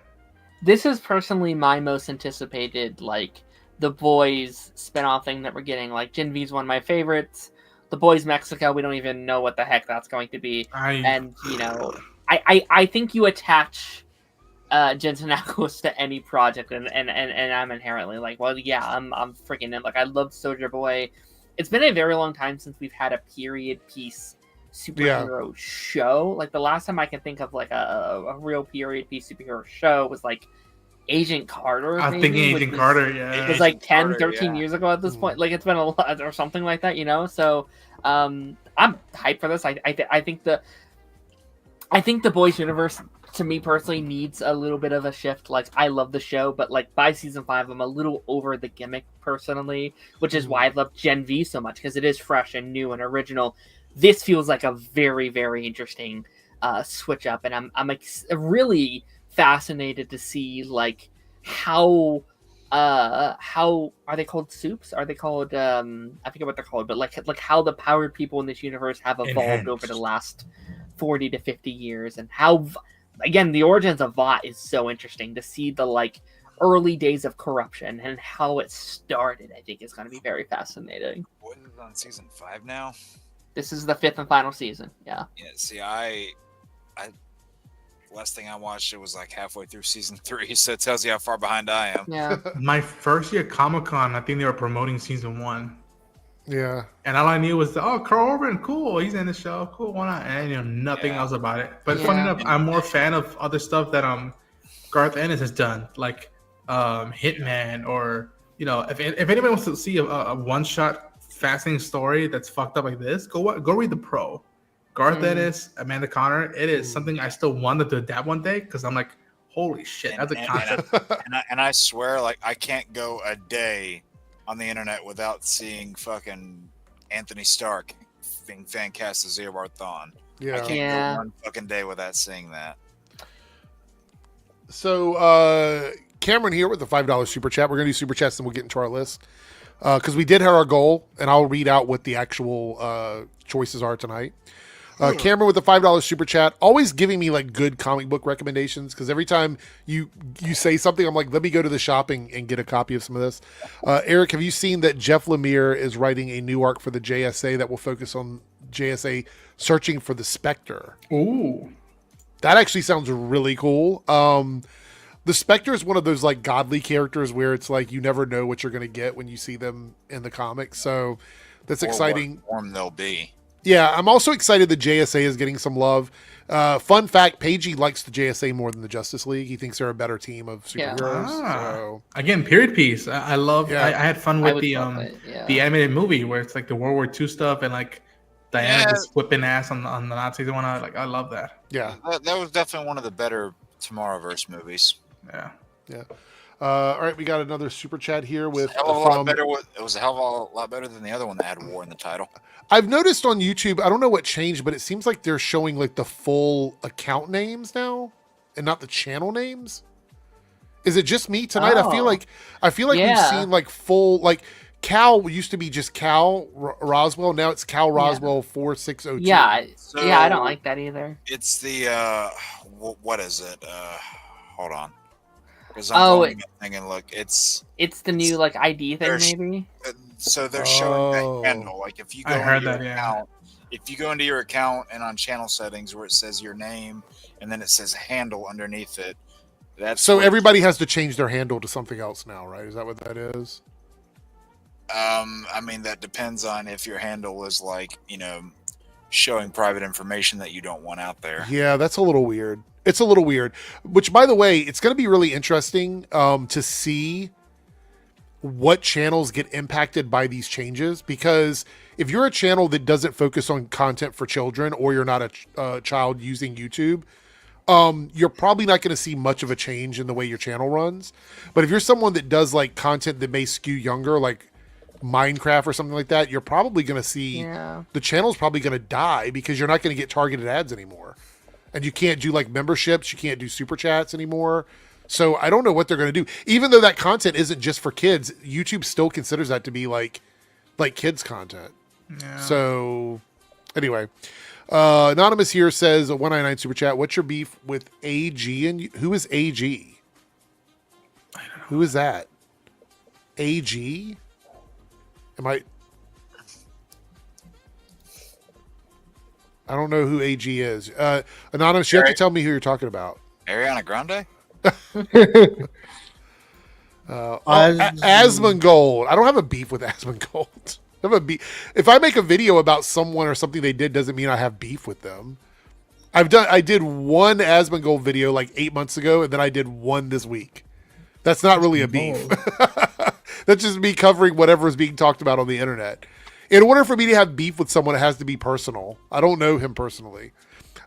This is personally my most anticipated, like, The Boys spinoff thing that we're getting. Like, Gen V's one of my favorites. The Boys Mexico, we don't even know what the heck that's going to be. And, I think you attach Jensen Ackles to any project, and I'm inherently like, well, yeah, I'm freaking in. Like, I love Soldier Boy. It's been a very long time since we've had a period piece superhero show. Like, the last time I can think of like a real period piece superhero show was like Agent Carter. I'm thinking Agent Carter. Yeah, It was like Agent 10, Carter, 13 yeah. years ago at this point. Like, it's been a lot or something like that, So I'm hyped for this. I think the Boys universe, to me personally, needs a little bit of a shift. Like, I love the show, but like by season 5, I'm a little over the gimmick personally, which is why I love Gen V so much, because it is fresh and new and original. This feels like a very, very interesting switch up, and I'm really fascinated to see like how are they called soups? Are they called I forget what they're called, but like how the powered people in this universe have evolved over the last 40 to 50 years, and how again the origins of Vought is so interesting to see the like early days of corruption and how it started. I think is going to be very fascinating. What is it on season 5 now? This is the 5th and final season. Yeah. Yeah. See, I last thing I watched, it was like halfway through season 3, so it tells you how far behind I am. Yeah. my first year Comic-Con, I think they were promoting season 1. Yeah. And all I knew was, Carl Urban, cool, he's in the show, cool, why not? And I knew nothing else about it. But funny enough, I'm more a fan of other stuff that Garth Ennis has done, like Hitman, or if anybody wants to see a one-shot fascinating story that's fucked up like this, go read The Pro. Garth Ennis, Amanda Connor. It is something I still wanted to adapt one day because I'm like, holy shit, that's a concept. And I swear, like, I can't go a day on the internet without seeing fucking Anthony Stark being fan cast as Eobard Thawne. Yeah. I can't go one fucking day without seeing that. So Cameron here with the $5 super chat. We're gonna do super chats and we'll get into our list because we did have our goal, and I'll read out what the actual choices are tonight. Cameron with the $5 super chat, always giving me like good comic book recommendations, because every time you say something, I'm like, let me go to the shopping and get a copy of some of this. Eric, have you seen that Jeff Lemire is writing a new arc for the JSA that will focus on JSA searching for the Spectre? Ooh. That actually sounds really cool. The Spectre is one of those like godly characters where it's like you never know what you're going to get when you see them in the comics. So that's exciting. What form they'll be. Yeah, I'm also excited the JSA is getting some love. Fun fact, Pagey likes the JSA more than the Justice League. He thinks they're a better team of superheroes. So. Again, period piece. I love. Yeah. I had fun with the animated movie where it's like the World War II stuff and like Diana just whipping ass on the Nazis and whatnot. Like, I love that. Yeah, that was definitely one of the better Tomorrowverse movies. Yeah. All right, we got another super chat here with It was a hell of a lot better than the other one that had war in the title. I've noticed on YouTube, I don't know what changed, but it seems like they're showing like the full account names now and not the channel names. Is it just me tonight? I feel like we've seen like full, like Cal used to be just Cal Roswell. Now it's Cal Roswell 4602. Yeah. Yeah, I don't like that either. It's the what is it? Hold on. Because I'm going and look, it's the new like ID thing, maybe. So they're showing the handle. Like if you go into your account, if you go into your account and on channel settings where it says your name and then it says handle underneath it, that's so everybody has to change their handle to something else now, right? Is that what that is? I mean, that depends on if your handle is like, showing private information that you don't want out there. Yeah, that's a little weird. It's a little weird. Which, by the way, it's going to be really interesting to see what channels get impacted by these changes, because if you're a channel that doesn't focus on content for children, or you're not a child using YouTube, you're probably not going to see much of a change in the way your channel runs. But if you're someone that does like content that may skew younger, like Minecraft or something like that, you're probably going to see the channel's probably going to die because you're not going to get targeted ads anymore. And you can't do like memberships, you can't do super chats anymore. So I don't know what they're going to do. Even though that content isn't just for kids, YouTube still considers that to be like kids content. Yeah. So anyway, Anonymous here says, 199 super chat, what's your beef with AG? And who is AG? I don't know. Who is that? AG? I don't know who AG is. Anonymous, you have to tell me who you're talking about. Ariana Grande? Asmongold. I don't have a beef with Asmongold. I have a beef. If I make a video about someone or something they did, doesn't mean I have beef with them. I did one Asmongold video like 8 months ago, and then I did one this week. That's not really a beef. That's just me covering whatever is being talked about on the internet. In order for me to have beef with someone, it has to be personal. I don't know him personally.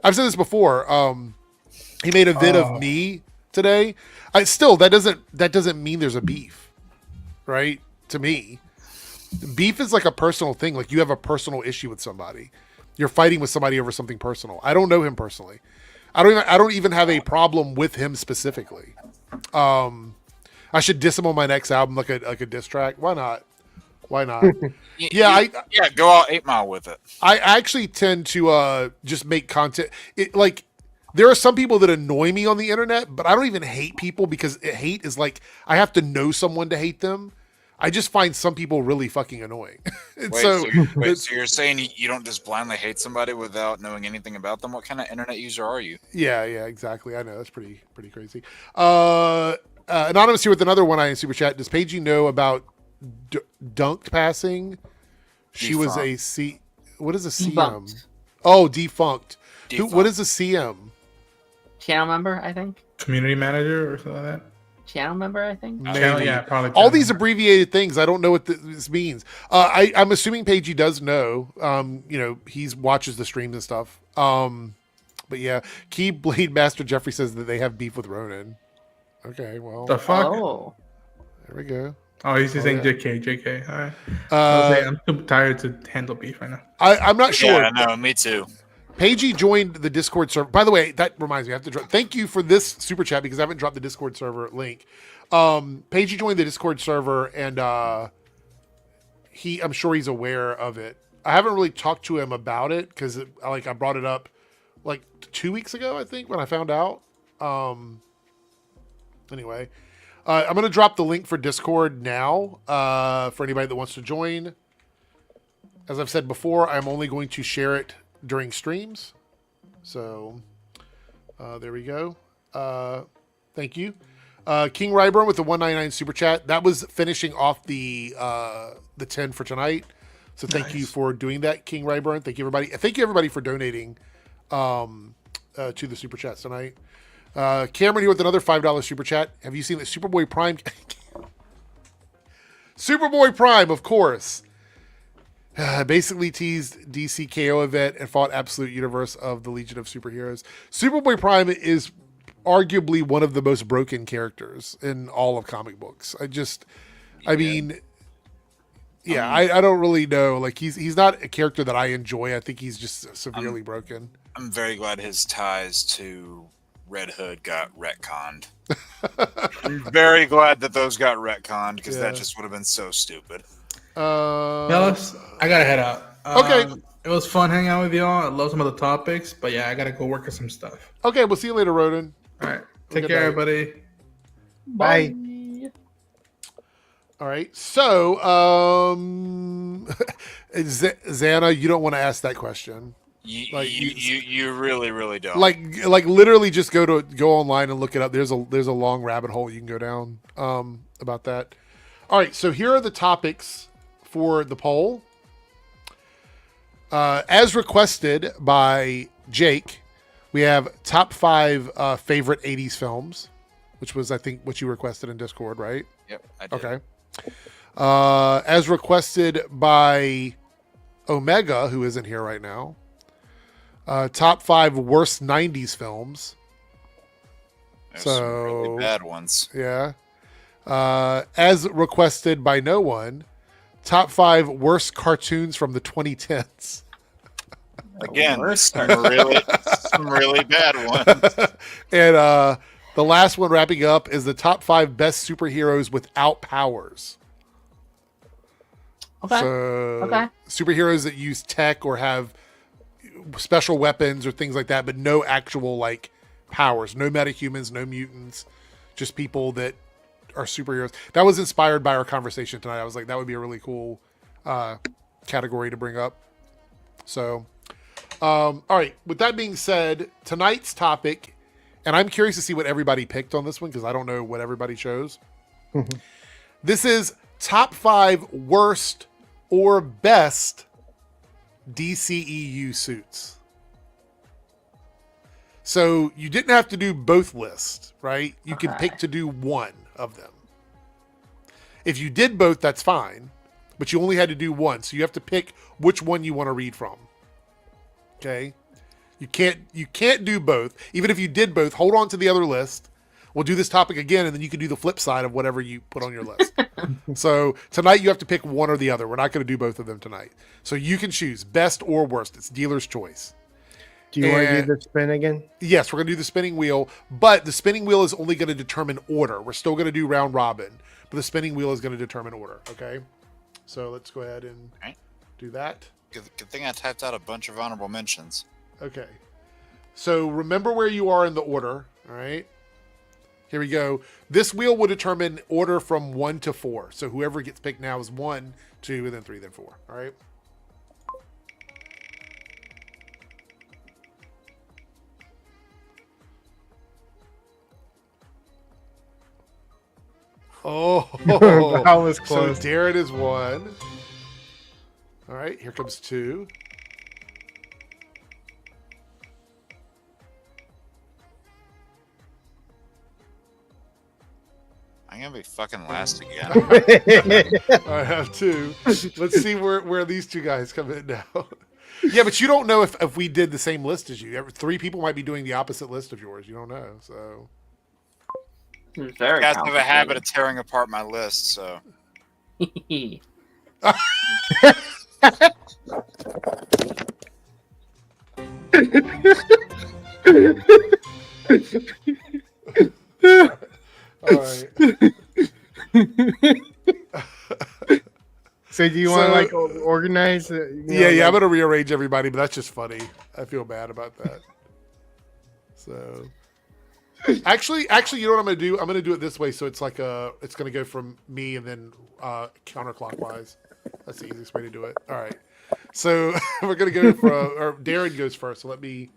I've said this before. He made a vid of me today. That doesn't mean there's a beef, right? To me, beef is like a personal thing. Like you have a personal issue with somebody. You're fighting with somebody over something personal. I don't know him personally. I don't even have a problem with him specifically. I should diss him on my next album like a diss track. Why not? Yeah, go out 8 Mile with it. I actually tend to just make content. Like there are some people that annoy me on the internet, but I don't even hate people because hate is like I have to know someone to hate them. I just find some people really fucking annoying. So you're saying you don't just blindly hate somebody without knowing anything about them? What kind of internet user are you? Yeah, exactly. I know that's pretty crazy. Anonymous here with another one in super chat. Does Paige know about dunked passing? She was a C. What is a CM? Debunked. Oh, defunct. What is a CM? Channel member, I think. Community manager or something like that. channel member, I think. Maybe. Yeah, probably. All these abbreviated things, I don't know what this means. I'm assuming Paigey does know. He watches the streams and stuff. But yeah, Keyblade Master Jeffrey says that they have beef with Ronan. Okay, well, The fuck? Oh. there we go. Oh, he's just saying yeah. JK. All right. I'm too tired to handle beef right now. I'm not sure. Yeah, no, me too. Paigey joined the Discord server. By the way, that reminds me, I have to thank you for this super chat because I haven't dropped the Discord server link. Paigey joined the Discord server, and I'm sure he's aware of it. I haven't really talked to him about it because I brought it up like 2 weeks ago, I think, when I found out. Anyway, I'm going to drop the link for Discord now for anybody that wants to join. As I've said before, I'm only going to share it during streams. So there we go. Thank you. King Ryburn with the 199 super chat. That was finishing off the 10 for tonight. So thank you for doing that, King Ryburn. Thank you, everybody. Thank you, everybody, for donating to the super chats tonight. Cameron here with another $5 super chat. Have you seen the Superboy Prime? Superboy Prime, of course. Basically teased DC KO event and fought Absolute Universe of the Legion of Superheroes. Superboy Prime is arguably one of the most broken characters in all of comic books. I don't really know. Like he's not a character that I enjoy. I think he's just severely broken. I'm very glad his ties to Red Hood got retconned. I'm very glad that those got retconned because that just would have been so stupid. Fellas, I gotta head out. Okay. It was fun hanging out with y'all. I love some of the topics, but yeah, I gotta go work on some stuff. Okay, we'll see you later, Roden. All right. Take care, everybody. Bye. All right. So, Xana, you don't want to ask that question. You really, really don't. Like literally just go online and look it up. There's a long rabbit hole you can go down about that. All right. So here are the topics for the poll. As requested by Jake, we have top 5 favorite 80s films, which was, I think, what you requested in Discord, right? Yep, I did. Okay. As requested by Omega, who isn't here right now, top 5 worst 90s films. There's some really bad ones. Yeah. As requested by no one, top 5 worst cartoons from the 2010s. Again, some really bad ones. And the last one wrapping up is the top 5 best superheroes without powers. Okay. So superheroes that use tech or have special weapons or things like that, but no actual like powers, no metahumans, no mutants, just people that are superheroes. That was inspired by our conversation tonight. I was like, that would be a really cool category to bring up. So, all right. With that being said, tonight's topic, and I'm curious to see what everybody picked on this one because I don't know what everybody chose. This is top 5 worst or best DCEU suits. So you didn't have to do both lists, right? You can pick to do one of them. If you did both, that's fine, but you only had to do one. So you have to pick which one you want to read from. Okay. You can't do both. Even if you did both, hold on to the other list. We'll do this topic again, and then you can do the flip side of whatever you put on your list. So tonight you have to pick one or the other. We're not going to do both of them tonight. So you can choose best or worst. It's dealer's choice. Do you want to do the spin again? Yes, we're going to do the spinning wheel, but the spinning wheel is only going to determine order. We're still going to do round robin, but the spinning wheel is going to determine order. Okay. So let's go ahead and do that. Good thing I typed out a bunch of honorable mentions. Okay. So remember where you are in the order. All right. Here we go. This wheel will determine order from 1 to 4. So whoever gets picked now is 1, 2, and then 3, then 4. All right. Oh, that was close. So Darren is 1. All right. Here comes 2. I'm gonna be fucking last again. I have two. Let's see where these two guys come in now. Yeah, but you don't know if we did the same list as you. Three people might be doing the opposite list of yours. You don't know. So Very Guys have a habit of tearing apart my list, so. all right. So do you want to like organize? Yeah. I'm gonna rearrange everybody, but that's just funny. I feel bad about that. So, actually, you know what I'm gonna do? I'm gonna do it this way, so it's like it's gonna go from me and then counterclockwise. That's the easiest way to do it. All right. So we're gonna go or Darren goes first. So let me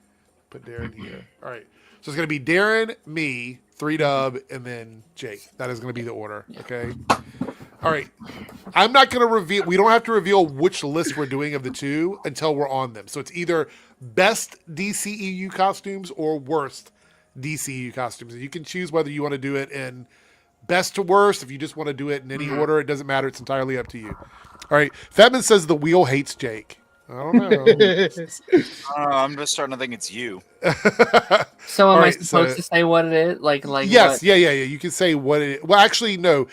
put Darren here. All right. So it's gonna be Darren, me, 3Dub, and then Jake. That is gonna be the order. Okay. All right. I'm not going to reveal. We don't have to reveal which list we're doing of the two until we're on them. So it's either best DCEU costumes or worst DCEU costumes. And you can choose whether you want to do it in best to worst. If you just want to do it in any order, it doesn't matter. It's entirely up to you. All right. Fedman says the wheel hates Jake. I don't know. I'm just starting to think it's you. So am I supposed to say what it is? Like yes, what? yeah. You can say what it is. Well, actually, no.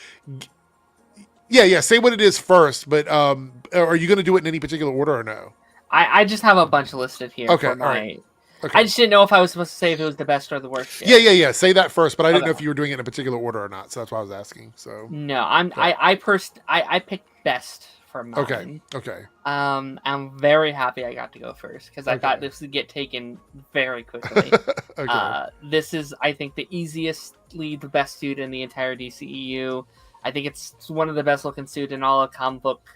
Yeah. Say what it is first, but are you going to do it in any particular order or no? I just have a bunch listed here. Okay, For my, all right. Okay. I just didn't know if I was supposed to say if it was the best or the worst. Yeah. Say that first, but I didn't know if you were doing it in a particular order or not, so that's why I was asking. So no, I picked best for mine. Okay. I'm very happy I got to go first because I thought this would get taken very quickly. Okay. This is, I think, the the best suit in the entire DCEU. I think it's one of the best looking suits in all of comic book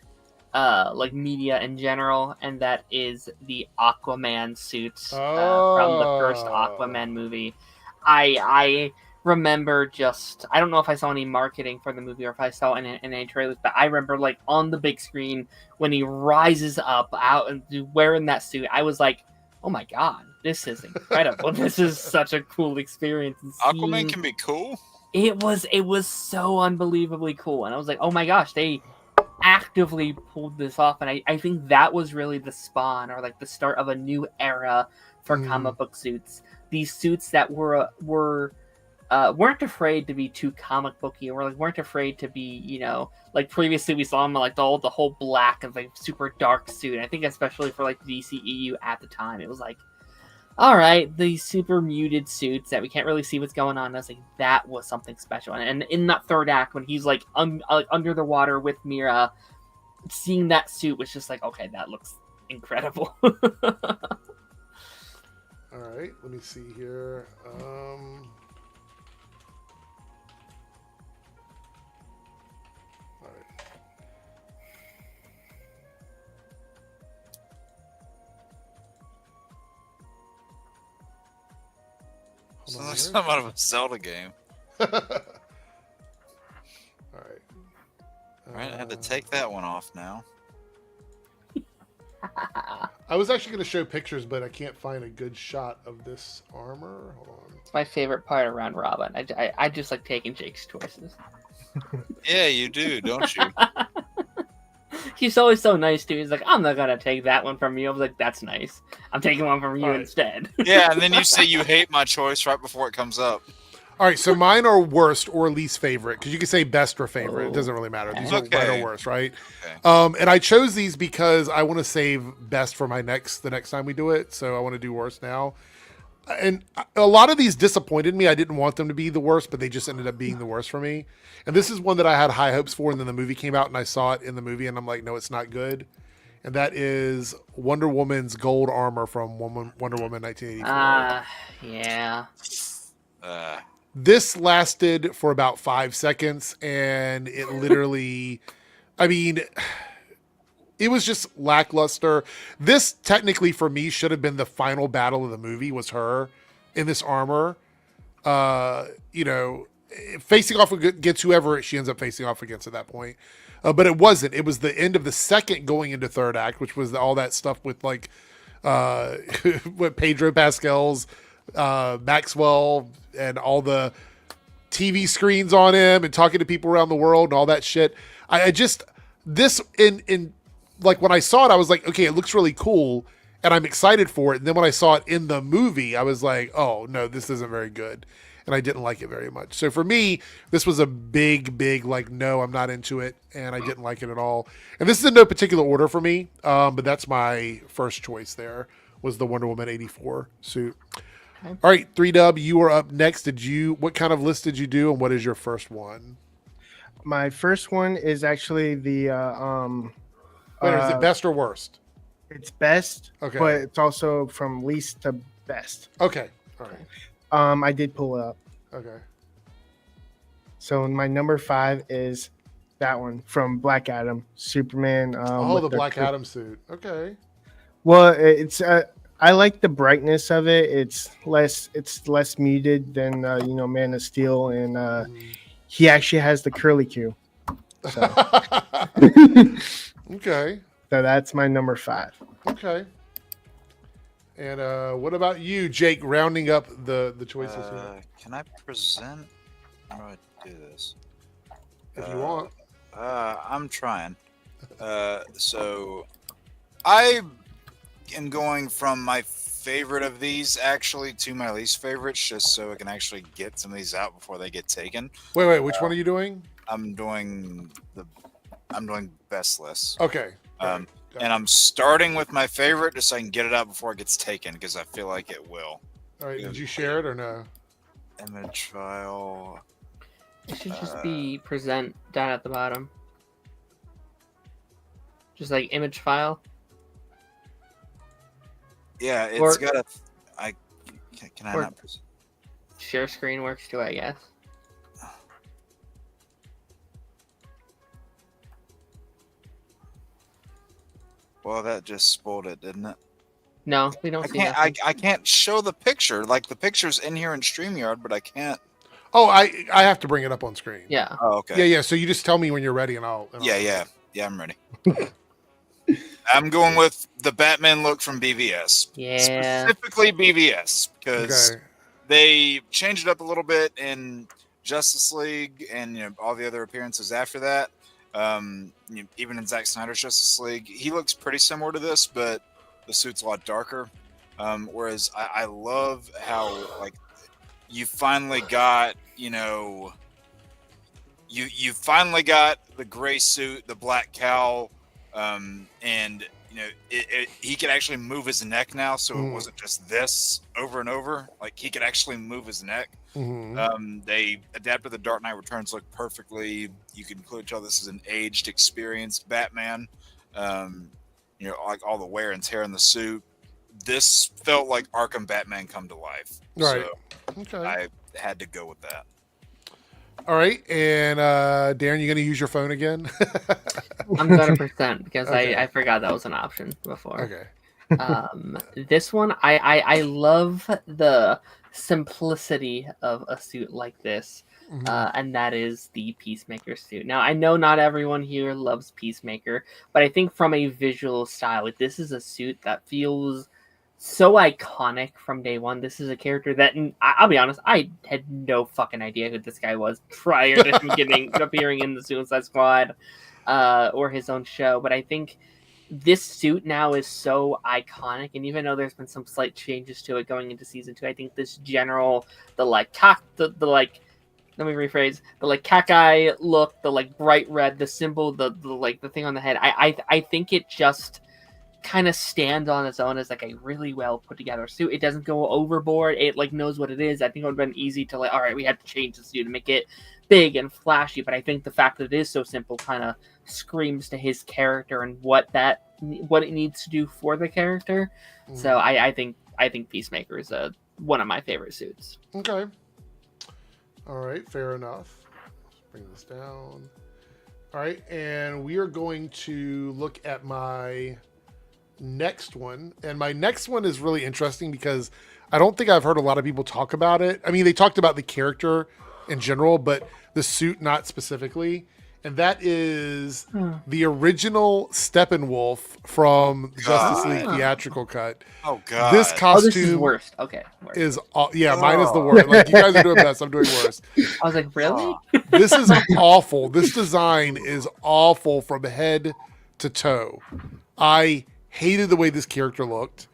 media in general, and that is the Aquaman suit from the first Aquaman movie. I remember I don't know if I saw any marketing for the movie or if I saw it in any trailers, but I remember on the big screen when he rises up out and wearing that suit, I was like, oh my god, this is incredible. This is such a cool experience. Aquaman can be cool. It was so unbelievably cool, and I was like, oh my gosh, they actively pulled this off, and I think that was really the spawn or the start of a new era for comic book suits. These suits that weren't afraid to be too comic booky, or weren't afraid to be, previously we saw them the whole black and super dark suit. I think especially for the DCEU at the time, it was all right, these super muted suits that we can't really see what's going on. I was that was something special. And in that third act, when he's under the water with Mira, seeing that suit was just okay, that looks incredible. All right, let me see here. Sounds like something out of a Zelda game. All right. Right, I had to take that one off now. I was actually going to show pictures, but I can't find a good shot of this armor. Hold on. It's my favorite part around Robin. I just like taking Jake's choices. Yeah, you do, don't you? He's always so nice to me. He's like, I'm not gonna take that one from you. I was like, that's nice. I'm taking one from you instead. Yeah, and then you say you hate my choice right before it comes up. All right, so mine are worst or least favorite, because you can say best or favorite. It doesn't really matter. These are right or worst, right? Okay. And I chose these because I want to save best for the next time we do it. So I want to do worst now. And a lot of these disappointed me. I didn't want them to be the worst, but they just ended up being the worst for me. And this is one that I had high hopes for, and then the movie came out, and I saw it in the movie, and I'm like, no, it's not good. And that is Wonder Woman's gold armor from Wonder Woman 1984. Yeah. This lasted for about 5 seconds, and it literally, it was just lackluster. This technically for me should have been the final battle of the movie, was her in this armor. Facing off against whoever she ends up facing off against at that point. But it wasn't. It was the end of the second going into third act, which was all that stuff with with Pedro Pascal's Maxwell and all the TV screens on him and talking to people around the world and all that shit. I just this in like when I saw it, I was like, okay, it looks really cool, and I'm excited for it. And then when I saw it in the movie, I was like, oh no, this isn't very good, and I didn't like it very much. So for me, this was a big like, no, I'm not into it, and I didn't like it at all. And this is in no particular order for me, but that's my first choice. There was the Wonder Woman 84 suit. Okay. All right, 3Dub, you are up next. What kind of list did you do, and what is your first one? My first one is actually the Wait, is it best or worst? it's best, Okay. but it's also from least to best. Okay. All right. I did pull it up. Okay. So my number 5 is that one from Black Adam, Superman. Oh, with the Black cri- Adam suit. Okay. Well, it's I like the brightness of it. It's less muted than Man of Steel, and he actually has the curly Q. So, Okay. so that's my number 5. Okay. And what about you, Jake? Rounding up the choices here, Can I present? How do I do this? if you want. I'm trying. So I am going from my favorite of these actually to my least favorites, just so I can actually get some of these out before they get taken. Wait. Which one are you doing? I'm doing best lists. Okay. And I'm starting with my favorite just so I can get it out before it gets taken because I feel like it will. All right. Did you share it or no? Image file. It should just be present down at the bottom. Just like image file. Yeah, it's Or- got a. Can I or- not present? Share screen works too, I guess. Well, that just spoiled it, didn't it? No, we don't I see can't. nothing. I can't show the picture. Like the picture's in here in StreamYard, but I can't. Oh, I have to bring it up on screen. Yeah. Oh, okay. Yeah. So you just tell me when you're ready, and I'll. Yeah. I'm ready. I'm going with the Batman look from BVS. Yeah. Specifically BVS, because Okay. they changed it up a little bit in Justice League and all the other appearances after that. Even in Zack Snyder's Justice League, he looks pretty similar to this, but the suit's a lot darker. Whereas I love how like you finally got you finally got the gray suit, the black cowl, and he could actually move his neck now, so it wasn't just this over and over. Like he could actually move his neck. Mhm. They adapted the Dark Knight Returns look perfectly. You can clearly tell this is an aged, experienced Batman. Like all the wear and tear in the suit. This felt like Arkham Batman come to life. Right. So Okay. I had to go with that. All right. And Darren, you gonna use your phone again? I'm gonna present because Okay. I forgot that was an option before. Okay. This one I love the simplicity of a suit like this, and that is the Peacemaker suit. Now I know not everyone here loves Peacemaker, but I think from a visual style, like, this is a suit that feels so iconic from day one. This is a character that I'll be honest, I had no fucking idea who this guy was prior to him appearing in the Suicide Squad or his own show, but I think this suit now is so iconic, and even though there's been some slight changes to it going into season 2, I think this general the cacti look, the like bright red, the symbol, the thing on the head, I think it just kind of stands on its own as like a really well put together suit. It doesn't go overboard. It like knows what it is. I think it would have been easy to like, all right, we had to change the suit to make it big and flashy, but I think the fact that it is so simple kind of screams to his character and what it needs to do for the character. So I think Peacemaker is one of my favorite suits. Okay. All right. Fair enough. Let's bring this down. All right. And we are going to look at my next one. And my next one is really interesting because I don't think I've heard a lot of people talk about it. I mean, they talked about the character in general, but the suit not specifically. and that is the original Steppenwolf from Justice League theatrical cut. Oh god. This costume this is worse. Okay. Worse. is mine is the worst. Like you guys are doing best, I'm doing worse. I was like, really? This is awful. This design is awful from head to toe. I hated the way this character looked.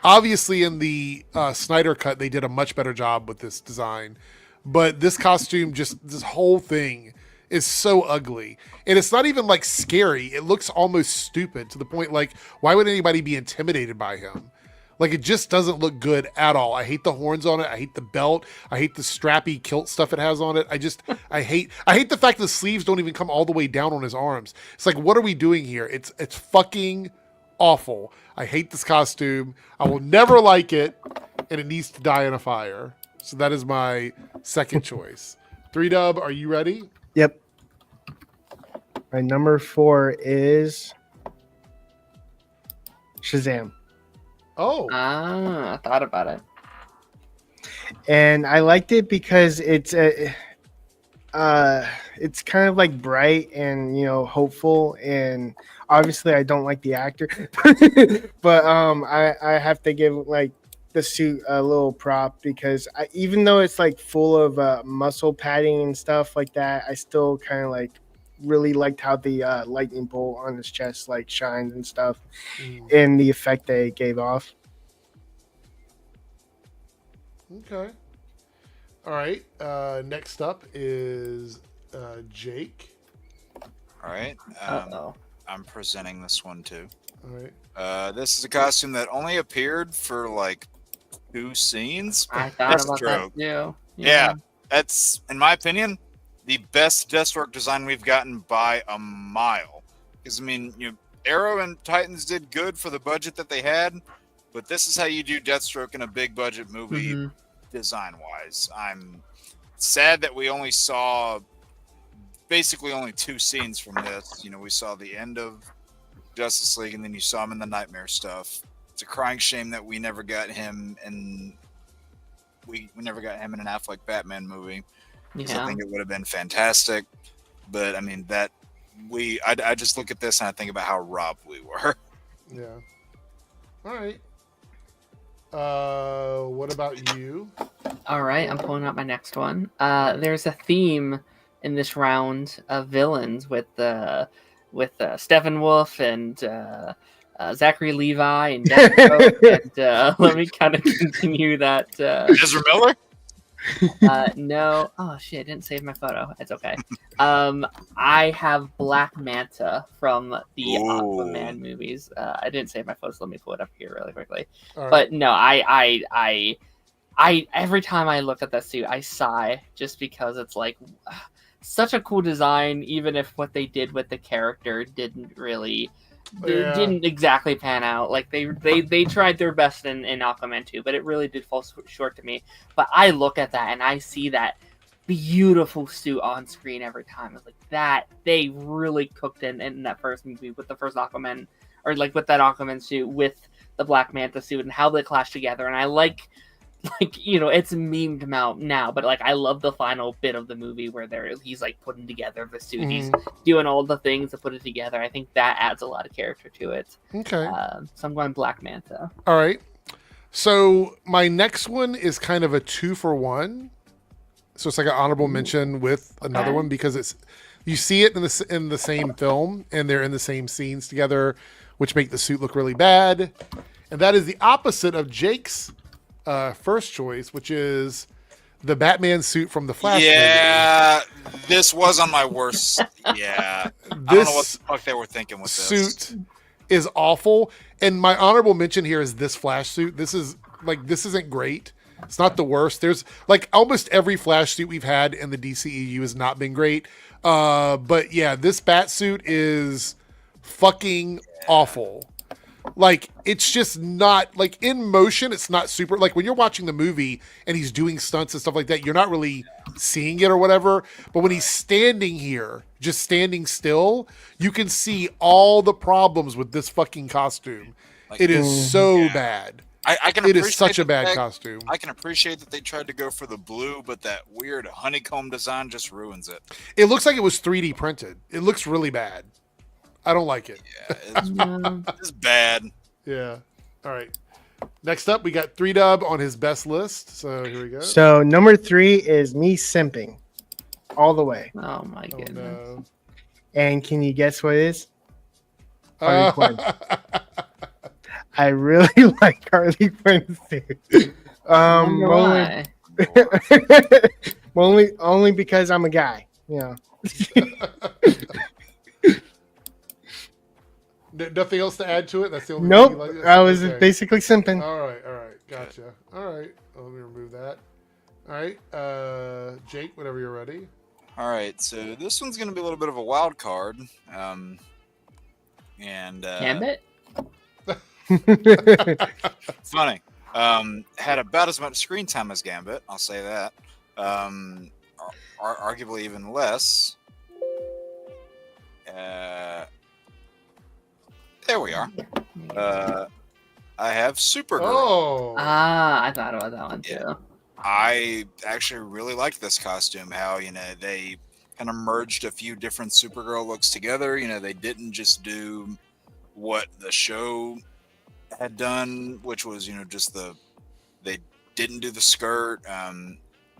Obviously, in the Snyder cut, they did a much better job with this design. But this costume, this whole thing is so ugly. And it's not even like scary. It looks almost stupid to the point like, why would anybody be intimidated by him? Like, it just doesn't look good at all. I hate the horns on it. I hate the belt. I hate the strappy kilt stuff it has on it. I hate the fact the sleeves don't even come all the way down on his arms. It's like, what are we doing here? It's fucking awful. I hate this costume. I will never like it, and it needs to die in a fire. So that is my second choice. 3Dub, are you ready? Yep. My number 4 is Shazam. Oh. I thought about it. And I liked it because it's kind of like bright and hopeful, and obviously I don't like the actor, but I have to give like the suit a little prop because even though it's like full of muscle padding and stuff like that, I still kind of like really liked how the lightning bolt on his chest like shines and stuff, and the effect they gave off. Okay. All right. Next up is Jake. All right. Uh-oh. I'm presenting this one too. All right. This is a costume that only appeared for like 2 scenes. I thought about Deathstroke. that too. Yeah, that's, in my opinion, the best Deathstroke design we've gotten by a mile. Because, I mean, Arrow and Titans did good for the budget that they had, but this is how you do Deathstroke in a big budget movie design-wise. I'm sad that we only saw basically only 2 scenes from this. We saw the end of Justice League, and then you saw him in the Nightmare stuff. It's a crying shame that we never got him in we never got him in an Affleck Batman movie. I think it would have been fantastic. But I mean I just look at this and I think about how robbed we were. Yeah. All right. What about you? All right, I'm pulling out my next one. There's a theme in this round of villains with Steppenwolf and Zachary Levi and Deathstroke, and let me kind of continue that. Ezra Miller? No. Oh shit! I didn't save my photo. It's okay. I have Black Manta from the Aquaman movies. I didn't save my photo, so let me pull it up here really quickly. All right. But no, I every time I look at that suit, I sigh just because it's like such a cool design, even if what they did with the character didn't exactly pan out. Like they tried their best in Aquaman 2, but it really did fall short to me. But I look at that and I see that beautiful suit on screen every time. It's like that they really cooked in that first movie with the first Aquaman, or like with that Aquaman suit with the Black Manta suit and how they clash together. And I like it's memed out now, but like I love the final bit of the movie where he's like putting together the suit. He's doing all the things to put it together. I think that adds a lot of character to it. Okay. So I'm going Black Manta. All right. So my next one is kind of a 2-for-1. So it's like an honorable mention with another one because you see it in the same film and they're in the same scenes together, which make the suit look really bad. And that is the opposite of Jake's first choice, which is the Batman suit from the Flash movie. This was on my worst. Yeah. I don't know what the fuck they were thinking with this. Suit is awful. And my honorable mention here is this Flash suit. This isn't great. It's not the worst. There's like almost every Flash suit we've had in the DCEU has not been great. But yeah, this Bat suit is fucking awful. Like, it's just not, like, in motion, it's not super, like, when you're watching the movie and he's doing stunts and stuff like that, you're not really seeing it or whatever, but when he's standing here, just standing still, you can see all the problems with this fucking costume. It is so bad. I can It is appreciate such a the bad fact- costume. I can appreciate that they tried to go for the blue, but that weird honeycomb design just ruins it. It looks like it was 3D printed. It looks really bad. I don't like it. Yeah, it's bad. Yeah. All right. Next up, we got 3Dub on his best list. So here we go. So number 3 is me simping all the way. Oh my Oh, goodness. no. And can you guess what it is? Harley Quinn. Uh, I really like Harley Quinn suit. Wonder why. Only because I'm a guy. You know. Nothing else to add to it? That's the only Nope. thing you like? I was Okay. basically simping. All right. Gotcha. All right. Let me remove that. All right. Jake, whenever you're ready. All right, so this one's going to be a little bit of a wild card. Gambit? Funny. Had about as much screen time as Gambit, I'll say that. Arguably even less. There we are. I have Supergirl. Oh. I thought about that one too. Yeah. I actually really liked this costume. How, they kind of merged a few different Supergirl looks together. They didn't just do what the show had done, which was, they didn't do the skirt.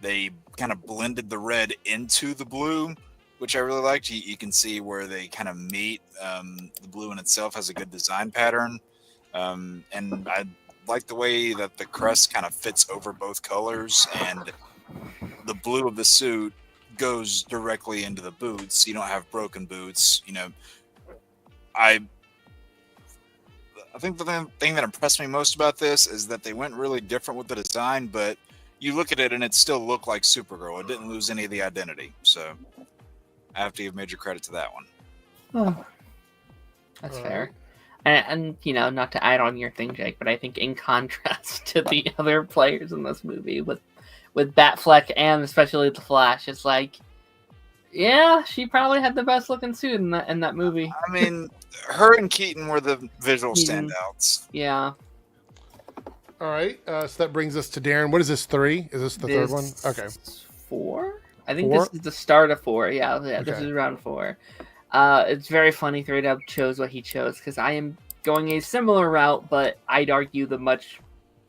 They kind of blended the red into the blue, which I really liked. You can see where they kind of meet. The blue in itself has a good design pattern. And I like the way that the crest kind of fits over both colors, and the blue of the suit goes directly into the boots. You don't have broken boots. I think the thing that impressed me most about this is that they went really different with the design, but you look at it and it still looked like Supergirl. It didn't lose any of the identity. So I have to give major credit to that one. Oh, that's fair. And not to add on your thing, Jake, but I think in contrast to the other players in this movie, with Batfleck and especially the Flash, it's like, yeah, she probably had the best looking suit in that movie. I mean, her and Keaton were the visual Keaton. standouts. Yeah. All right. So that brings us to Darren. What is this, 3? Is this the third one? Okay. 4? I think 4? this is the start of 4. Yeah, this Okay. is round 4. It's very funny 3Dub chose what he chose, because I am going a similar route, but I'd argue the much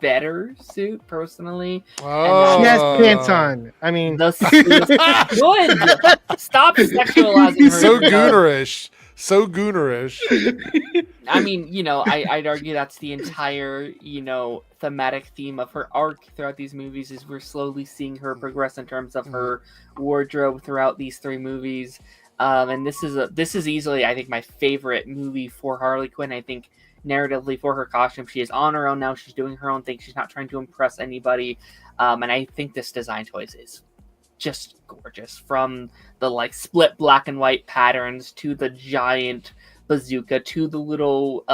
better suit, personally. Oh. She has pants on. I mean, The suit good! Stop sexualizing her. So 3Dub. goonerish. I mean, I'd argue that's the entire, thematic theme of her arc throughout these movies, is we're slowly seeing her progress in terms of her wardrobe throughout these 3 movies. And this is easily, I think, my favorite movie for Harley Quinn. I think narratively for her costume, she is on her own now. She's doing her own thing. She's not trying to impress anybody. And I think this design choice is just gorgeous. From the split black and white patterns to the giant bazooka to the little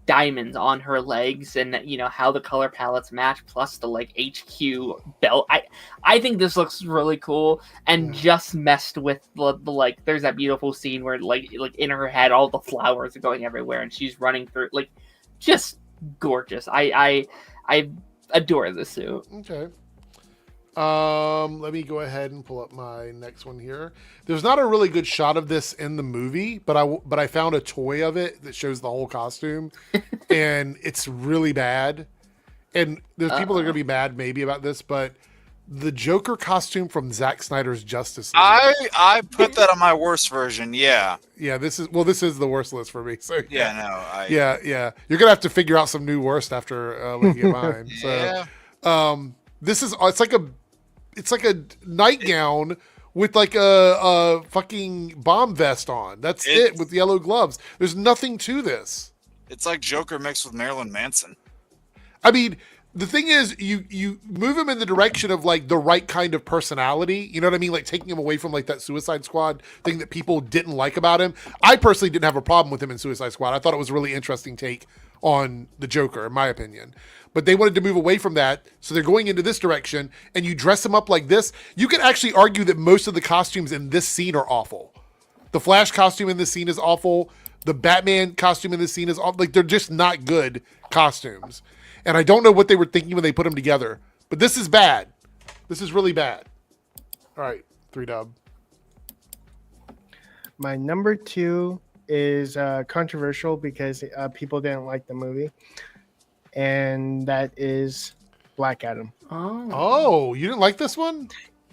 diamonds on her legs, and how the color palettes match, plus the HQ belt. I think this looks really cool, and just messed with the there's that beautiful scene where in her head all the flowers are going everywhere and she's running through, just gorgeous. I adore this suit. Okay. Let me go ahead and pull up my next one here. There's not a really good shot of this in the movie, but I found a toy of it that shows the whole costume, and it's really bad. And there's people that are gonna be mad maybe about this, but the Joker costume from Zack Snyder's Justice League. I put that on my worst version. Yeah. Yeah, this is the worst list for me. So Yeah. No. yeah. You're gonna have to figure out some new worst after looking at mine. So Yeah. this is it's like a nightgown with a fucking bomb vest on. That's it with yellow gloves. There's nothing to this. It's like Joker mixed with Marilyn Manson. I mean, the thing is, you move him in the direction of the right kind of personality. You know what I mean? Taking him away from that Suicide Squad thing that people didn't like about him. I personally didn't have a problem with him in Suicide Squad. I thought it was a really interesting take on the Joker, in my opinion. But they wanted to move away from that, so they're going into this direction, and you dress him up like this. You could actually argue that most of the costumes in this scene are awful. The Flash costume in this scene is awful. The Batman costume in this scene is all like they're just not good costumes, and I don't know what they were thinking when they put them together. But this is bad. This is really bad. All right, 3-dub. My number 2 is controversial because people didn't like the movie, and that is Black Adam. Oh, you didn't like this one?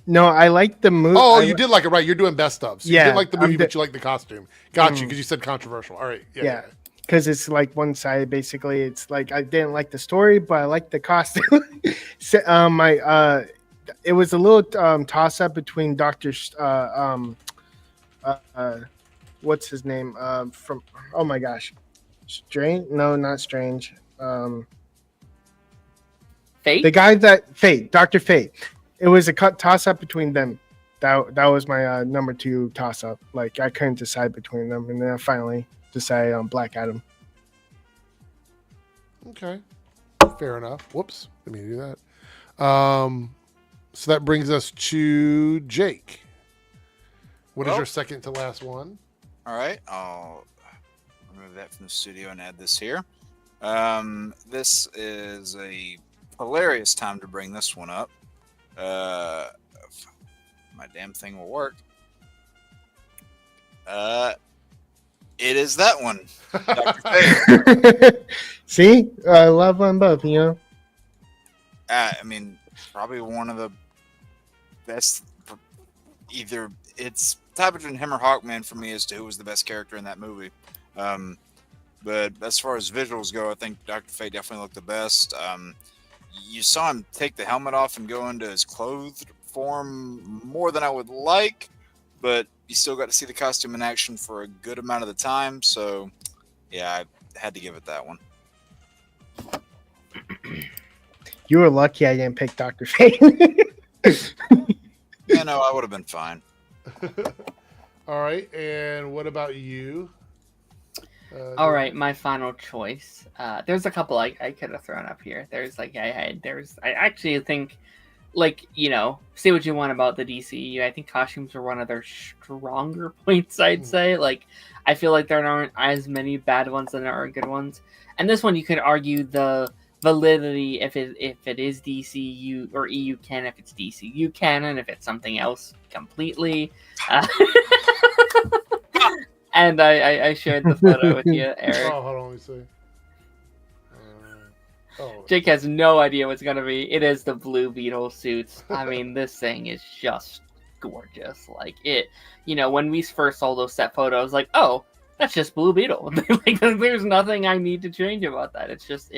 No, I like the movie. Oh, you did like it, right? You're doing best of. So you Yeah, didn't like the movie, I'm but you like the costume. Got you, because you said controversial. All right. Yeah. Because it's like one sided. Basically, it's like I didn't like the story, but I liked the costume. So, it was a little toss up between what's his name? From oh my gosh, Strange? No, not Strange. Fate? The guy that Dr. Fate. It was a toss up between them. That was my number 2 toss up. Like I couldn't decide between them, and then I finally decided on Black Adam. Okay. Fair enough. Whoops. Didn't mean to do that. So that brings us to Jake. What is Well- your second to last one? All right, I'll remove that from the studio and add this here. This is a hilarious time to bring this one up. If my damn thing will work. It is that one, Dr. Fate. See, I love on both. You know. I mean, probably one of the best. Either it's tied between him or Hawkman for me as to who was the best character in that movie. But as far as visuals go, I think Dr. Fate definitely looked the best. You saw him take the helmet off and go into his clothed form more than I would like, but you still got to see the costume in action for a good amount of the time. So, yeah, I had to give it that one. You were lucky I didn't pick Dr. Fate. Yeah, no, I would have been fine. All right. And what about you? All right, my final choice. There's a couple I could have thrown up here. There's like I actually think, like, you know, say what you want about the DCU. I think costumes are one of their stronger points. I'd say, like, I feel like there aren't as many bad ones than there are good ones. And this one, you could argue the validity if it is DCU or EU canon, if it's DCU canon, if it's something else completely. And I shared the photo with you, Eric. Oh, hold on, let me see. Jake has no idea what's gonna be. It is the Blue Beetle suits. I mean, this thing is just gorgeous. Like it, you know, when we first saw those set photos, like, oh, that's just Blue Beetle. Like, there's nothing I need to change about that. It's just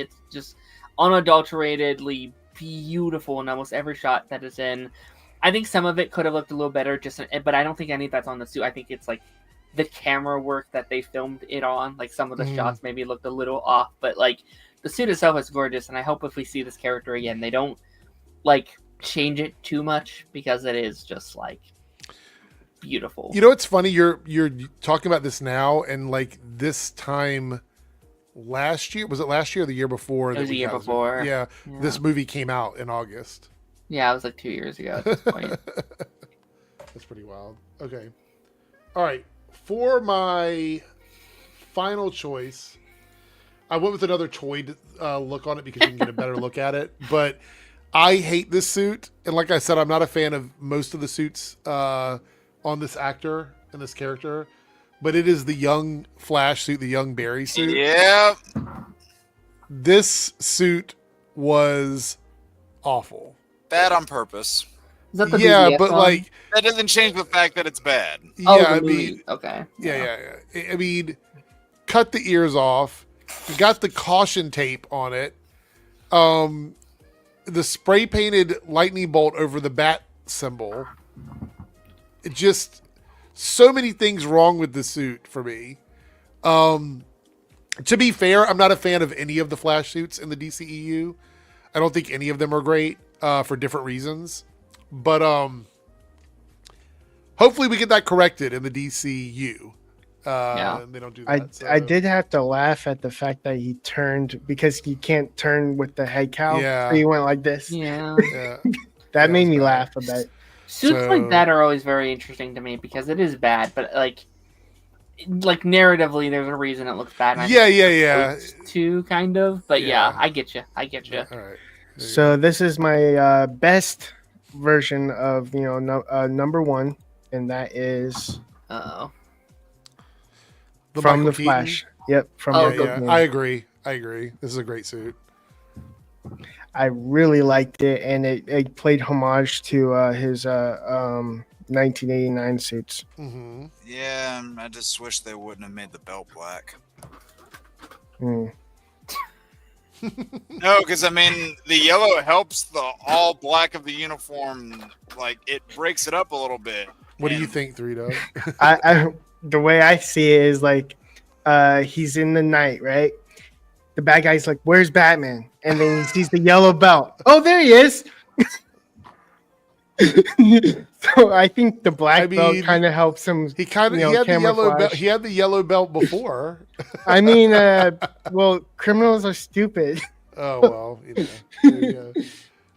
unadulteratedly beautiful in almost every shot that is in. I think some of it could have looked a little better, but I don't think any of that's on the suit. I think it's like the camera work that they filmed it on. Like some of the shots maybe looked a little off, but like the suit itself is gorgeous. And I hope if we see this character again, they don't like change it too much, because it is just like beautiful. You know, it's funny. You're talking about this now, and like this time last year, was it last year or the year before? It was the year before. Yeah, this movie came out in August. Yeah, it was like 2 years ago at this point. That's pretty wild. Okay. All right. For my final choice, I went with another toy look on it because you can get a better look at it. But I hate this suit. And like I said, I'm not a fan of most of the suits on this actor and this character. But it is the young Flash suit, the young Barry suit. Yeah. This suit was awful. Bad on purpose. Is that the Yeah, BVS but one? like, That doesn't change the fact that it's bad. Oh, yeah, the I movie. mean, Okay. yeah. I mean, cut the ears off. You got the caution tape on it. The spray painted lightning bolt over the bat symbol. It just so many things wrong with the suit for me. To be fair, I'm not a fan of any of the Flash suits in the DCEU. I don't think any of them are great for different reasons. But hopefully we get that corrected in the DCU. They don't do that. I did have to laugh at the fact that he turned, because he can't turn with the head cow. Yeah. So he went like this. Yeah. Yeah. That made was me bad. laugh a bit. Suits So- like that are always very interesting to me because it is bad, but like like narratively, there's a reason it looks bad. And I Yeah, think yeah, yeah. too kind of, but yeah, Yeah. I get you. I get you. All right. There you So this is my best version of number one, and that is Oh, go. from Michael the Keaton? Flash. Yep, from Oh, Michael Yeah, Keaton. I agree. This is a great suit. I really liked it, and it played homage to his 1989 suits. Mm-hmm. Yeah, I just wish they wouldn't have made the belt black. Mm. No, because I mean, the yellow helps the all black of the uniform. Like, it breaks it up a little bit. What do you And- think, 3-Dub? The way I see it is like he's in the night, right? The bad guy's like, "Where's Batman?" And then he sees the yellow belt. Oh, there he is. So I think the black belt mean, kind of helps him. He kind of You know, he had the yellow belt. camouflage. He had the yellow belt before. I mean, well, criminals are stupid. Oh well, there you go.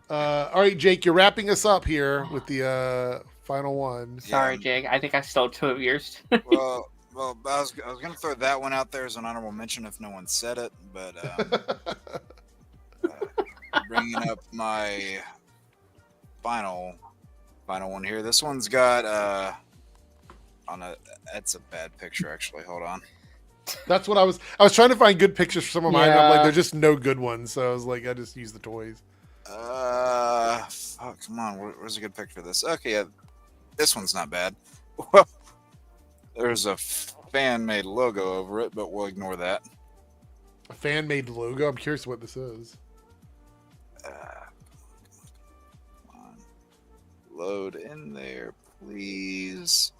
All right, Jake, you're wrapping us up here with the final one. sorry, Yeah. Jake. I think I stole 2 of yours. Well, I was gonna throw that one out there as an honorable mention if no one said it, but bringing up my final one here. This one's got that's a bad picture actually. Hold on. That's what I was trying to find good pictures for some of mine. I'm like, Yeah. there's just no good ones, so I was like, I just use the toys. Fuck, come on. Where's a good picture of this? Okay, yeah, this one's not bad. Well, there's a fan-made logo over it, but we'll ignore that. A fan made logo. I'm curious what this is. Come on. Load in there, please.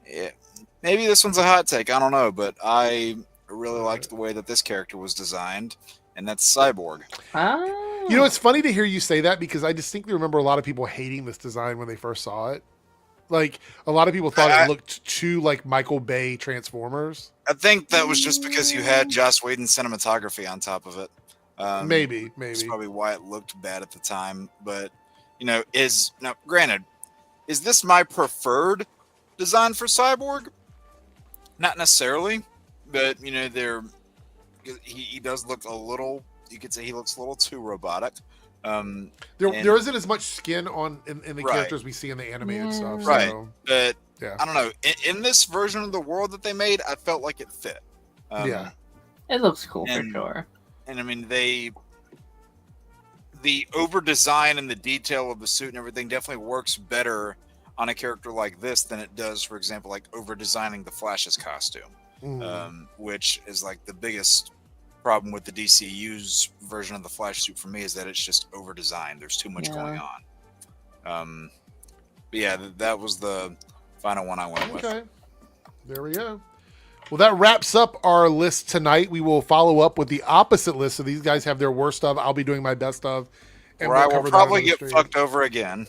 Yeah, maybe this one's a hot take. I don't know, but I really liked the way that this character was designed, and that's Cyborg. Oh. You know, it's funny to hear you say that because I distinctly remember a lot of people hating this design when they first saw it. Like, a lot of people thought it looked too like Michael Bay Transformers. I think that was just because you had Joss Whedon's cinematography on top of it. Maybe. That's probably why it looked bad at the time. But, now, granted, is this my preferred design for Cyborg? Not necessarily, but, he does look a little, you could say he looks a little too robotic. There isn't as much skin in the Right. characters we see in the animated stuff. Right. So, But, yeah. I don't know. In this version of the world that they made, I felt like it fit. Yeah. It looks cool for And- sure. And I mean, the over design and the detail of the suit and everything definitely works better on a character like this than it does, for example, like over designing the Flash's costume, which is like the biggest problem with the DCU's version of the Flash suit for me is that it's just over designed. There's too much going on. But yeah, that was the final one I went with. Okay. There we go. Well, that wraps up our list tonight. We will follow up with the opposite list. So these guys have their worst of. I'll be doing my best of. Where I will cover that probably on the get stream. fucked over again.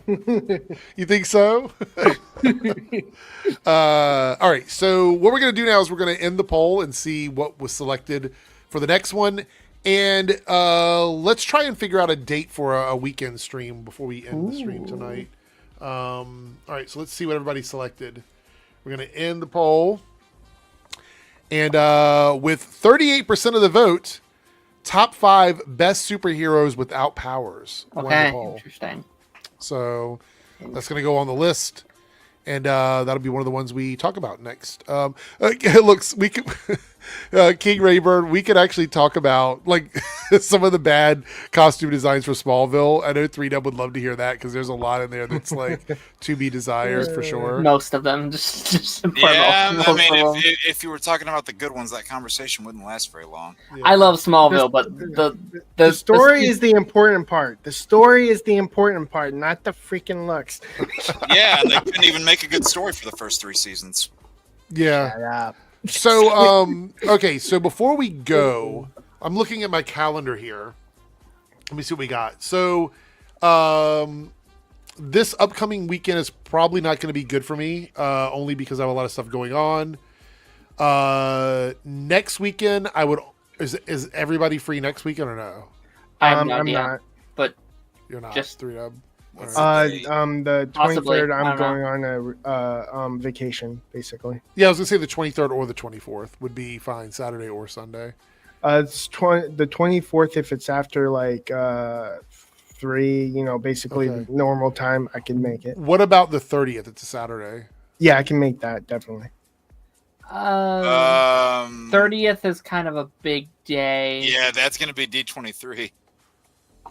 You think so? All right. So what we're going to do now is we're going to end the poll and see what was selected for the next one. And let's try and figure out a date for a weekend stream before we end the stream tonight. All right. So let's see what everybody selected. We're going to end the poll. And with 38% of the vote, top 5 best superheroes without powers won the Okay, poll. interesting. So that's going to go on the list, and that'll be one of the ones we talk about next. It looks we could King Rayburn. We could actually talk about like some of the bad costume designs for Smallville. I know 3Dub would love to hear that because there's a lot in there that's like to be desired for sure. Most of them, just Yeah, most I of mean, them. if you were talking about the good ones, that conversation wouldn't last very long. Yeah. I love Smallville, but The story is the important part. The story is the important part, not the freaking looks. Yeah, and they couldn't even make a good story for the first 3 seasons. Yeah. Yeah. So okay. So before we go, I'm looking at my calendar here. Let me see what we got. So this upcoming weekend is probably not going to be good for me, only because I have a lot of stuff going on. Next weekend, is everybody free next weekend or no? I have no I'm idea. not. But You're not. Just- 3Dub. What's All the date? The Possibly. 23rd, I I'm don't going on a vacation, basically. Yeah, I was gonna say the 23rd or the 24th would be fine, Saturday or Sunday. It's the 24th if it's after like 3, basically Okay. normal time. I can make it. What about the 30th? It's a Saturday. Yeah, I can make that definitely. 30th is kind of a big day. Yeah, that's gonna be D23.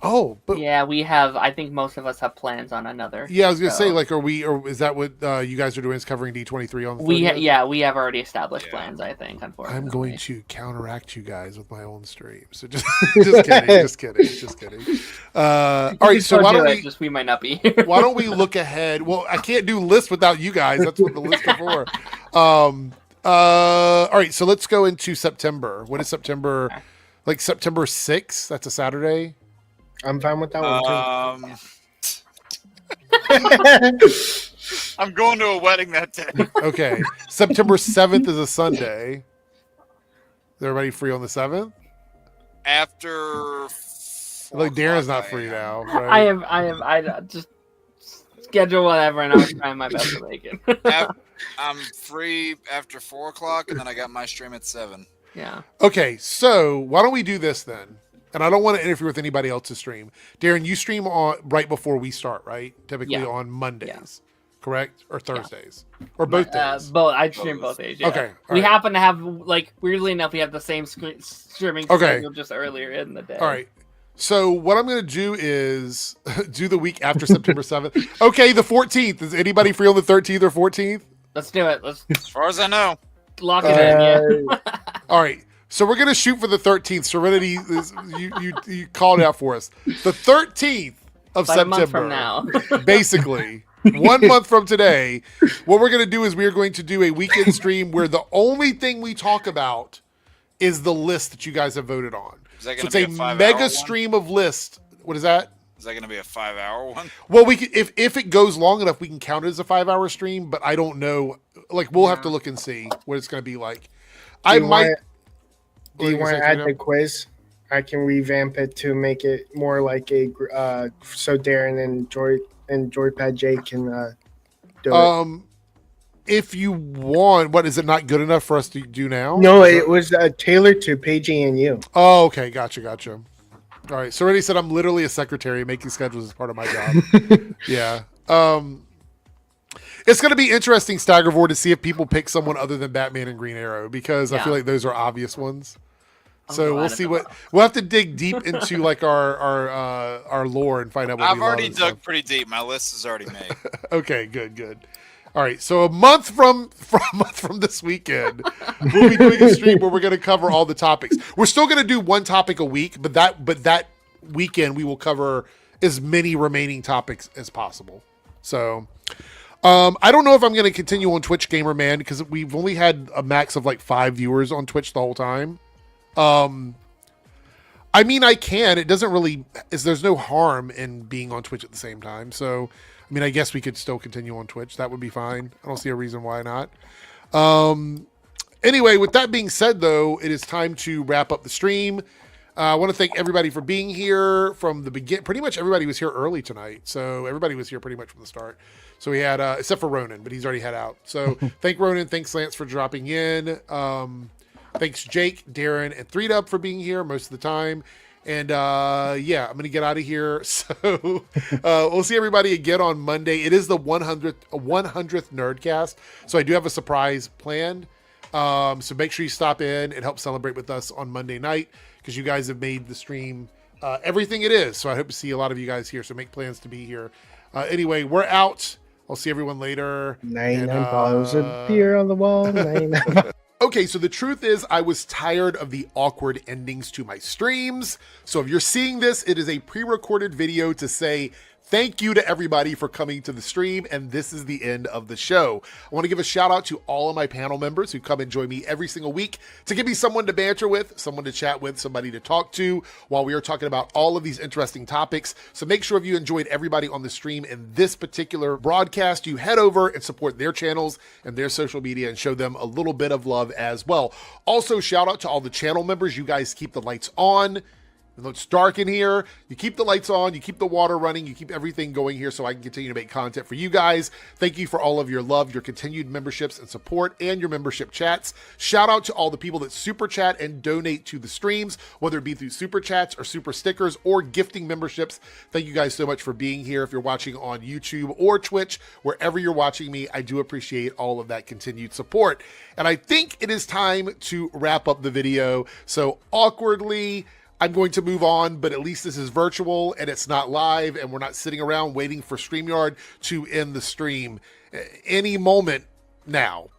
Oh, but Yeah, we have. I think most of us have plans on another. yeah, I was gonna say, So- like, or is that what you guys are doing? Is covering D23 on the 30th? We have already established Yeah. plans. I think. Unfortunately, I'm going to counteract you guys with my own stream. So just just kidding. All right, so why don't we Just we might not be here. why don't we look ahead? Well, I can't do lists without you guys. That's what the lists are for. All right, so let's go into September. What is September? Like September 6th? That's a Saturday. I'm fine with that one I'm going to a wedding that day. Okay. September 7th is a Sunday. Is everybody free on the 7th? After Like Darren's not 4 free o'clock, now. Right? I just schedule whatever, and I'm trying my best to make it. I'm free after 4 o'clock, and then I got my stream at 7. Yeah. Okay, so why don't we do this then? And I don't want to interfere with anybody else's stream. Darren, you stream on right before we start, right? Typically Yeah. on Mondays, Yeah. correct? Or Thursdays? Or both days? Both. I stream both days. Yeah. Okay, all We right. happen to have weirdly enough, we have the same streaming Okay. schedule just earlier in the day. All right. So what I'm going to do is do the week after September 7th. Okay, the 14th. Is anybody free on the 13th or 14th? Let's do it. Let's As far as I know. lock it in. Yeah. All right. So we're going to shoot for the 13th. Serenity, you called it out for us. The 13th of About a September. month from now. Basically, 1 month from today, what we're going to do is we're going to do a weekend stream where the only thing we talk about is the list that you guys have voted on. Is that So going it's to a be a 5-hour mega one? stream of lists. What is that? Is that going to be a 5-hour one? Well, we can, if it goes long enough, we can count it as a 5-hour stream. But I don't know. Like we'll have to look and see what it's going to be like. I you might. Do you want to add the quiz? I can revamp it to make it more like a so Darren and Joypad J can do it. If you want, what is it not good enough for us to do now? No, it was tailored to Paigey and you. Oh, okay, gotcha. All right, so already said I'm literally a secretary. Making schedules is part of my job. Yeah. It's going to be interesting, Staggervore, to see if people pick someone other than Batman and Green Arrow because I Yeah. feel like those are obvious ones. I'm So glad we'll it's see a what lot. we'll have to dig deep into like our lore and find out what I've we love already and dug stuff. pretty deep. My list is already made. Okay, good. All right, so a month from this weekend, we'll be doing a stream where we're going to cover all the topics. We're still going to do one topic a week, but that weekend we will cover as many remaining topics as possible. So, I don't know if I'm going to continue on Twitch Gamer Man because we've only had a max of like 5 viewers on Twitch the whole time. I mean, I can. It doesn't really. There's no harm in being on Twitch at the same time. So, I mean, I guess we could still continue on Twitch. That would be fine. I don't see a reason why not. Anyway, with that being said, though, it is time to wrap up the stream. I want to thank everybody for being here from the beginning. Pretty much everybody was here early tonight. So everybody was here pretty much from the start. So we had, except for Ronan, but he's already had out. So thank Ronan. Thanks, Lance, for dropping in. Thanks, Jake, Darren, and 3Dub for being here most of the time. And yeah, I'm going to get out of here. So we'll see everybody again on Monday. It is the 100th Nerdcast. So I do have a surprise planned. So make sure you stop in and help celebrate with us on Monday night because you guys have made the stream everything it is. So I hope to see a lot of you guys here. So make plans to be here. Anyway, we're out. I'll see everyone later. 99 And, bottles of beer on the wall. 99 Okay, so the truth is I was tired of the awkward endings to my streams. So if you're seeing this, it is a pre-recorded video to say thank you to everybody for coming to the stream, and this is the end of the show. I want to give a shout out to all of my panel members who come and join me every single week to give me someone to banter with, someone to chat with, somebody to talk to while we are talking about all of these interesting topics. So make sure if you enjoyed everybody on the stream in this particular broadcast, you head over and support their channels and their social media and show them a little bit of love as well. Also, shout out to all the channel members. You guys keep the lights on Even though it's dark in here, you keep the lights on, you keep the water running, you keep everything going here so I can continue to make content for you guys. Thank you for all of your love, your continued memberships and support, and your membership chats. Shout out to all the people that super chat and donate to the streams, whether it be through super chats or super stickers or gifting memberships. Thank you guys so much for being here. If you're watching on YouTube or Twitch, wherever you're watching me, I do appreciate all of that continued support. And I think it is time to wrap up the video. So awkwardly, I'm going to move on, but at least this is virtual and it's not live and we're not sitting around waiting for StreamYard to end the stream any moment now.